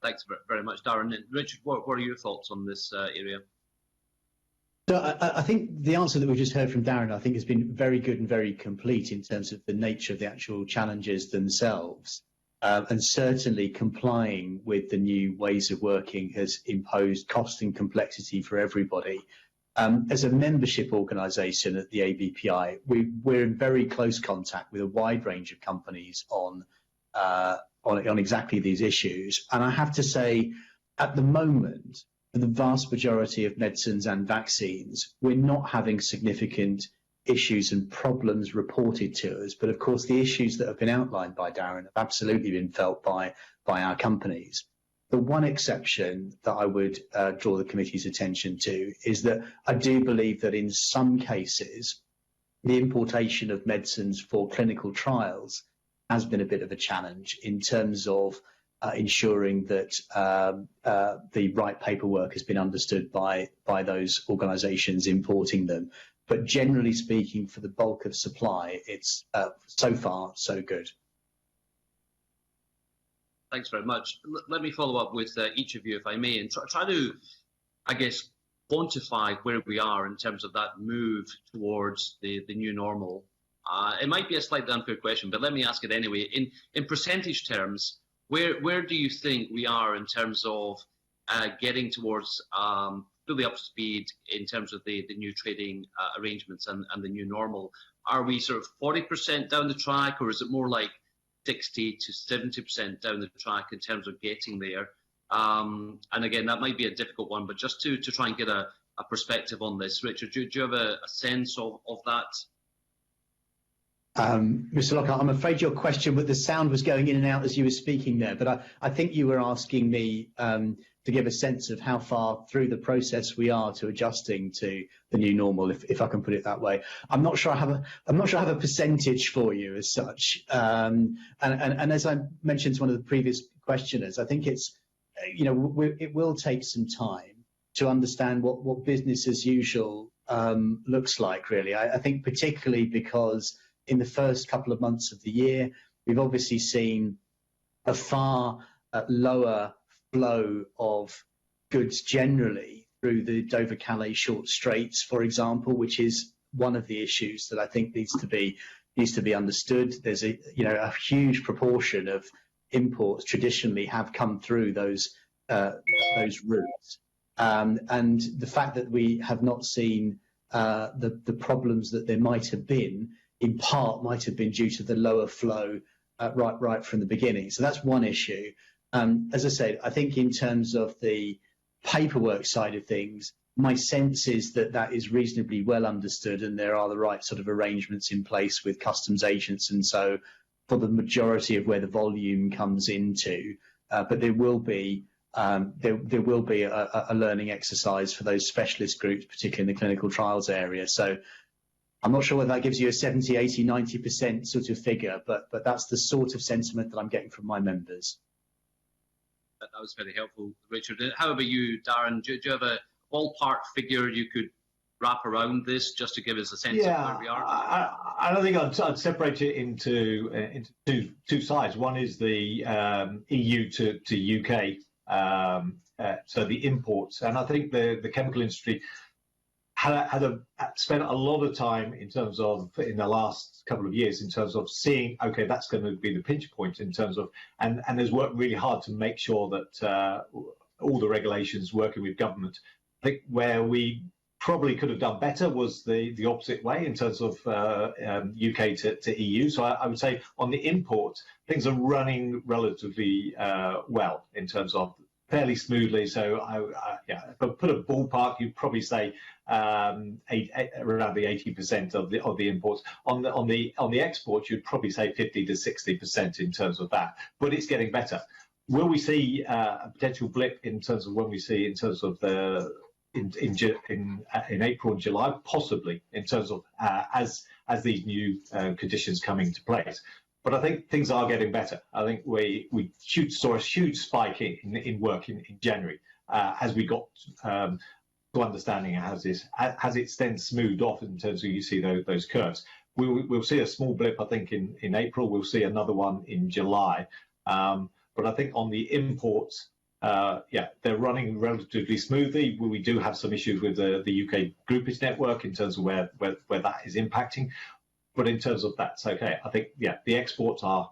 Thanks very much, Darren. Richard, what are your thoughts on this area? So I think the answer that we just heard from Darren, I think, has been very good and very complete in terms of the nature of the actual challenges themselves. And certainly complying with the new ways of working has imposed cost and complexity for everybody. As a membership organisation at the ABPI, we're in very close contact with a wide range of companies on exactly these issues. And I have to say, at the moment, for the vast majority of medicines and vaccines, we're not having significant issues and problems reported to us. But of course, the issues that have been outlined by Darren have absolutely been felt by our companies. The one exception that I would draw the committee's attention to is that I do believe that in some cases, the importation of medicines for clinical trials has been a bit of a challenge in terms of ensuring that the right paperwork has been understood by those organisations importing them. But generally speaking, for the bulk of supply, it's so far so good. Thanks very much. Let me follow up with each of you, if I may, and try to, I guess, quantify where we are in terms of that move towards the new normal. It might be a slightly unfair question, but let me ask it anyway. In percentage terms, where do you think we are in terms of getting towards fully up to speed in terms of the new trading arrangements and the new normal? Are we sort of 40% down the track, or is it more like 60 to 70% down the track in terms of getting there? And again, that might be a difficult one, but just to try and get a perspective on this. Richard, do you have a sense of that? Mr. Lockhart, I'm afraid your question, but the sound was going in and out as you were speaking there. But I think you were asking me to give a sense of how far through the process we are to adjusting to the new normal, if I can put it that way. I'm not sure I have a percentage for you as such. And as I mentioned to one of the previous questioners, I think it's, it will take some time to understand what business as usual looks like, really. I think particularly because in the first couple of months of the year, we've obviously seen a far lower flow of goods generally through the Dover-Calais short straits, for example, which is one of the issues that I think needs to be understood. There's a huge proportion of imports traditionally have come through those routes, and the fact that we have not seen the problems that there might have been, in part might have been due to the lower flow right from the beginning. So that's one issue. As I said, I think in terms of the paperwork side of things, my sense is that is reasonably well understood, and there are the right sort of arrangements in place with customs agents, and so for the majority of where the volume comes into, but there will be a learning exercise for those specialist groups, particularly in the clinical trials area. So I'm not sure whether that gives you a 70, 80, 90% sort of figure, but that's the sort of sentiment that I'm getting from my members. That was very helpful, Richard. How about you, Darren? Do you have a ballpark figure you could wrap around this, just to give us a sense of where we are? I don't think I'd separate it into two sides. One is the EU to UK, so the imports, and I think the chemical industry spent a lot of time in terms of, in the last couple of years, in terms of seeing, okay, that's going to be the pinch point in terms of, and has worked really hard to make sure that all the regulations working with government. I think where we probably could have done better was the opposite way in terms of UK to EU. So I would say on the import, things are running relatively well in terms of fairly smoothly. So if I put a ballpark, you'd probably say around the 80% of the imports. On the exports, you'd probably say 50 to 60% in terms of that. But it's getting better. Will we see a potential blip in terms of when we see in terms of the in April and July? Possibly, in terms of as these new conditions come into place. But I think things are getting better. I think we saw a huge spike in work in January as we got to understanding has it's then smoothed off in terms of you see those curves. We'll see a small blip, I think, in April. We'll see another one in July. But I think on the imports, they're running relatively smoothly. We do have some issues with the UK groupage network in terms of where that is impacting. But in terms of that's okay. I think, the exports are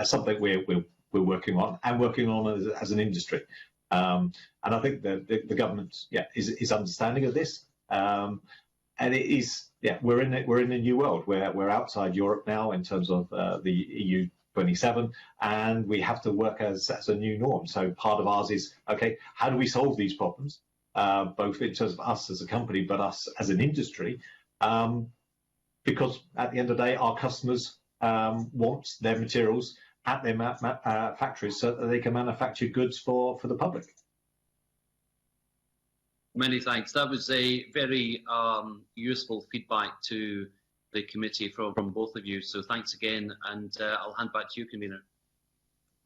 something we're working on as an industry. And I think the government, is understanding of this. And it is, we're in a new world where we're outside Europe now in terms of the EU 27, and we have to work as a new norm. So part of ours is, okay, how do we solve these problems, both in terms of us as a company, but us as an industry? Because at the end of the day, our customers want their materials at their factories so that they can manufacture goods for the public. Many thanks. That was a very useful feedback to the committee from both of you. So thanks again, and I'll hand back to you, Convener.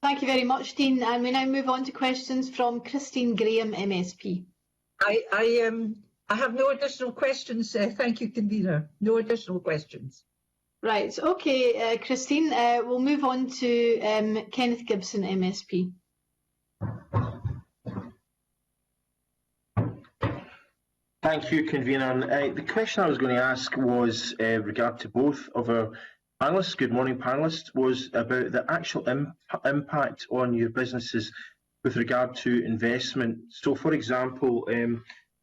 Thank you very much, Dean. And we now move on to questions from Christine Graham, MSP. I have no additional questions. Thank you, Convener. No additional questions. Right. Okay, Christine. We'll move on to Kenneth Gibson, MSP. Thank you, Convener. The question I was going to ask was regard to both of our panellists. Good morning, panellists. Was about the actual impact on your businesses with regard to investment. So, for example,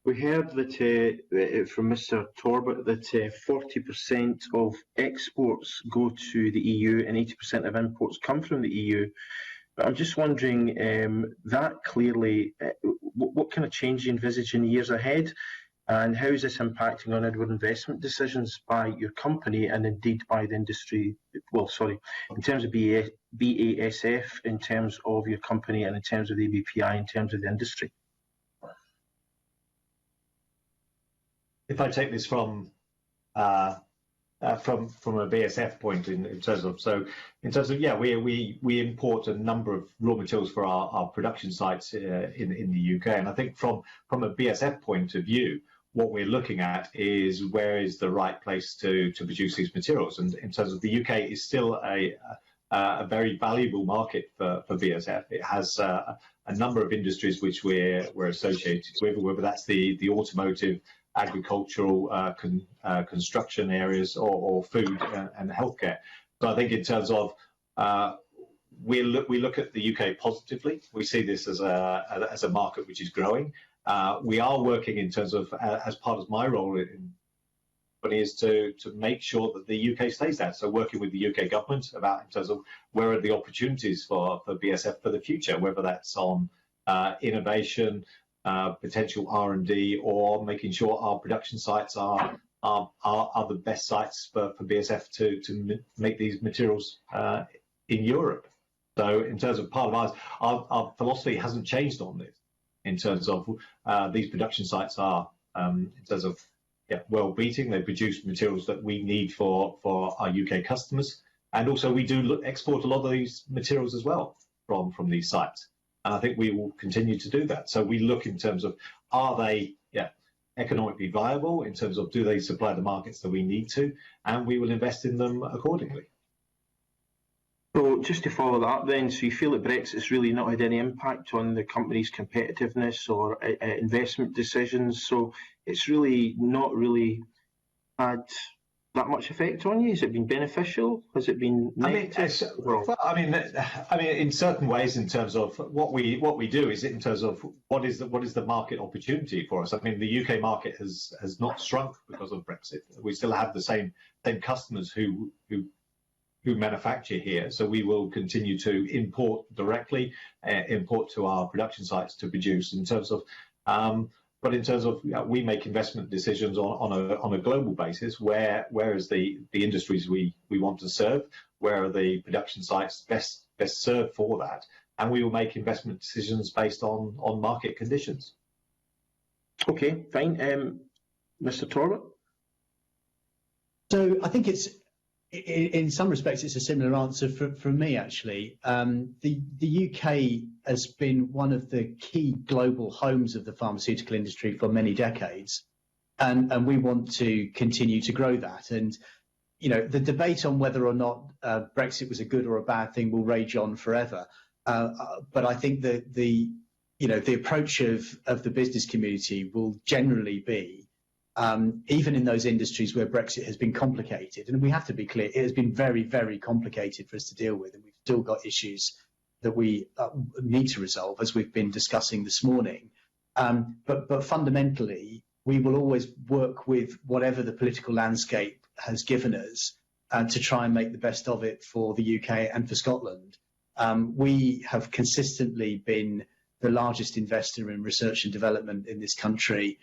we heard that from Mr. Torbett that 40% of exports go to the EU and 80% of imports come from the EU. But I'm just wondering, that clearly, what kind of change do you envisage in the years ahead? And how is this impacting on Edward investment decisions by your company and indeed by the industry? Well, sorry, in terms of BASF, in terms of your company, and in terms of the ABPI, in terms of the industry? If I take this from a BASF point in terms of we import a number of raw materials for our production sites in the UK, and I think from a BASF point of view, what we're looking at is where is the right place to produce these materials, and in terms of the UK is still a very valuable market for BASF. It has a number of industries which we're associated with, whether that's the automotive, agricultural, construction areas, or food and healthcare. So I think in terms of we look at the UK positively. We see this as a market which is growing. We are working in terms of as part of my role in is to make sure that the UK stays there. So working with the UK government about in terms of where are the opportunities for BASF for the future, whether that's on innovation, potential R&D, or making sure our production sites are the best sites for BASF to make these materials in Europe. So in terms of part of ours, our philosophy hasn't changed on this. In terms of these production sites are in terms of well beating. They produce materials that we need for our UK customers, and also we do export a lot of these materials as well from these sites. And I think we will continue to do that. So we look in terms of are they economically viable, in terms of do they supply the markets that we need to, and we will invest in them accordingly. So just to follow that up then, so you feel that Brexit's really not had any impact on the company's competitiveness or investment decisions, so it's really not really had that much effect on you? Has it been beneficial? Has it been negative? I mean, in certain ways, in terms of what we do, is in terms of what is the market opportunity for us. I mean, the UK market has not shrunk because of Brexit. We still have the same customers who manufacture here, so we will continue to import directly, import to our production sites to produce. In terms of but in terms of we make investment decisions on a global basis. Where is the industries we want to serve? Where are the production sites best served for that? And we will make investment decisions based on market conditions. Okay, fine. Mr. Torwart? So I think it's, in some respects, it's a similar answer from me, actually. The UK has been one of the key global homes of the pharmaceutical industry for many decades, and we want to continue to grow that. And, you know, the debate on whether or not Brexit was a good or a bad thing will rage on forever. But I think that the approach of the business community will generally be, even in those industries where Brexit has been complicated, and we have to be clear, it has been very, very complicated for us to deal with, and we've still got issues that we need to resolve, as we've been discussing this morning. But fundamentally, we will always work with whatever the political landscape has given us to try and make the best of it for the UK and for Scotland. We have consistently been the largest investor in research and development in this country,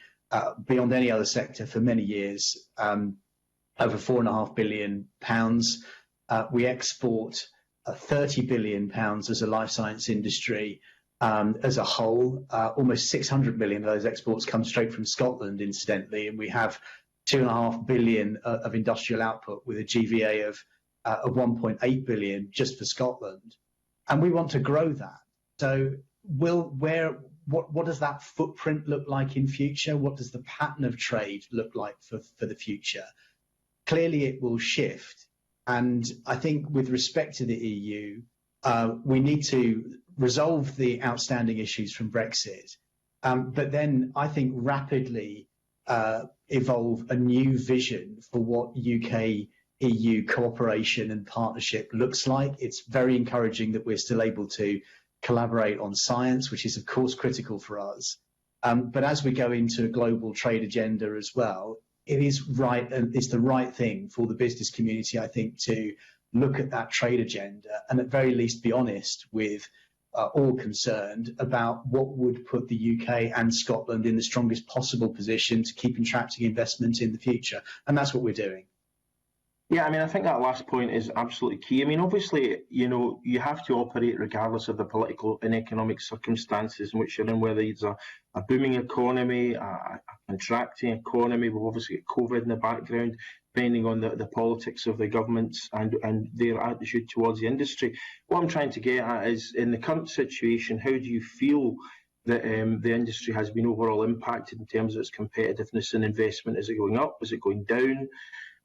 beyond any other sector for many years, over £4.5 billion. We export £30 billion as a life science industry as a whole. Almost 600 million of those exports come straight from Scotland, incidentally, and we have 2.5 billion of industrial output with a GVA of 1.8 billion just for Scotland. And we want to grow that. So what does that footprint look like in future? What does the pattern of trade look like for the future? Clearly, it will shift. And I think with respect to the EU, we need to resolve the outstanding issues from Brexit, but then I think rapidly evolve a new vision for what UK-EU cooperation and partnership looks like. It's very encouraging that we're still able to collaborate on science, which is of course critical for us. But as we go into a global trade agenda as well, it is right, and it's the right thing for the business community, I think, to look at that trade agenda and at very least be honest with all concerned about what would put the UK and Scotland in the strongest possible position to keep attracting investment in the future. And that's what we're doing. Yeah, I mean, I think that last point is absolutely key. I mean, obviously, you know, you have to operate regardless of the political and economic circumstances in which you're in, whether it's a booming economy, a contracting economy. We've obviously got COVID in the background, depending on the politics of the governments and their attitude towards the industry. What I'm trying to get at is, in the current situation, how do you feel that the industry has been overall impacted in terms of its competitiveness and investment? Is it going up? Is it going down?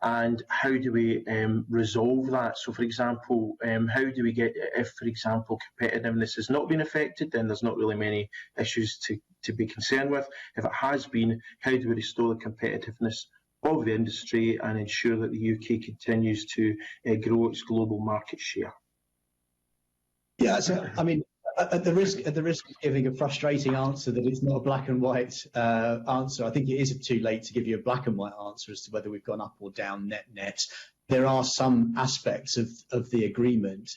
And how do we resolve that? So, for example, how do we get, if, for example, competitiveness has not been affected, then there's not really many issues to be concerned with. If it has been, how do we restore the competitiveness of the industry and ensure that the UK continues to grow its global market share? Yeah, so, I mean, at the risk of giving a frustrating answer that it's not a black and white answer, I think it is too late to give you a black and white answer as to whether we've gone up or down net. There are some aspects of the agreement,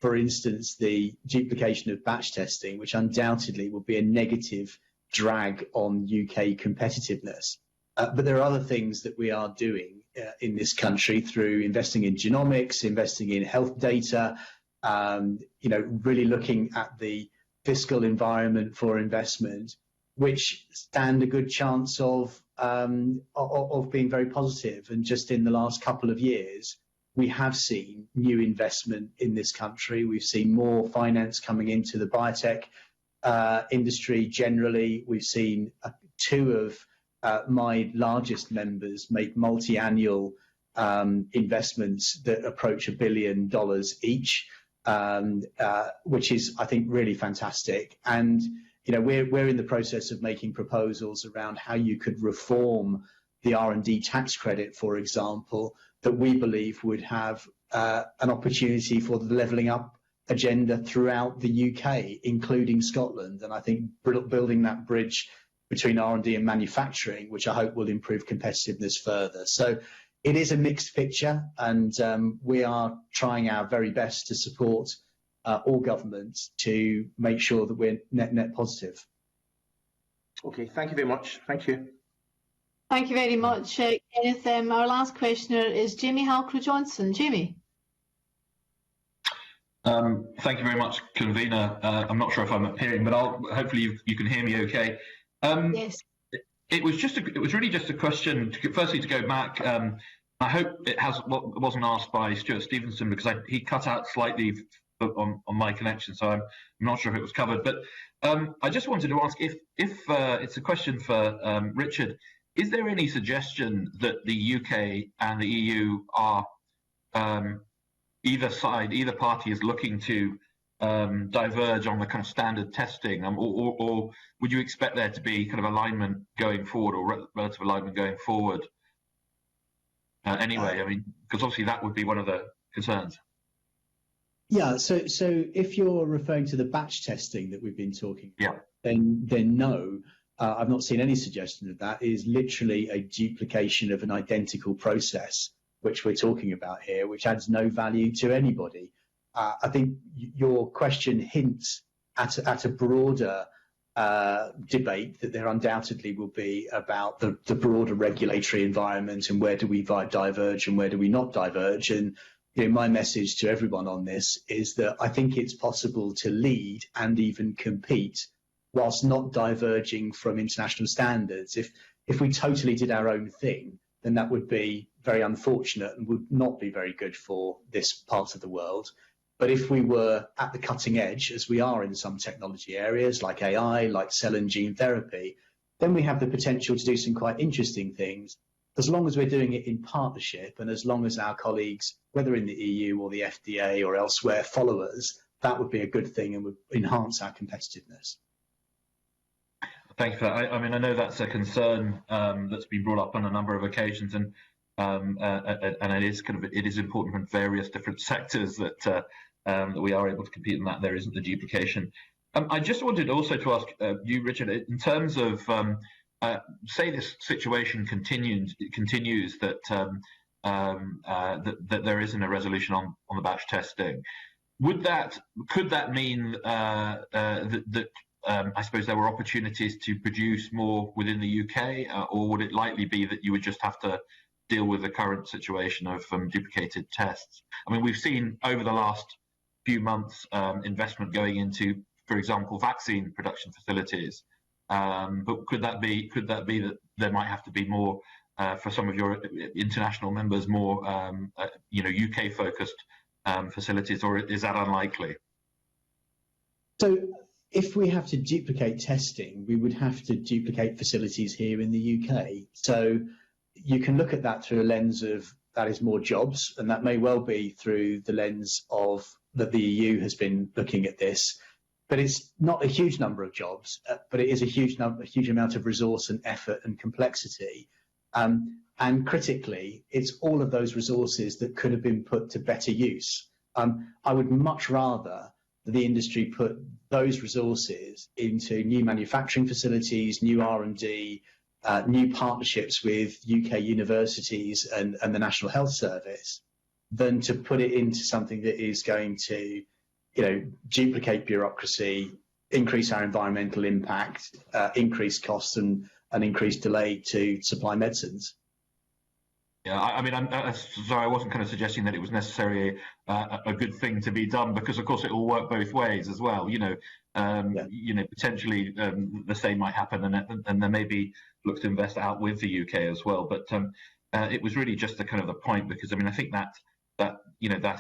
for instance, the duplication of batch testing, which undoubtedly will be a negative drag on UK competitiveness. But there are other things that we are doing in this country through investing in genomics, investing in health data, really looking at the fiscal environment for investment, which stand a good chance of being very positive. And just in the last couple of years, we have seen new investment in this country. We've seen more finance coming into the biotech industry generally. We've seen two of my largest members make multi-annual investments that approach $1 billion each. which is, I think, really fantastic. And we're in the process of making proposals around how you could reform the R&D tax credit, for example, that we believe would have an opportunity for the levelling up agenda throughout the UK, including Scotland. And I think building that bridge between R&D and manufacturing, which I hope will improve competitiveness further. So it is a mixed picture, and we are trying our very best to support all governments to make sure that we're net positive. Okay, thank you very much. Thank you. Thank you very much, Kenneth. Our last questioner is Jamie Halcrow-Johnson. Jamie. Thank you very much, convener. I'm not sure if I'm appearing, but hopefully you can hear me okay. Yes. It was really just a question. Firstly, to go back, I hope it wasn't asked by Stuart Stevenson, because he cut out slightly on my connection, so I'm not sure if it was covered. But I just wanted to ask if it's a question for Richard. Is there any suggestion that the UK and the EU are either party is looking to diverge on the kind of standard testing, or would you expect there to be kind of alignment going forward, or relative alignment going forward? Anyway, I mean, because obviously that would be one of the concerns. Yeah. So if you're referring to the batch testing that we've been talking about, then no. I've not seen any suggestion of that. It is literally a duplication of an identical process, which we're talking about here, which adds no value to anybody. I think your question hints at a broader debate that there undoubtedly will be about the broader regulatory environment, and where do we diverge and where do we not diverge. And my message to everyone on this is that I think it's possible to lead and even compete whilst not diverging from international standards. If we totally did our own thing, then that would be very unfortunate and would not be very good for this part of the world. But if we were at the cutting edge, as we are in some technology areas like AI, like cell and gene therapy, then we have the potential to do some quite interesting things, as long as we're doing it in partnership, and as long as our colleagues, whether in the EU or the FDA or elsewhere, follow us. That would be a good thing and would enhance our competitiveness. Thank you for that. I mean, I know that's a concern that's been brought up on a number of occasions, and it is important in various different sectors that we are able to compete, and that there isn't the duplication. I just wanted also to ask you, Richard, in terms of say this situation continues that that there isn't a resolution on the batch testing. Could that mean that I suppose there were opportunities to produce more within the UK, or would it likely be that you would just have to deal with the current situation of duplicated tests? I mean, we've seen over the last few months investment going into, for example, vaccine production facilities. But could that be that there might have to be more for some of your international members, more UK focused facilities, or is that unlikely? So if we have to duplicate testing, we would have to duplicate facilities here in the UK. So you can look at that through a lens of that is more jobs, and that may well be through the lens of that the EU has been looking at this. But it's not a huge number of jobs, but it is a huge amount of resource and effort and complexity. And critically, it's all of those resources that could have been put to better use. I would much rather that the industry put those resources into new manufacturing facilities, new R&D, new partnerships with UK universities and the National Health Service, than to put it into something that is going to duplicate bureaucracy, increase our environmental impact, increase costs and increase delay to supply medicines. Yeah, I mean, sorry, I wasn't kind of suggesting that it was necessarily a good thing to be done, because of course it will work both ways as well. Potentially the same might happen, and there may be look to invest out with the UK as well. But it was really just the kind of the point, because I mean, I think that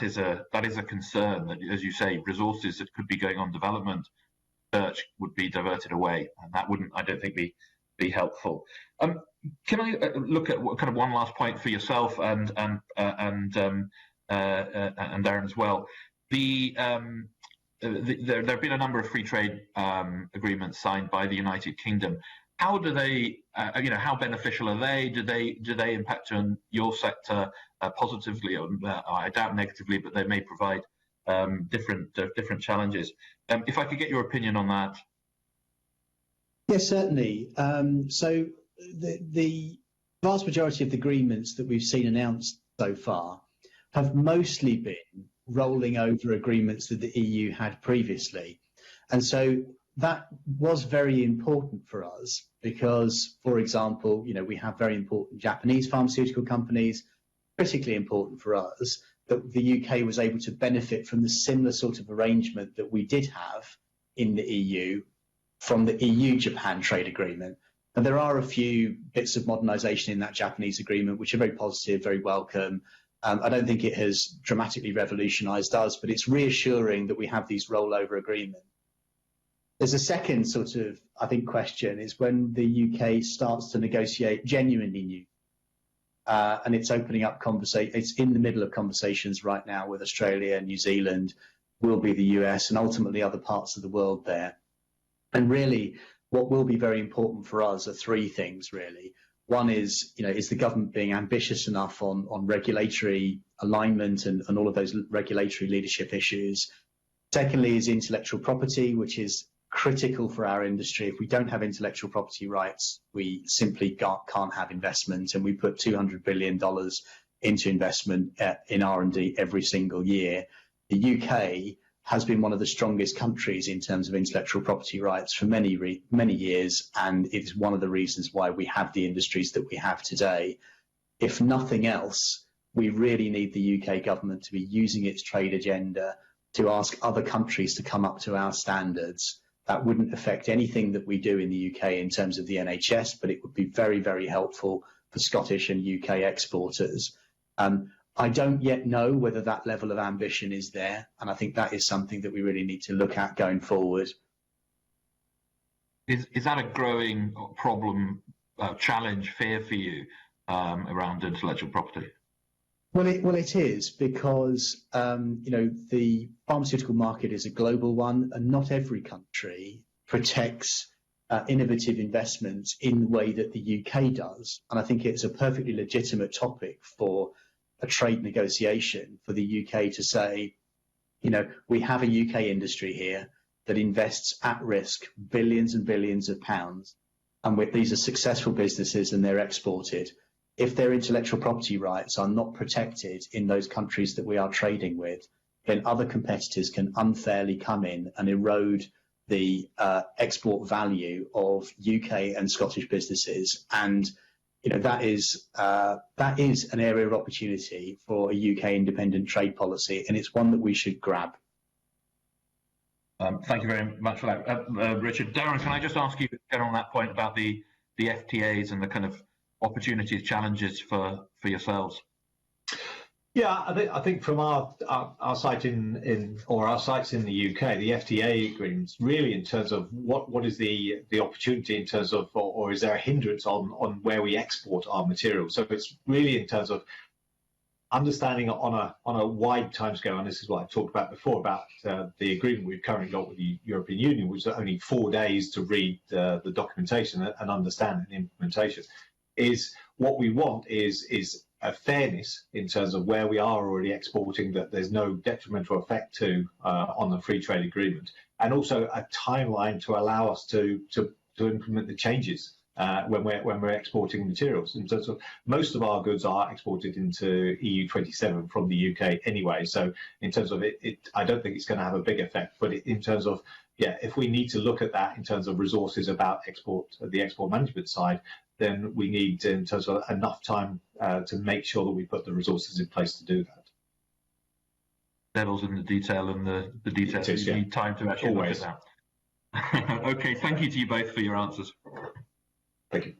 is a concern that, as you say, resources that could be going on development research would be diverted away, and that wouldn't, I don't think, be helpful. Can I look at kind of one last point for yourself and Darren as well? there have been a number of free trade agreements signed by the United Kingdom. How do they, how beneficial are they? Do they impact on your sector positively, or I doubt negatively, but they may provide different challenges. If I could get your opinion on that. Yes, certainly. So the vast majority of the agreements that we've seen announced so far have mostly been rolling over agreements that the EU had previously. And so that was very important for us because, for example, we have very important Japanese pharmaceutical companies, critically important for us that the UK was able to benefit from the similar sort of arrangement that we did have in the EU from the EU-Japan trade agreement. And there are a few bits of modernisation in that Japanese agreement, which are very positive, very welcome. I don't think it has dramatically revolutionised us, but it's reassuring that we have these rollover agreements. There's a second sort of, I think, question is when the UK starts to negotiate genuinely new, and it's opening up it's in the middle of conversations right now with Australia, New Zealand, will be the US, and ultimately other parts of the world there. And really, what will be very important for us are three things, really. One is, is the government being ambitious enough on regulatory alignment and all of those regulatory leadership issues. Secondly is intellectual property, which is critical for our industry. If we don't have intellectual property rights, we simply can't have investment, and we put $200 billion into investment in R&D every single year. The UK has been one of the strongest countries in terms of intellectual property rights for many years, and it is one of the reasons why we have the industries that we have today. If nothing else, we really need the UK government to be using its trade agenda to ask other countries to come up to our standards. That wouldn't affect anything that we do in the UK in terms of the NHS, but it would be very, very helpful for Scottish and UK exporters. I don't yet know whether that level of ambition is there, and I think that is something that we really need to look at going forward. Is that a growing problem, challenge, fear for you around intellectual property? Well, it is because the pharmaceutical market is a global one, and not every country protects innovative investments in the way that the UK does. And I think it's a perfectly legitimate topic for a trade negotiation for the UK to say, we have a UK industry here that invests at risk billions and billions of pounds, and these are successful businesses and they're exported. If their intellectual property rights are not protected in those countries that we are trading with, then other competitors can unfairly come in and erode the export value of UK and Scottish businesses. And that is an area of opportunity for a UK independent trade policy, and it's one that we should grab. Thank you very much for that, Richard. Darren, can I just ask you again on that point about the FTAs and the kind of opportunities, challenges for yourselves? Yeah, I think from our site our sites in the UK, the FTA agreements really in terms of what is the opportunity in terms of, or is there a hindrance on where we export our material? So it's really in terms of understanding on a wide timescale, and this is what I talked about before about the agreement we've currently got with the European Union, which is only 4 days to read the documentation and understand the implementation. Is what we want is a fairness in terms of where we are already exporting, that there's no detrimental effect to on the free trade agreement, and also a timeline to allow us to implement the changes when we're exporting materials. In terms of most of our goods are exported into EU27 from the UK anyway, so in terms of it I don't think it's going to have a big effect. But in terms of if we need to look at that in terms of resources about the export management side, then we need, in terms of enough time to make sure that we put the resources in place to do that. Devil's in the detail, and the details you need time to actually look at that. Okay, thank you to you both for your answers. Thank you.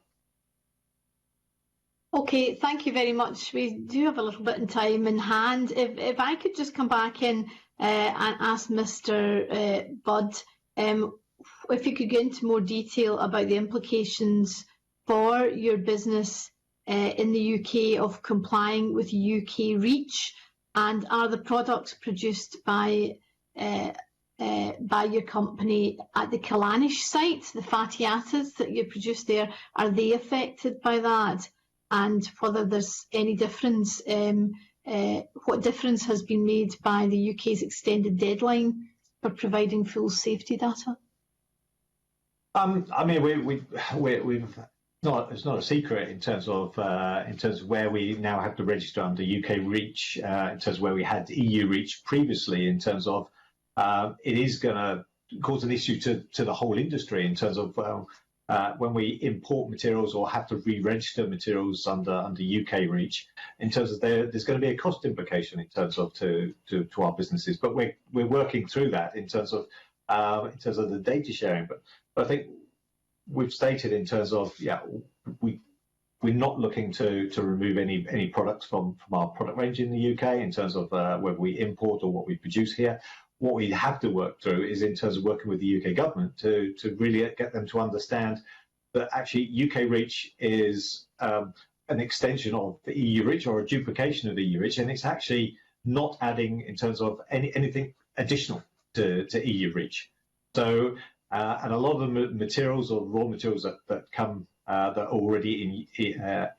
Okay, thank you very much. We do have a little bit of time in hand. If I could just come back in and ask Mr. Budd if you could get into more detail about the implications for your business in the UK of complying with UK REACH, And are the products produced by your company at the Callanish site, the fatty acids that you produce there, are they affected by that? And whether there's any difference, what difference has been made by the UK's extended deadline for providing full safety data? I mean, it's not a secret in terms of where we now have to register under UK REACH, in terms of where we had EU REACH previously, in terms of it is going to cause an issue to the whole industry in terms of when we import materials or have to re-register materials under UK REACH, in terms of there's going to be a cost implication in terms of to our businesses. But we're working through that in terms of the data sharing. But I think we've stated in terms of we're not looking to remove any products from our product range in the UK in terms of whether we import or what we produce here. What we have to work through is in terms of working with the UK government to really get them to understand that actually UK REACH is an extension of the EU REACH or a duplication of EU REACH, and it's actually not adding in terms of anything additional to EU REACH. So, and a lot of the materials or raw materials that come that are already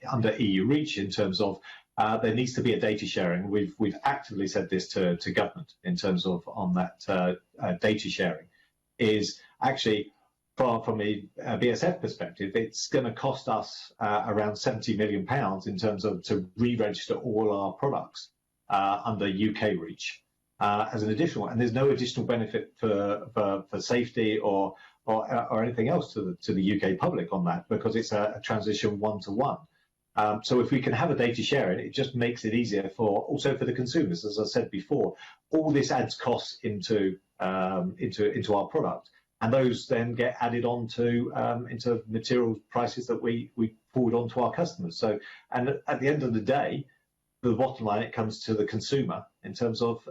under EU REACH in terms of there needs to be a data sharing. We've actively said this to government in terms of on that data sharing is actually from a BSF perspective, it's going to cost us around £70 million in terms of to re-register all our products under UK REACH as an additional, and there's no additional benefit for safety or anything else to the UK public on that, because it's a transition one-to-one. So if we can have a data sharing, it just makes it easier also for the consumers. As I said before, all this adds costs into our product, and those then get added on into material prices that we forward on to our customers. So, and at the end of the day, the bottom line, it comes to the consumer in terms of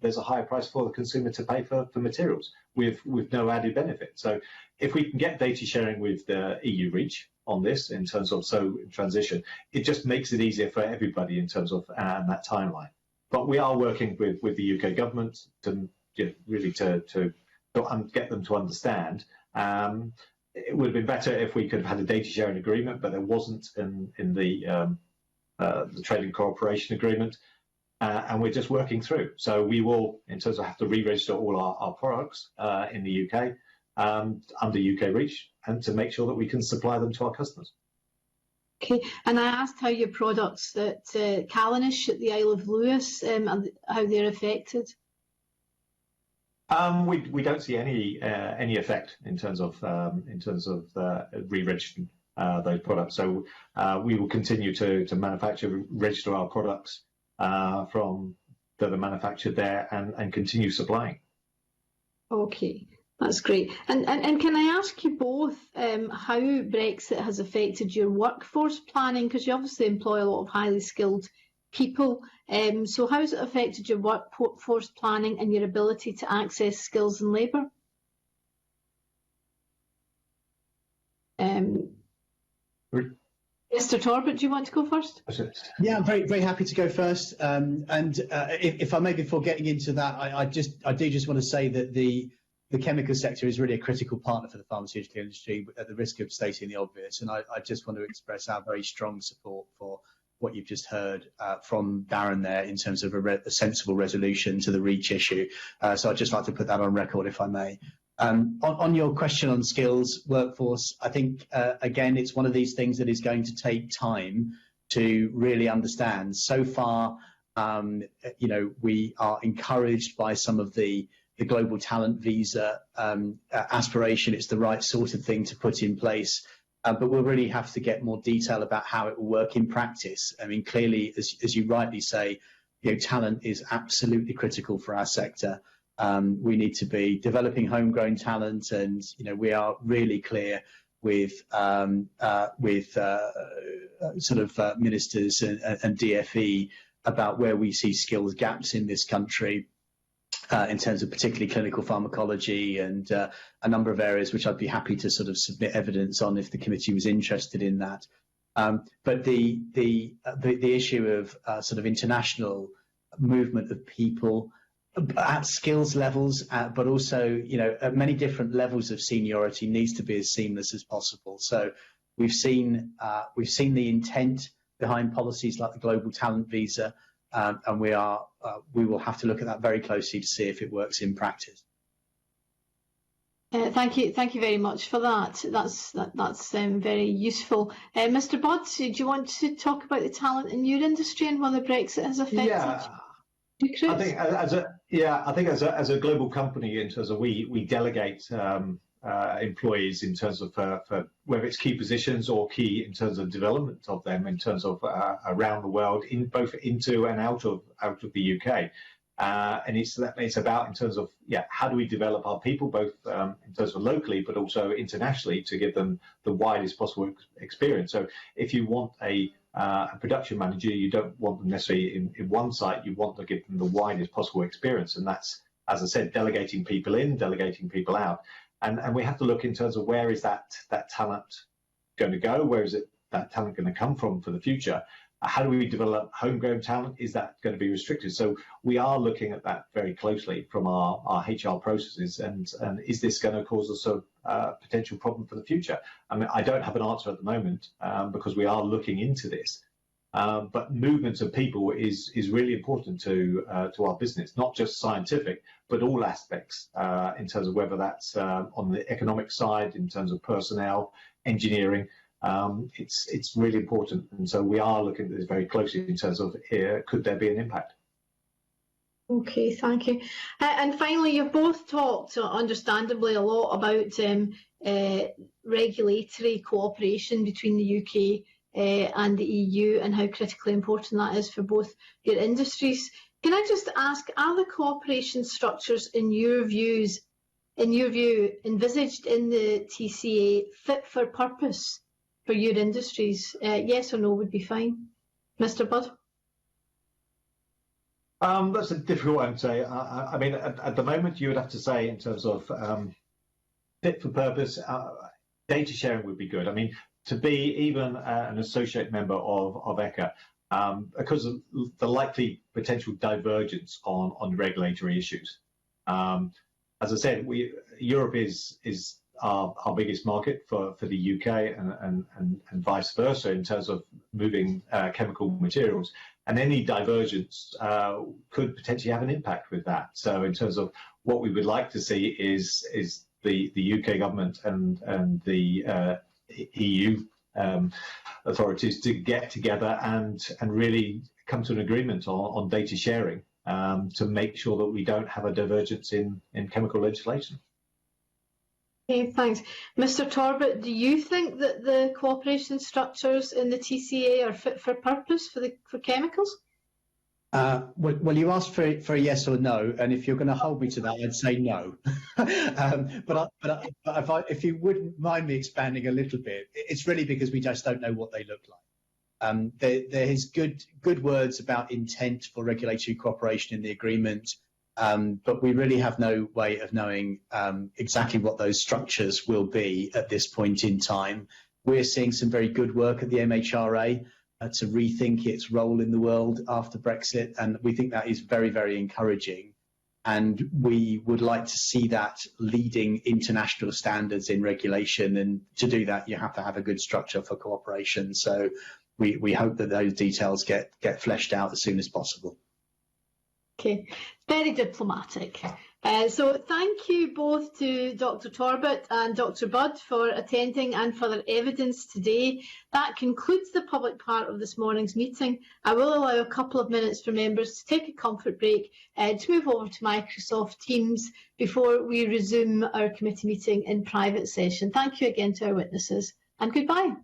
there's a higher price for the consumer to pay for materials with no added benefit. So if we can get data sharing with the EU REACH on this in terms of transition, it just makes it easier for everybody in terms of that timeline. But we are working with the UK government to really to get them to understand. It would have been better if we could have had a data sharing agreement, but there wasn't in the trading cooperation agreement, and we're just working through. So we will, in terms of have to re-register all our products in the UK under UK REACH, and to make sure that we can supply them to our customers. Okay, and I asked how your products at Callanish at the Isle of Lewis, how they're affected. We don't see any effect in terms of re-registering those products. So we will continue to manufacture, register our products from that are manufactured there, and continue supplying. Okay, that's great. And can I ask you both how Brexit has affected your workforce planning? Because you obviously employ a lot of highly skilled people. So how has it affected your workforce planning and your ability to access skills and labour? Mr. Torbett, do you want to go first? Yeah, I'm very happy to go first. If I may, before getting into that, I do just want to say that the chemical sector is really a critical partner for the pharmaceutical industry, at the risk of stating the obvious. And I just want to express our very strong support for what you've just heard from Darren there in terms of a sensible resolution to the REACH issue. So I'd just like to put that on record, if I may. On your question on skills, workforce, I think, again, it's one of these things that is going to take time to really understand. So far, we are encouraged by some of the global talent visa aspiration. It's the right sort of thing to put in place. But we'll really have to get more detail about how it will work in practice. I mean, clearly, as you rightly say, talent is absolutely critical for our sector. We need to be developing homegrown talent, and we are really clear with ministers and DFE about where we see skills gaps in this country. In terms of particularly clinical pharmacology and a number of areas, which I'd be happy to sort of submit evidence on if the committee was interested in that. But the issue of sort of international movement of people at skills levels, but also, at many different levels of seniority needs to be as seamless as possible. So we've seen the intent behind policies like the Global Talent Visa, and we will have to look at that very closely to see if it works in practice. Thank you very much for that. That's very useful. Mr. Budd, do you want to talk about the talent in your industry and whether Brexit has affected recruits? I think as a global company, in terms of we delegate employees in terms of for whether it's key positions or key in terms of development of them in terms of around the world, both into and out of the UK. And it's about in terms of how do we develop our people both in terms of locally but also internationally to give them the widest possible experience. So if you want a production manager, you don't want them necessarily in one site, you want to give them the widest possible experience, and that's, as I said, delegating people in, delegating people out, and we have to look in terms of where is that talent going to go, where is that talent going to come from for the future. How do we develop homegrown talent? Is that going to be restricted? So we are looking at that very closely from our HR processes, and is this going to cause us a potential problem for the future? I mean, I don't have an answer at the moment because we are looking into this. But movement of people is really important to our business, not just scientific, but all aspects in terms of whether that's on the economic side, in terms of personnel, engineering. It's really important, and so we are looking at this very closely in terms of could there be an impact. Okay, thank you. And finally, you've both talked, understandably, a lot about regulatory cooperation between the UK and the EU and how critically important that is for both your industries. Can I just ask, are the cooperation structures, in your view, envisaged in the TCA fit for purpose for your industries? Yes or no would be fine. Mr. Budd? That's a difficult one to say. I mean, at the moment, you would have to say in terms of fit for purpose, data sharing would be good. I mean, to be even an associate member of ECHA, because of the likely potential divergence on regulatory issues. As I said, Europe is our biggest market for the UK and vice versa in terms of moving chemical materials, and any divergence could potentially have an impact with that. So in terms of what we would like to see is the UK government and the EU authorities to get together and really come to an agreement on data sharing to make sure that we don't have a divergence in chemical legislation. Okay, thanks. Mr. Torbett, do you think that the cooperation structures in the TCA are fit for purpose for chemicals? Well, you asked for a yes or no, and if you're going to hold me to that, I'd say no. But if you wouldn't mind me expanding a little bit, it's really because we just don't know what they look like. There is good words about intent for regulatory cooperation in the agreement, but we really have no way of knowing exactly what those structures will be at this point in time. We're seeing some very good work at the MHRA to rethink its role in the world after Brexit, and we think that is very, very encouraging. And we would like to see that leading international standards in regulation, and to do that you have to have a good structure for cooperation. So we hope that those details get fleshed out as soon as possible. Okay, very diplomatic. So thank you both to Dr. Torbett and Dr. Budd for attending and for their evidence today. That concludes the public part of this morning's meeting. I will allow a couple of minutes for members to take a comfort break, to move over to Microsoft Teams before we resume our committee meeting in private session. Thank you again to our witnesses, and goodbye.